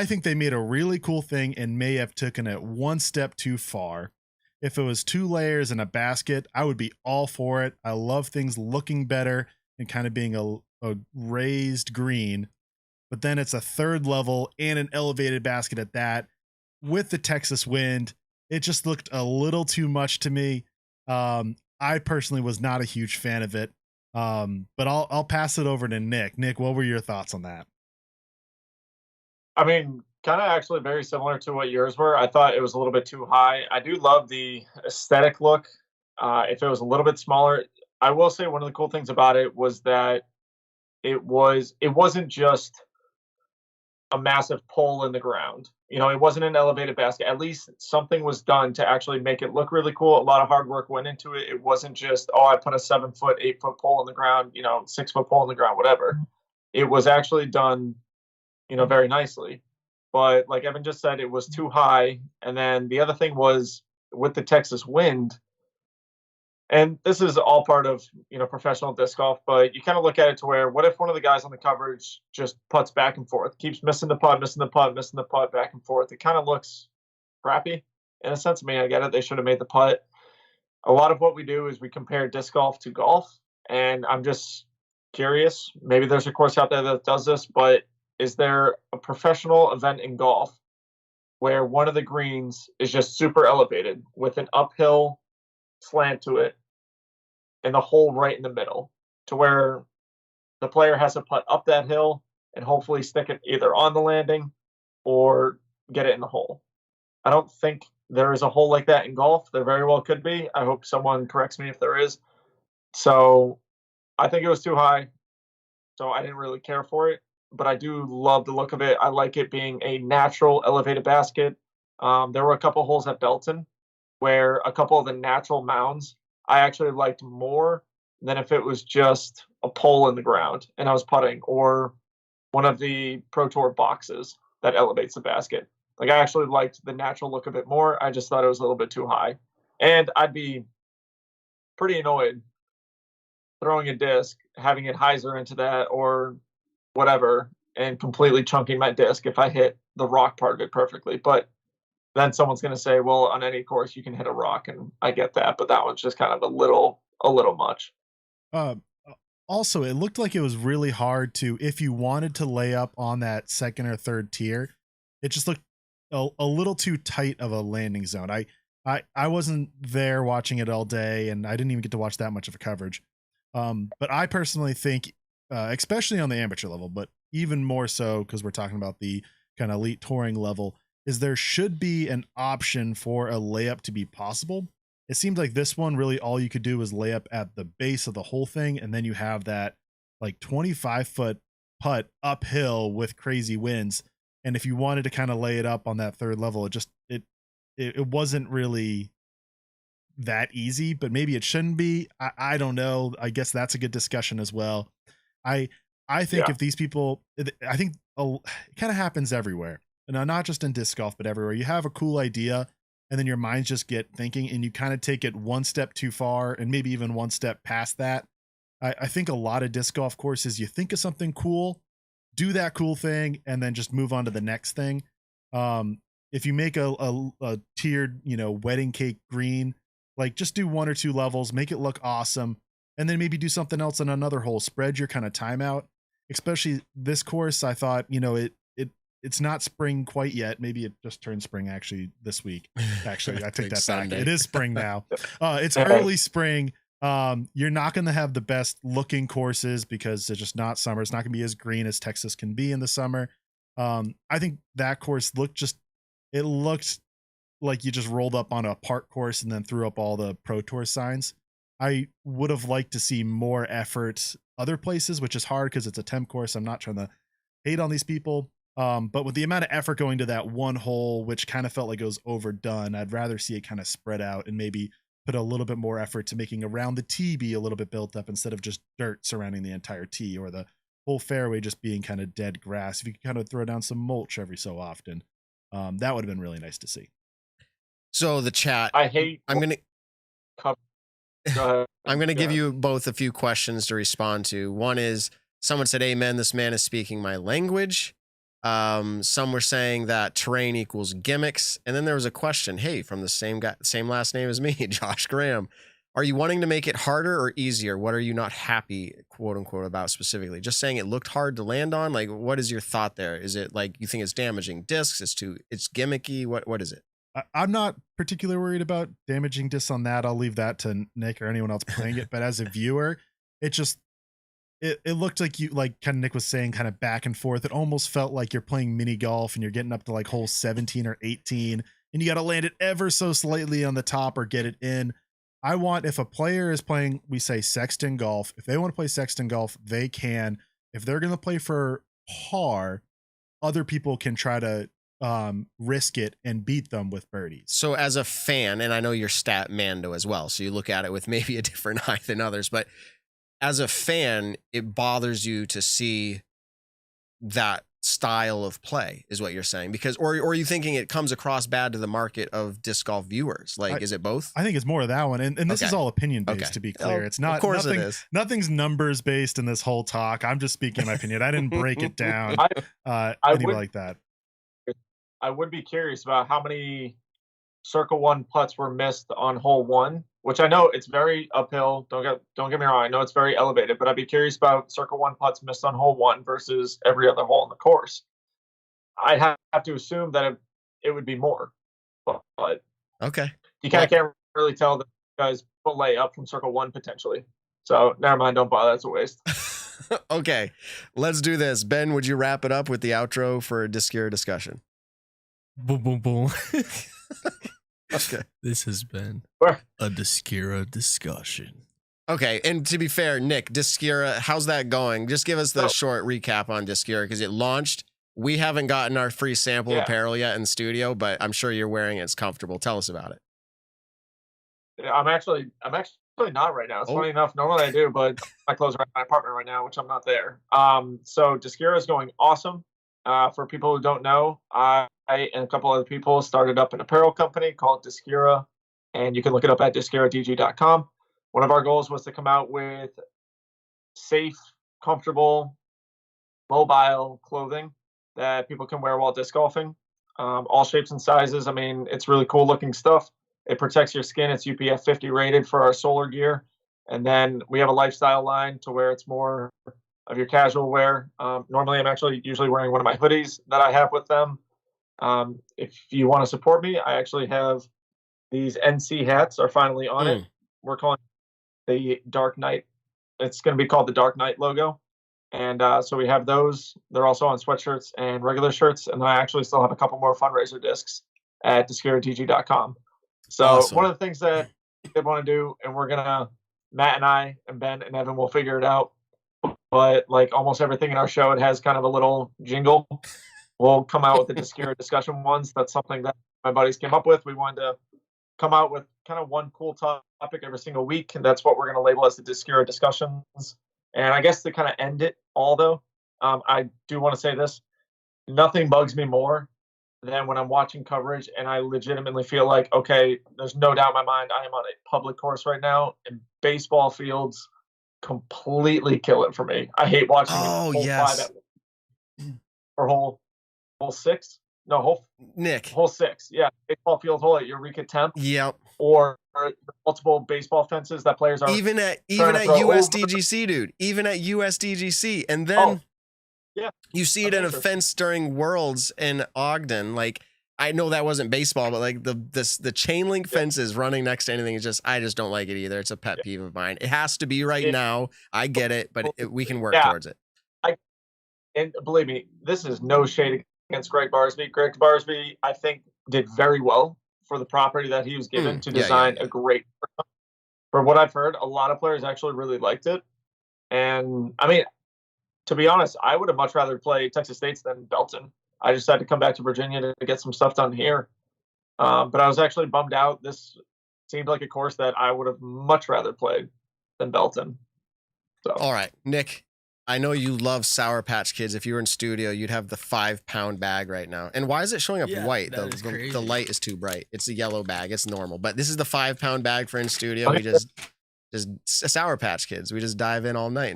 think they made a really cool thing and may have taken it one step too far. If it was 2 layers and a basket, I would be all for it. I love things looking better and kind of being a raised green, but then it's a 3rd level and an elevated basket at that with the Texas wind. It just looked a little too much to me. I personally was not a huge fan of it. But I'll pass it over to Nick. Nick, what were your thoughts on that? I mean, kind of actually very similar to what yours were. I thought it was a little bit too high. I do love the aesthetic look. If it was a little bit smaller, I will say one of the cool things about it was that it wasn't just a massive pole in the ground. You know, it wasn't an elevated basket. At least something was done to actually make it look really cool. A lot of hard work went into it. It wasn't just, oh, I put a 7-foot, 8-foot pole in the ground, 6-foot pole in the ground, whatever. It was actually done, very nicely. But like Evan just said, it was too high. And then the other thing was with the Texas wind, and this is all part of, professional disc golf, but you kind of look at it to where, what if one of the guys on the coverage just putts back and forth, keeps missing the putt, back and forth? It kind of looks crappy in a sense. I mean, I get it. They should have made the putt. A lot of what we do is we compare disc golf to golf. And I'm just curious, maybe there's a course out there that does this, but is there a professional event in golf where one of the greens is just super elevated with an uphill slant to it and the hole right in the middle, to where the player has to putt up that hill and hopefully stick it either on the landing or get it in the hole? I don't think there is a hole like that in golf. There very well could be. I hope someone corrects me if there is. So I think it was too high. So I didn't really care for it, but I do love the look of it. I like it being a natural elevated basket. There were a couple holes at Belton where a couple of the natural mounds I actually liked more than if it was just a pole in the ground and I was putting, or one of the Pro Tour boxes that elevates the basket. Like, I actually liked the natural look of it more. I just thought it was a little bit too high. And I'd be pretty annoyed throwing a disc, having it hyzer into that or whatever, and completely chunking my disc if I hit the rock part of it perfectly. But then someone's going to say, well, on any course you can hit a rock, and I get that, but that one's just kind of a little much. Also, it looked like it was really hard to, if you wanted to lay up on that 2nd or 3rd tier, it just looked a little too tight of a landing zone. I wasn't there watching it all day, and I didn't even get to watch that much of a coverage. But I personally think, especially on the amateur level, but even more so because we're talking about the kind of elite touring level, is there should be an option for a layup to be possible. It seems like this one, really all you could do was lay up at the base of the whole thing, and then you have that like 25-foot putt uphill with crazy winds. And if you wanted to kind of lay it up on that 3rd level, it wasn't really that easy, but maybe it shouldn't be. I don't know. I guess that's a good discussion as well. I think if these people, I think it kind of happens everywhere. And not just in disc golf, but everywhere. You have a cool idea, and then your minds just get thinking, and you kind of take it one step too far, and maybe even one step past that. I think a lot of disc golf courses, you think of something cool, do that cool thing, and then just move on to the next thing. If you make a tiered, wedding cake green, like, just do 1 or 2 levels, make it look awesome, and then maybe do something else on another hole. Spread your kind of time out. Especially this course, I thought, it's not spring quite yet. Maybe it just turned spring actually this week. Actually, I take that back. It is spring now. It's early spring. You're not going to have the best looking courses because it's just not summer. It's not going to be as green as Texas can be in the summer. I think that course looked like you just rolled up on a park course and then threw up all the Pro Tour signs. I would have liked to see more effort other places, which is hard because it's a temp course. I'm not trying to hate on these people. But with the amount of effort going to that one hole, which kind of felt like it was overdone, I'd rather see it kind of spread out and maybe put a little bit more effort to making around the tee be a little bit built up instead of just dirt surrounding the entire tee, or the whole fairway just being kind of dead grass. If you could kind of throw down some mulch every so often, that would have been really nice to see. So the chat, I'm gonna Go ahead. I'm gonna give you both a few questions to respond to. One is, someone said, "Amen, this man is speaking my language." Some were saying that terrain equals gimmicks. And then there was a question, hey, from the same guy, same last name as me, Josh Graham. Are you wanting to make it harder or easier? What are you not happy, quote unquote, about specifically? Just saying it looked hard to land on? Like, what is your thought there? Is it like you think it's damaging discs? It's gimmicky? What is it? I'm not particularly worried about damaging discs on that. I'll leave that to Nick or anyone else playing it. But as a viewer, it just, it looked like you, like kind of Nick was saying, kind of back and forth. It almost felt like you're playing mini golf and you're getting up to like hole 17 or 18 and you got to land it ever so slightly on the top or get it in. I want, if a player is playing, we say Sexton golf, if they want to play Sexton golf, they can. If they're going to play for par, other people can try to risk it and beat them with birdies. So as a fan, and I know you're stat mando as well, so you look at it with maybe a different eye than others, but as a fan, it bothers you to see that style of play, is what you're saying, because, or are you thinking it comes across bad to the market of disc golf viewers? Like, is it both? I think it's more of that one. And this is all opinion based, to be clear. It's not, of course nothing, it is. Nothing's numbers based in this whole talk. I'm just speaking my opinion. I didn't break it down anyway like that. I would be curious about how many Circle 1 putts were missed on hole 1, which I know it's very uphill. Don't get me wrong. I know it's very elevated, but I'd be curious about Circle 1 putts missed on hole 1 versus every other hole in the course. I'd have to assume that it would be more, but okay, you kind of can't really tell the guys will lay up from Circle 1 potentially. So never mind. Don't bother. That's a waste. Okay, let's do this. Ben, would you wrap it up with the outro for Discura discussion? Boom, boom, boom. Okay. This has been a Discura discussion. Okay, and to be fair, Nick, Discura, how's that going? Just give us the short recap on Discura, because it launched. We haven't gotten our free sample apparel yet in the studio, but I'm sure you're wearing it. It's comfortable. Tell us about it. I'm actually not right now. It's funny enough. Normally I do, but my clothes are in my apartment right now, which I'm not there. So Discura is going awesome. For people who don't know, I and a couple other people started up an apparel company called Discura, and you can look it up at discuradg.com. One of our goals was to come out with safe, comfortable, mobile clothing that people can wear while disc golfing. All shapes and sizes. I mean, it's really cool looking stuff. It protects your skin. It's UPF 50 rated for our solar gear. And then we have a lifestyle line to where it's more of your casual wear. Normally, I'm actually usually wearing one of my hoodies that I have with them. If you want to support me, I actually have these NC hats are finally on it. We're calling it the Dark Knight. It's going to be called the Dark Knight logo. And so we have those. They're also on sweatshirts and regular shirts. And then I actually still have a couple more fundraiser discs at discuradg.com. So awesome. One of the things that they want to do, and we're going to, Matt and I and Ben and Evan will figure it out. But like almost everything in our show, it has kind of a little jingle. We'll come out with the Discura discussion ones. That's something that my buddies came up with. We wanted to come out with kind of one cool topic every single week. And that's what we're going to label as the Discura discussions. And I guess to kind of end it all, though, I do want to say this. Nothing bugs me more than when I'm watching coverage and I legitimately feel like, okay, there's no doubt in my mind I am on a public course right now, and baseball fields completely kill it for me. I hate watching hole 5 or hole 6. No, hole 6. Yeah, baseball field hole at Eureka Temp. Yep. Or multiple baseball fences that players are even at USDGC, dude. Even at USDGC, and then you see it in a fence during Worlds in Ogden. Like, I know that wasn't baseball, but like the chain link fences running next to anything is just, I just don't like it either. It's a pet peeve of mine. It has to be right now. I get it, but we can work towards it. And believe me, this is no shade against Greg Barsby. Greg Barsby, I think, did very well for the property that he was given to design a great. For what I've heard, a lot of players actually really liked it. And I mean, to be honest, I would have much rather play Texas State than Belton. I just had to come back to Virginia to get some stuff done here. But I was actually bummed out. This seemed like a course that I would have much rather played than Belton. So. All right, Nick, I know you love Sour Patch Kids. If you were in studio, you'd have the 5-pound bag right now. And why is it showing up white? The light is too bright. It's a yellow bag. It's normal. But this is the 5-pound bag for in studio. Okay. We just Sour Patch Kids. We just dive in all night.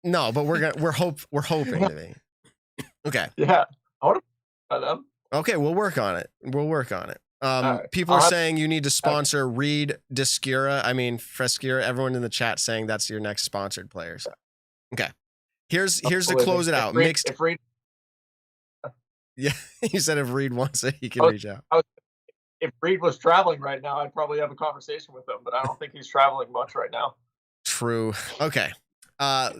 No, but we're hoping to be. Okay. Yeah. I want to buy them. Okay, we'll work on it. Right. People are saying you need to sponsor Reed Descura. I mean Frescura. Everyone in the chat saying that's your next sponsored players. Okay. Here's to close it out. Mixed. Yeah, you said if Reed wants it, he can reach out. If Reed was traveling right now, I'd probably have a conversation with him, but I don't think he's traveling much right now. True. Okay.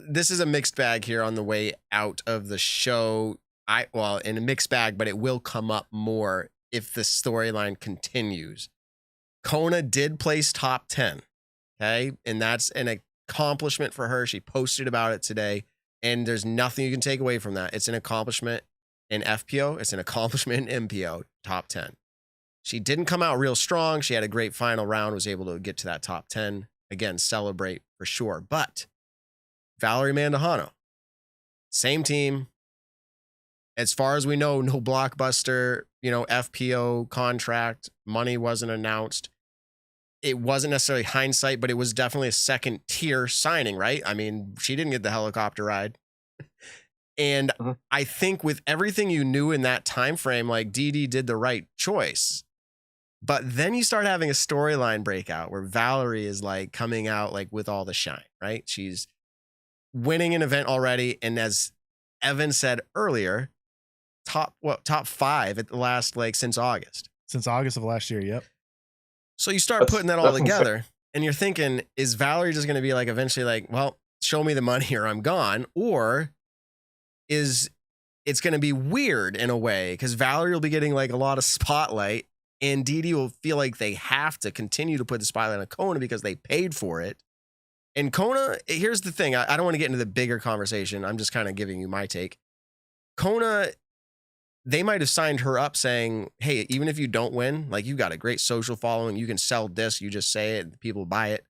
This is a mixed bag here on the way out of the show. In a mixed bag, but it will come up more if the storyline continues. Kona did place top 10. Okay. And that's an accomplishment for her. She posted about it today, and there's nothing you can take away from that. It's an accomplishment in FPO. It's an accomplishment in MPO, top 10. She didn't come out real strong. She had a great final round, was able to get to that top 10. Again, celebrate for sure. But Valerie Mandujano, same team. As far as we know, no blockbuster, FPO contract. Money wasn't announced. It wasn't necessarily hindsight, but it was definitely a second tier signing, right? I mean, she didn't get the helicopter ride. And I think with everything you knew in that time frame, like Dee did the right choice. But then you start having a storyline breakout where Valerie is like coming out like with all the shine, right? She's winning an event already. And as Evan said earlier, top 5 at the last, since August. Since August of last year, yep. So you start putting that all together and you're thinking, is Valerie just going to be eventually well, show me the money or I'm gone? Or is it's going to be weird in a way because Valerie will be getting a lot of spotlight and Dee will feel like they have to continue to put the spotlight on Kona because they paid for it. And Kona, here's the thing. I don't want to get into the bigger conversation. I'm just kind of giving you my take. Kona, they might have signed her up saying, hey, even if you don't win, you've got a great social following. You can sell this. You just say it. People buy it.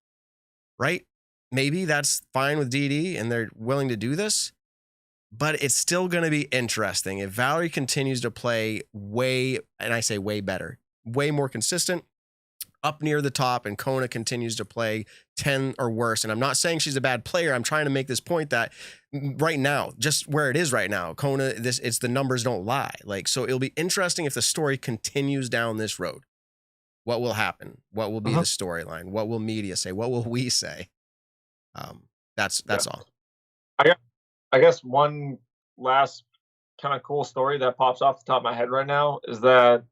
Right? Maybe that's fine with Dee and they're willing to do this. But it's still going to be interesting. If Valerie continues to play way better, way more consistent, up near the top, and Kona continues to play 10 or worse. And I'm not saying she's a bad player. I'm trying to make this point that right now, just where it is right now, Kona, it's the numbers don't lie. So it'll be interesting if the story continues down this road. What will happen? What will be the storyline? What will media say? What will we say? That's all. I guess one last kind of cool story that pops off the top of my head right now is that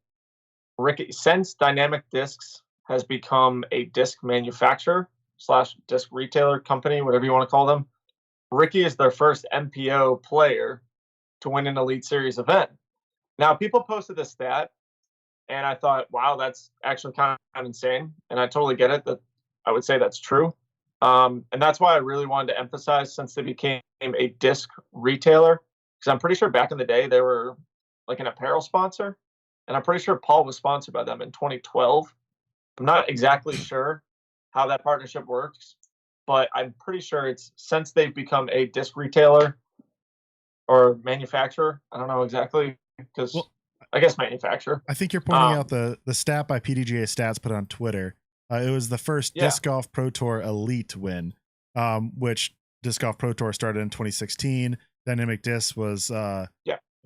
since Dynamic Discs has become a disc manufacturer / disc retailer company, whatever you want to call them, Ricky is their first MPO player to win an Elite Series event. Now, people posted this stat, and I thought, wow, that's actually kind of insane. And I totally get it. That I would say that's true. And that's why I really wanted to emphasize, since they became a disc retailer, because I'm pretty sure back in the day they were an apparel sponsor, and I'm pretty sure Paul was sponsored by them in 2012. I'm not exactly sure how that partnership works, but I'm pretty sure it's since they've become a disc retailer or manufacturer. I don't know exactly because I guess manufacturer. I think you're pointing out the stat by PDGA Stats put on Twitter. It was the first Disc Golf Pro Tour Elite win, which Disc Golf Pro Tour started in 2016. Dynamic Disc was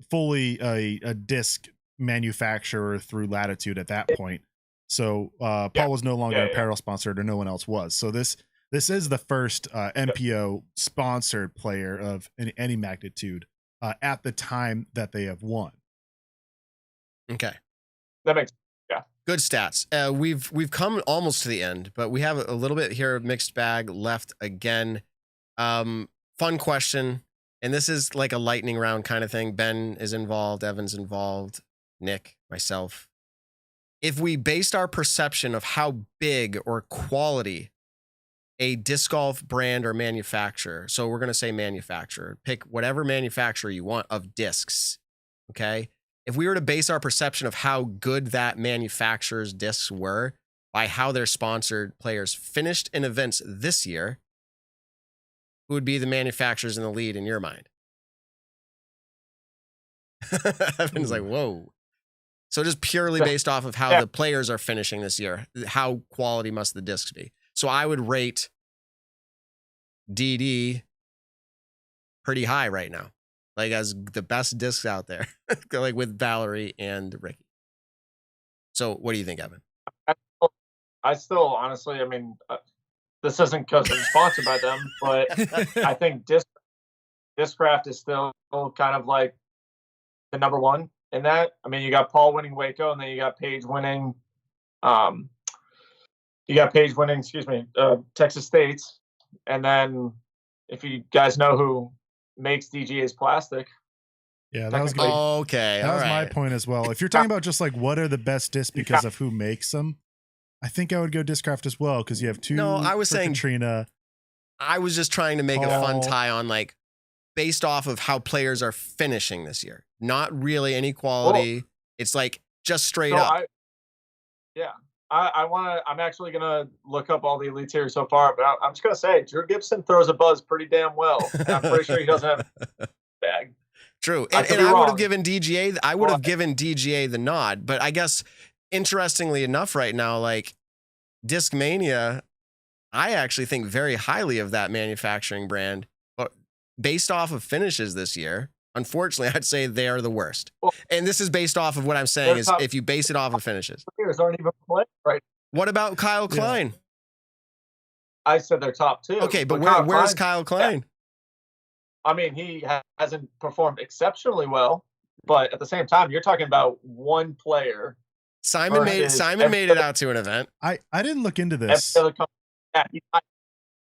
fully a disc manufacturer through Latitude at that point. So Paul was no longer apparel sponsored, or no one else was. So this is the first MPO sponsored player of any magnitude at the time that they have won. Okay, that makes good stats. We've come almost to the end, but we have a little bit here of mixed bag left again. Fun question, and this is like a lightning round kind of thing. Ben is involved, Evan's involved, Nick, myself. if we based our perception of how big or quality a disc golf brand or manufacturer, so we're going to say manufacturer, pick whatever manufacturer you want of discs, okay? If we were to base our perception of how good that manufacturer's discs were by how their sponsored players finished in events this year, who would be the manufacturers in the lead in your mind? Evan's like, whoa. So just purely based off of how the players are finishing this year, how quality must the discs be? So I would rate DD pretty high right now, like as the best discs out there, like with Valerie and Ricky. So what do you think, Evan? I still honestly, I mean, this isn't because I'm sponsored by them, but I think Discraft is still kind of like the number one in that. I mean, you got Paul winning Waco, and then you got Paige winning. Texas State's, and then if you guys know who makes DGA's plastic. Yeah, that was my, okay. That was my point as well. If you're talking about just like what are the best discs because of who makes them, I think I would go Discraft as well because you have two. No, I was saying Katrina. I was just trying to make a fun tie on like based off of how players are finishing this year, not really any quality. Well, it's like just straight up. I'm actually gonna look up all the elites here so far, but I'm just gonna say Drew Gibson throws a buzz pretty damn well. And I'm pretty sure he doesn't have a bag. True, and I would have given DGA. I would have given DGA the nod, but I guess interestingly enough, right now, like Discmania, I actually think very highly of that manufacturing brand, but based off of finishes this year. Unfortunately, I'd say they are the worst. Well, and this is based off of what I'm saying is if you base it off of finishes. Players aren't even playing right. What about Kyle Klein? I said they're top two. Okay, but where's Kyle Klein? Yeah. I mean, he hasn't performed exceptionally well, but at the same time, you're talking about one player. Simon made it out to an event. I didn't look into this.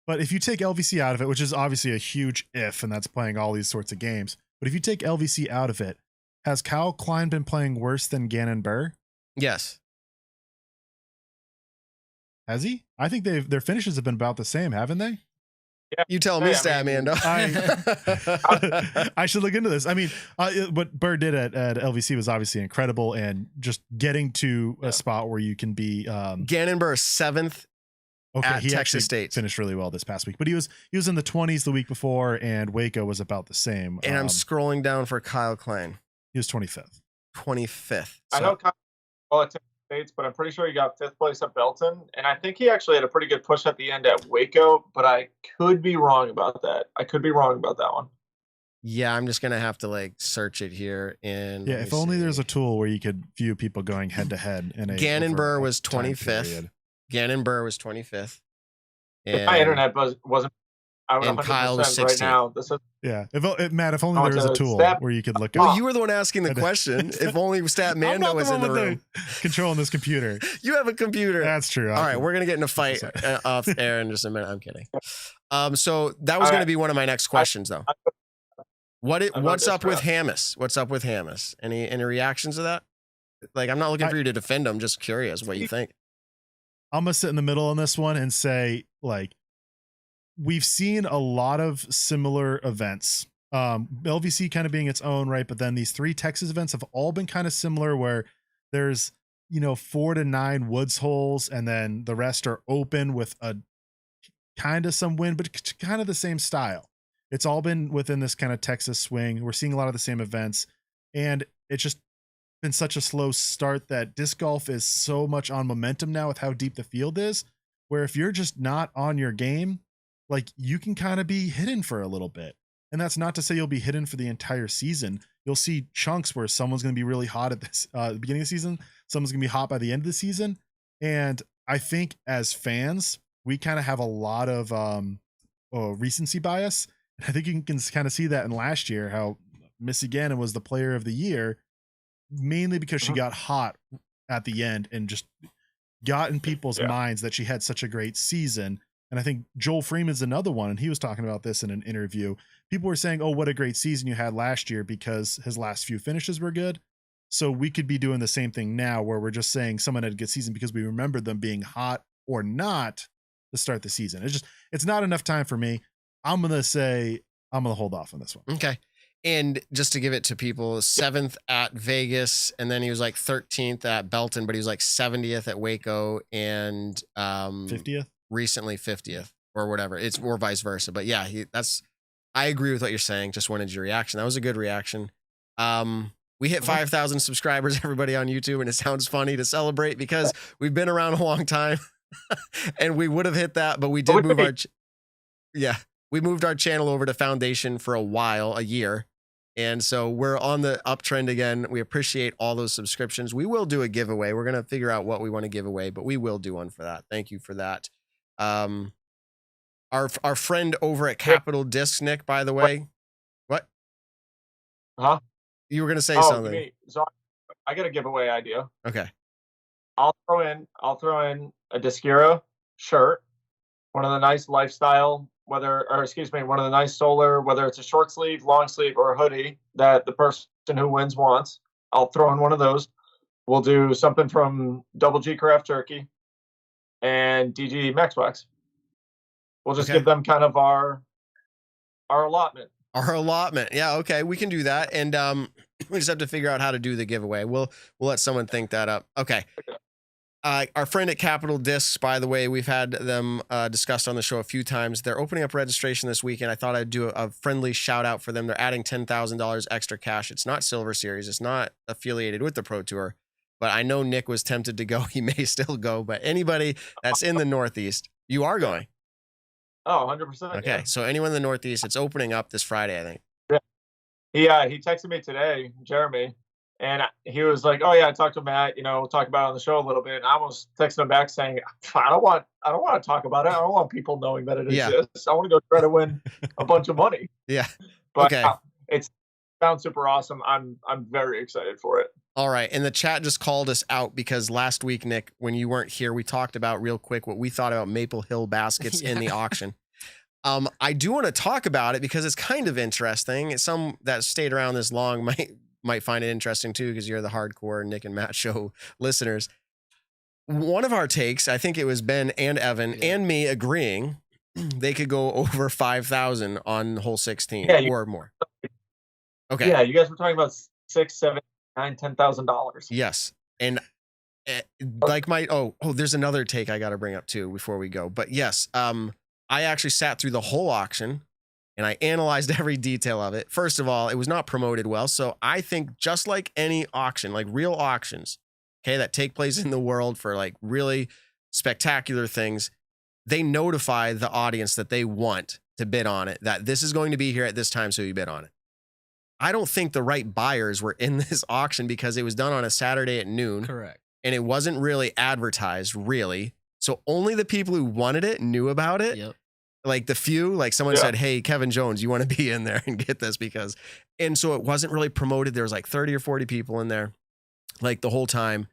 But if you take LVC out of it, which is obviously a huge if, and that's playing all these sorts of games. But if you take LVC out of it, has Kyle Klein been playing worse than Gannon Burr? Yes. Has he? I think their finishes have been about the same, haven't they? Yeah. You tell me, Statmando. I should look into this. I mean, what Burr did at LVC was obviously incredible, and just getting to a spot where you can be Gannon Burr 7th. Okay, he Texas State finished really well this past week, but he was in the 20s the week before, and Waco was about the same. And I'm scrolling down for Kyle Klein. He was 25th. 25th. I know Kyle well at Texas State, but I'm pretty sure he got 5th place at Belton, and I think he actually had a pretty good push at the end at Waco, but I could be wrong about that. I could be wrong about that one. Yeah, I'm just gonna have to like search it here. And yeah, if only there's a tool where you could view people going head to head. In a Gannon Burr was 25th. Gannon Burr was 25th. And my internet wasn't. And Kyle was 16th. Right now. This is, yeah, Matt, if only there was a tool where you could look at. Well, you were the one asking the question. If only Statmando was in the room controlling this computer. You have a computer. That's true. All right, we're gonna get in a fight off air in just a minute. I'm kidding. So that was gonna be one of my next questions, though. What's up with Hamas? What's up with Hamas? Any reactions to that? Like, I'm not looking for you to defend him. Just curious what you think. I'm gonna sit in the middle on this one and say, like, we've seen a lot of similar events. LVC kind of being its own, right? But then these 3 Texas events have all been kind of similar, where there's 4 to 9 woods holes, and then the rest are open with a kind of some wind, but kind of the same style. It's all been within this kind of Texas swing. We're seeing a lot of the same events, and it's just been such a slow start that disc golf is so much on momentum now with how deep the field is, where if you're just not on your game, like, you can kind of be hidden for a little bit. And that's not to say you'll be hidden for the entire season. You'll see chunks where someone's going to be really hot at this the beginning of the season. Someone's going to be hot by the end of the season. And I think as fans, we kind of have a lot of recency bias. I think you can kind of see that in last year, how Missy Gannon was the player of the year, mainly because she got hot at the end and just got in people's minds that she had such a great season. And I think Joel Freeman's another one, and he was talking about this in an interview. People were saying, oh, what a great season you had last year because his last few finishes were good. So we could be doing the same thing now where we're just saying someone had a good season because we remember them being hot or not to start the season. It's not enough time for me. I'm going to hold off on this one. Okay. And just to give it to people, 7th at Vegas, and then he was like 13th at Belton, but he was like 70th at Waco and 50th? Recently 50th or whatever. Or vice versa. But yeah, I agree with what you're saying. Just wanted your reaction. That was a good reaction. We hit 5,000 subscribers, everybody on YouTube, and it sounds funny to celebrate because we've been around a long time and we would have hit that, but we did move we moved our channel over to Foundation for a year. And so we're on the uptrend again. We appreciate all those subscriptions. We will do a giveaway. We're going to figure out what we want to give away, but we will do one for that. Thank you for that. Our friend over at Capital Disc, Nick, by the way. What? Huh? You were going to say Oh, something. So I got a giveaway idea. Okay. I'll throw in a Discura shirt, one of the nice lifestyle, one of the nice solar, whether it's a short sleeve, long sleeve, or a hoodie that the person who wins wants. I'll throw in one of those. We'll do something from Double G Craft Jerky and DG Max Wax. We'll just give them kind of our allotment. Our allotment. Yeah, okay. We can do that. And we just have to figure out how to do the giveaway. We'll let someone think that up. Okay. Our friend at Capital Discs, by the way, we've had them discussed on the show a few times. They're opening up registration this weekend. I thought I'd do a friendly shout out for them. They're adding $10,000 extra cash. It's not Silver Series. It's not affiliated with the Pro Tour, but I know Nick was tempted to go. He may still go, but anybody that's in the Northeast, you are going. Oh, 100%. Okay. Yeah. So anyone in the Northeast, it's opening up this Friday, I think. Yeah. He texted me today, Jeremy, and he was like, "Oh yeah, I talked to Matt. We'll talk about it on the show a little bit." And I was texting him back saying, "I don't want to talk about it. I don't want people knowing that it exists. I want to go try to win a bunch of money." Yeah. But okay. It sounds super awesome. I'm very excited for it. All right. And the chat just called us out because last week, Nick, when you weren't here, we talked about real quick what we thought about Maple Hill baskets in the auction. I do want to talk about it because it's kind of interesting. Some that stayed around this long might find it interesting too, because you're the hardcore Nick and Matt show listeners. One of our takes, I think it was Ben and Evan and me agreeing they could go over 5,000 on hole 16 or more. Okay. Yeah, you guys were talking about $6,000, $7,000, $10,000. Yes. And like there's another take I got to bring up too before we go. But yes, I actually sat through the whole auction and I analyzed every detail of it. First of all, it was not promoted well. So I think just like any auction, like real auctions, okay, that take place in the world for like really spectacular things, they notify the audience that they want to bid on it, that this is going to be here at this time, so you bid on it. I don't think the right buyers were in this auction because it was done on a Saturday at noon. Correct. And it wasn't really advertised, really. So only the people who wanted it knew about it. Yep. Like the few, like someone said, "Hey, Kevin Jones, you want to be in there and get this?" And so it wasn't really promoted. There was like 30 or 40 people in there like the whole time.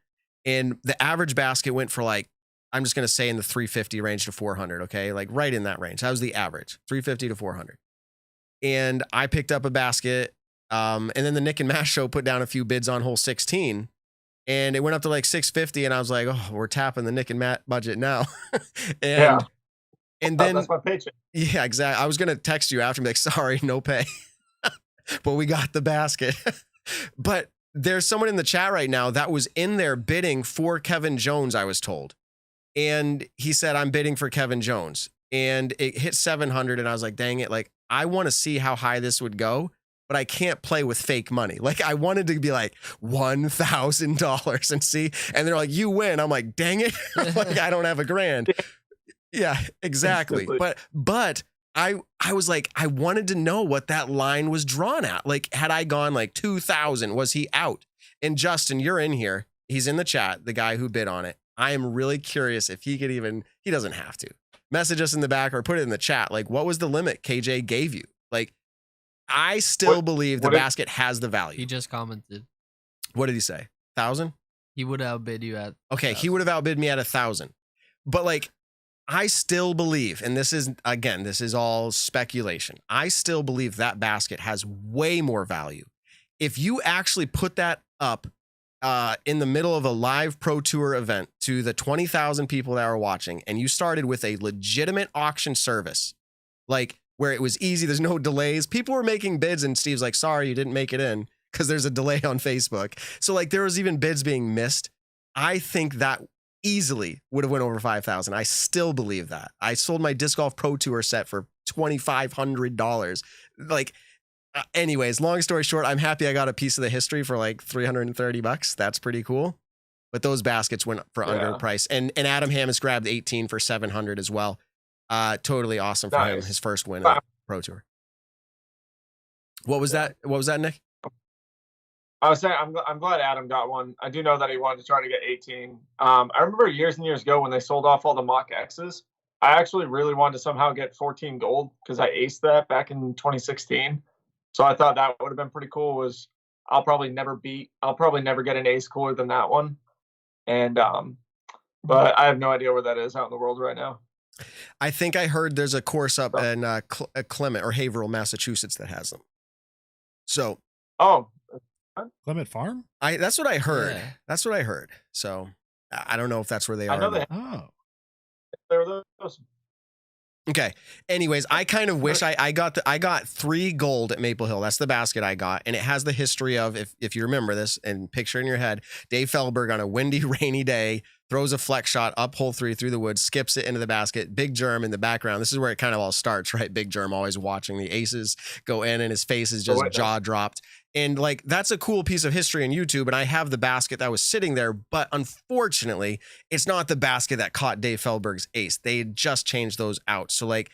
And the average basket went for like, I'm just going to say in the 350 range to 400. Okay. Like right in that range. That was the average, 350 to 400. And I picked up a basket. And then the Nick and Matt show put down a few bids on hole 16 and it went up to like 650. And I was like, oh, we're tapping the Nick and Matt budget now. And then that's my paycheck. Yeah, exactly. I was going to text you after and be like, sorry, no pay, but we got the basket. But there's someone in the chat right now that was in there bidding for Kevin Jones, I was told. And he said, I'm bidding for Kevin Jones. And it hit 700. And I was like, dang it. Like, I want to see how high this would go, but I can't play with fake money. Like I wanted to be like $1,000 and see, and they're like, you win. I'm like, dang it. Like I don't have $1,000. Yeah, exactly. But I was like, I wanted to know what that line was drawn at. Like, had I gone like 2,000, was he out? And Justin, you're in here. He's in the chat, the guy who bid on it. I am really curious if he could he doesn't have to message us in the back or put it in the chat. Like, what was the limit KJ gave you? Like, I still believe the basket has the value. He just commented. What did he say? 1,000? He would outbid you at. Okay, 1,000. He would have outbid me at 1,000. But like, I still believe, and this is all speculation. I still believe that basket has way more value. If you actually put that up in the middle of a live Pro Tour event to the 20,000 people that were watching, and you started with a legitimate auction service, like where it was easy, there's no delays. People were making bids, and Steve's like, sorry, you didn't make it in because there's a delay on Facebook. So like there was even bids being missed. I think that easily would have went over 5,000. I still believe that. I sold my Disc Golf Pro Tour set for $2,500. Like, anyways, long story short, I'm happy I got a piece of the history for like $330. That's pretty cool. But those baskets went for under price. And Adam Hammis grabbed 18 for 700 as well. Totally awesome for him. His first win on Pro Tour. What was that? What was that, Nick? I was saying, I'm glad Adam got one. I do know that he wanted to try to get 18. I remember years and years ago when they sold off all the mock X's. I actually really wanted to somehow get 14 gold because I aced that back in 2016. So I thought that would have been pretty cool. I'll probably never get an ace cooler than that one. And but I have no idea where that is out in the world right now. I think I heard there's a course up in Clement or Haverhill, Massachusetts that has them. So Clement Farm? That's what I heard. Yeah. That's what I heard. So I don't know if that's where they are. I know they were those. Okay. Anyways, I kind of wish I got 3 gold at Maple Hill. That's the basket I got. And it has the history of, if you remember this and picture in your head, Dave Feldberg on a windy, rainy day, throws a flex shot up hole 3 through the woods, skips it into the basket. Big Germ in the background. This is where it kind of all starts, right? Big Germ always watching the aces go in and his face is just jaw dropped. And like, that's a cool piece of history on YouTube. And I have the basket that was sitting there, but unfortunately it's not the basket that caught Dave Feldberg's ace. They had just changed those out. So like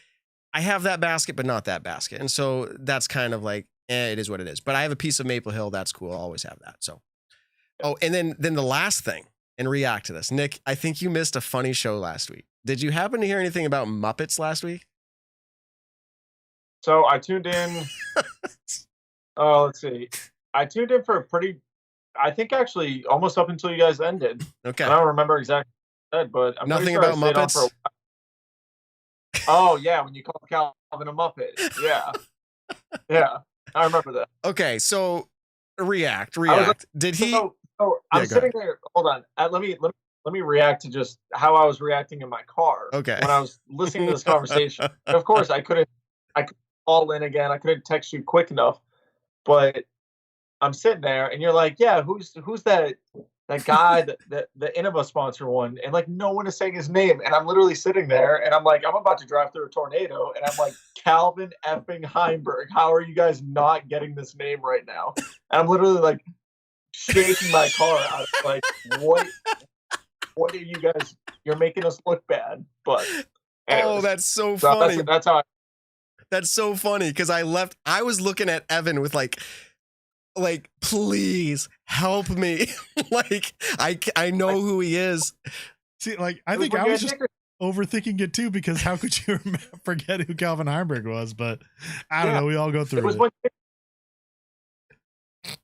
I have that basket, but not that basket. And so that's kind of like, it is what it is, but I have a piece of Maple Hill. That's cool. I'll always have that. So, and then the last thing, and react to this, Nick, I think you missed a funny show last week. Did you happen to hear anything about Muppets last week? So I tuned in. Let's see. I tuned in for I think actually almost up until you guys ended. Okay. I don't remember exactly what you said, but I'm nothing pretty sure about I stayed on Muppets. Oh yeah, when you called Calvin a Muppet. Yeah. Yeah. I remember that. Okay, so react. Did he? So I'm sitting there. Hold on. Let me react to just how I was reacting in my car. Okay. When I was listening to this conversation. Of course, I couldn't call in again. I couldn't text you quick enough. But I'm sitting there, and you're like, "Yeah, who's that guy that the Innova sponsor one?" And like, no one is saying his name, and I'm literally sitting there, and I'm like, I'm about to drive through a tornado, and I'm like, Calvin effing Heimberg. How are you guys not getting this name right now? And I'm literally like shaking my car out. Like, what are you guys? You're making us look bad. But anyways, that's so funny. That's how. That's so funny because I was looking at Evan with like, please help me. Like, I know who he is. See, like, I think I was just overthinking it too, because how could you forget who Calvin Heimberg was? But I don't know. We all go through it.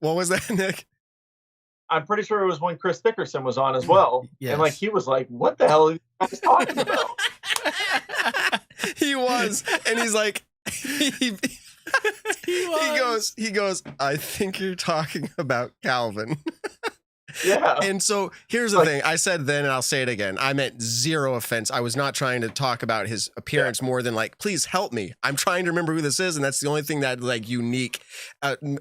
What was that, Nick? I'm pretty sure it was when Chris Dickerson was on as well. Yes. And like, he was like, what the hell are you guys talking about? He was. And he's like, he goes, I think you're talking about Calvin. Yeah. And so here's the thing. I said then, and I'll say it again. I meant zero offense. I was not trying to talk about his appearance more than like, please help me. I'm trying to remember who this is. And that's the only thing that like unique,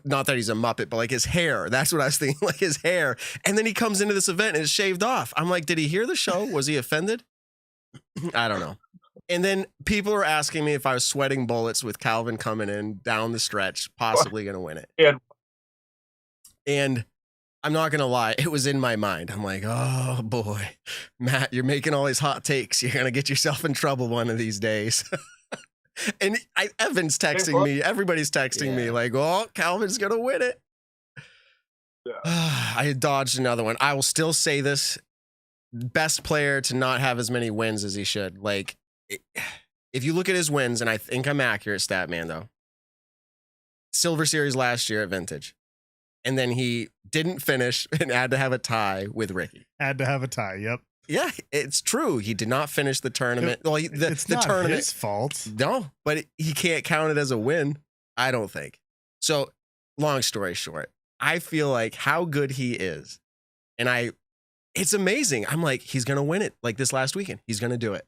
not that he's a Muppet, but like his hair. That's what I was thinking, like his hair. And then he comes into this event and it's shaved off. I'm like, did he hear the show? Was he offended? I don't know. And then people are asking me if I was sweating bullets with Calvin coming in down the stretch, possibly going to win it. Yeah. And I'm not going to lie, it was in my mind. I'm like, oh boy, Matt, you're making all these hot takes. You're going to get yourself in trouble one of these days. And Evan's texting me. Everybody's texting me like, oh, Calvin's going to win it. Yeah. I dodged another one. I will still say this. Best player to not have as many wins as he should. Like, if you look at his wins, and I think I'm accurate, Statman, though. Silver Series last year at Vintage. And then he didn't finish and had to have a tie with Ricky. Had to have a tie, yep. Yeah, it's true. He did not finish the tournament. Well, it's not tournament, his fault. No, but he can't count it as a win, I don't think. So, long story short, I feel like how good he is And it's amazing. I'm like, he's going to win it. Like this last weekend, he's going to do it.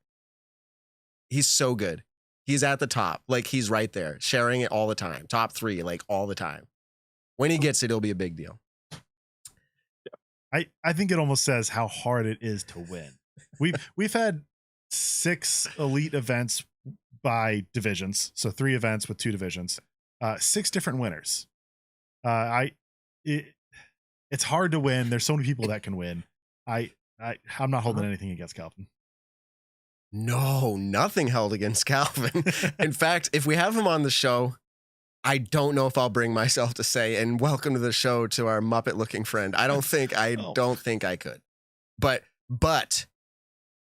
He's so good. He's at the top. Like he's right there, sharing it all the time. Top 3, like all the time. When he gets it, it'll be a big deal. I think it almost says how hard it is to win. We've had 6 elite events by divisions, so 3 events with 2 divisions, 6 different winners. It's hard to win. There's so many people that can win. I'm not holding anything against Calvin. No, nothing held against Calvin. In fact, if we have him on the show, I don't know if I'll bring myself to say, and welcome to the show to our Muppet looking friend. I don't think I could. But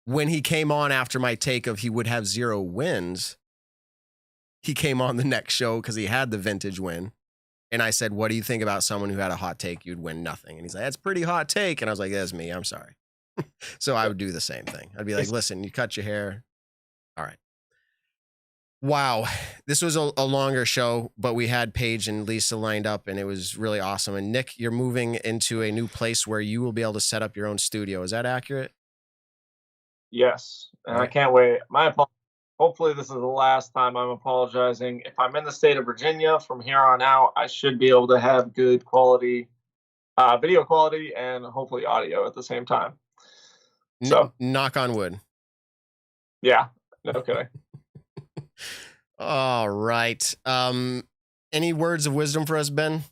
when he came on after my take of he would have 0 wins, he came on the next show because he had the vintage win. And I said, what do you think about someone who had a hot take? You'd win nothing. And he's like, that's a pretty hot take. And I was like, that's me. I'm sorry. So I would do the same thing. I'd be like, listen, you cut your hair. All right. Wow. This was a longer show, but we had Paige and Lisa lined up and it was really awesome. And Nick, you're moving into a new place where you will be able to set up your own studio. Is that accurate? Yes. And I can't wait. My apologies. Hopefully this is the last time I'm apologizing. If I'm in the state of Virginia from here on out, I should be able to have good quality, video quality and hopefully audio at the same time. So knock on wood. Yeah. No kidding. All right. Any words of wisdom for us, Ben?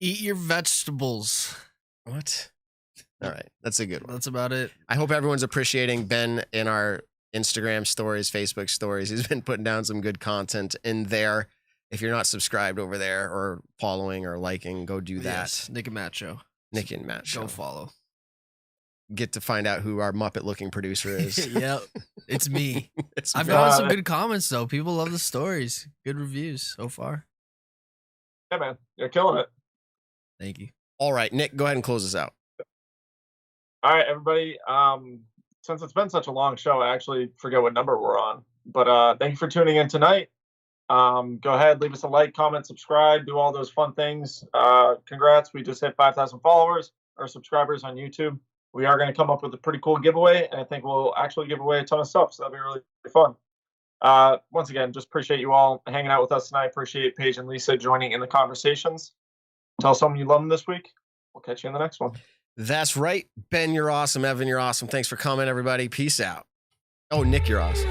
Eat your vegetables. What? All right. That's a good one. That's about it. I hope everyone's appreciating Ben in our Instagram stories, Facebook stories. He's been putting down some good content in there. If you're not subscribed over there or following or liking, go do that. Yes, Nick and Matt Show. Nick and Matt Show. Go follow. Get to find out who our Muppet-looking producer is. Yep, it's me. I've me. gotten some good comments, though. People love the stories. Good reviews so far. Yeah, man. You're killing it. Thank you. All right, Nick, go ahead and close us out. All right, everybody. Since it's been such a long show, I actually forget what number we're on. But thank you for tuning in tonight. Go ahead, leave us a like, comment, subscribe, do all those fun things. Congrats. We just hit 5,000 followers or subscribers on YouTube. We are going to come up with a pretty cool giveaway, and I think we'll actually give away a ton of stuff, so that'll be really fun. Once again, just appreciate you all hanging out with us tonight. Appreciate Paige and Lisa joining in the conversations. Tell someone you love them this week. We'll catch you in the next one. That's right. Ben, you're awesome. Evan, you're awesome. Thanks for coming, everybody. Peace out. Oh, Nick, you're awesome.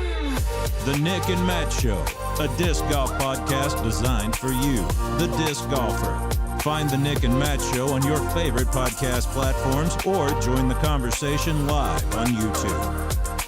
The Nick and Matt Show, a disc golf podcast designed for you, the disc golfer. Find the Nick and Matt Show on your favorite podcast platforms or join the conversation live on YouTube.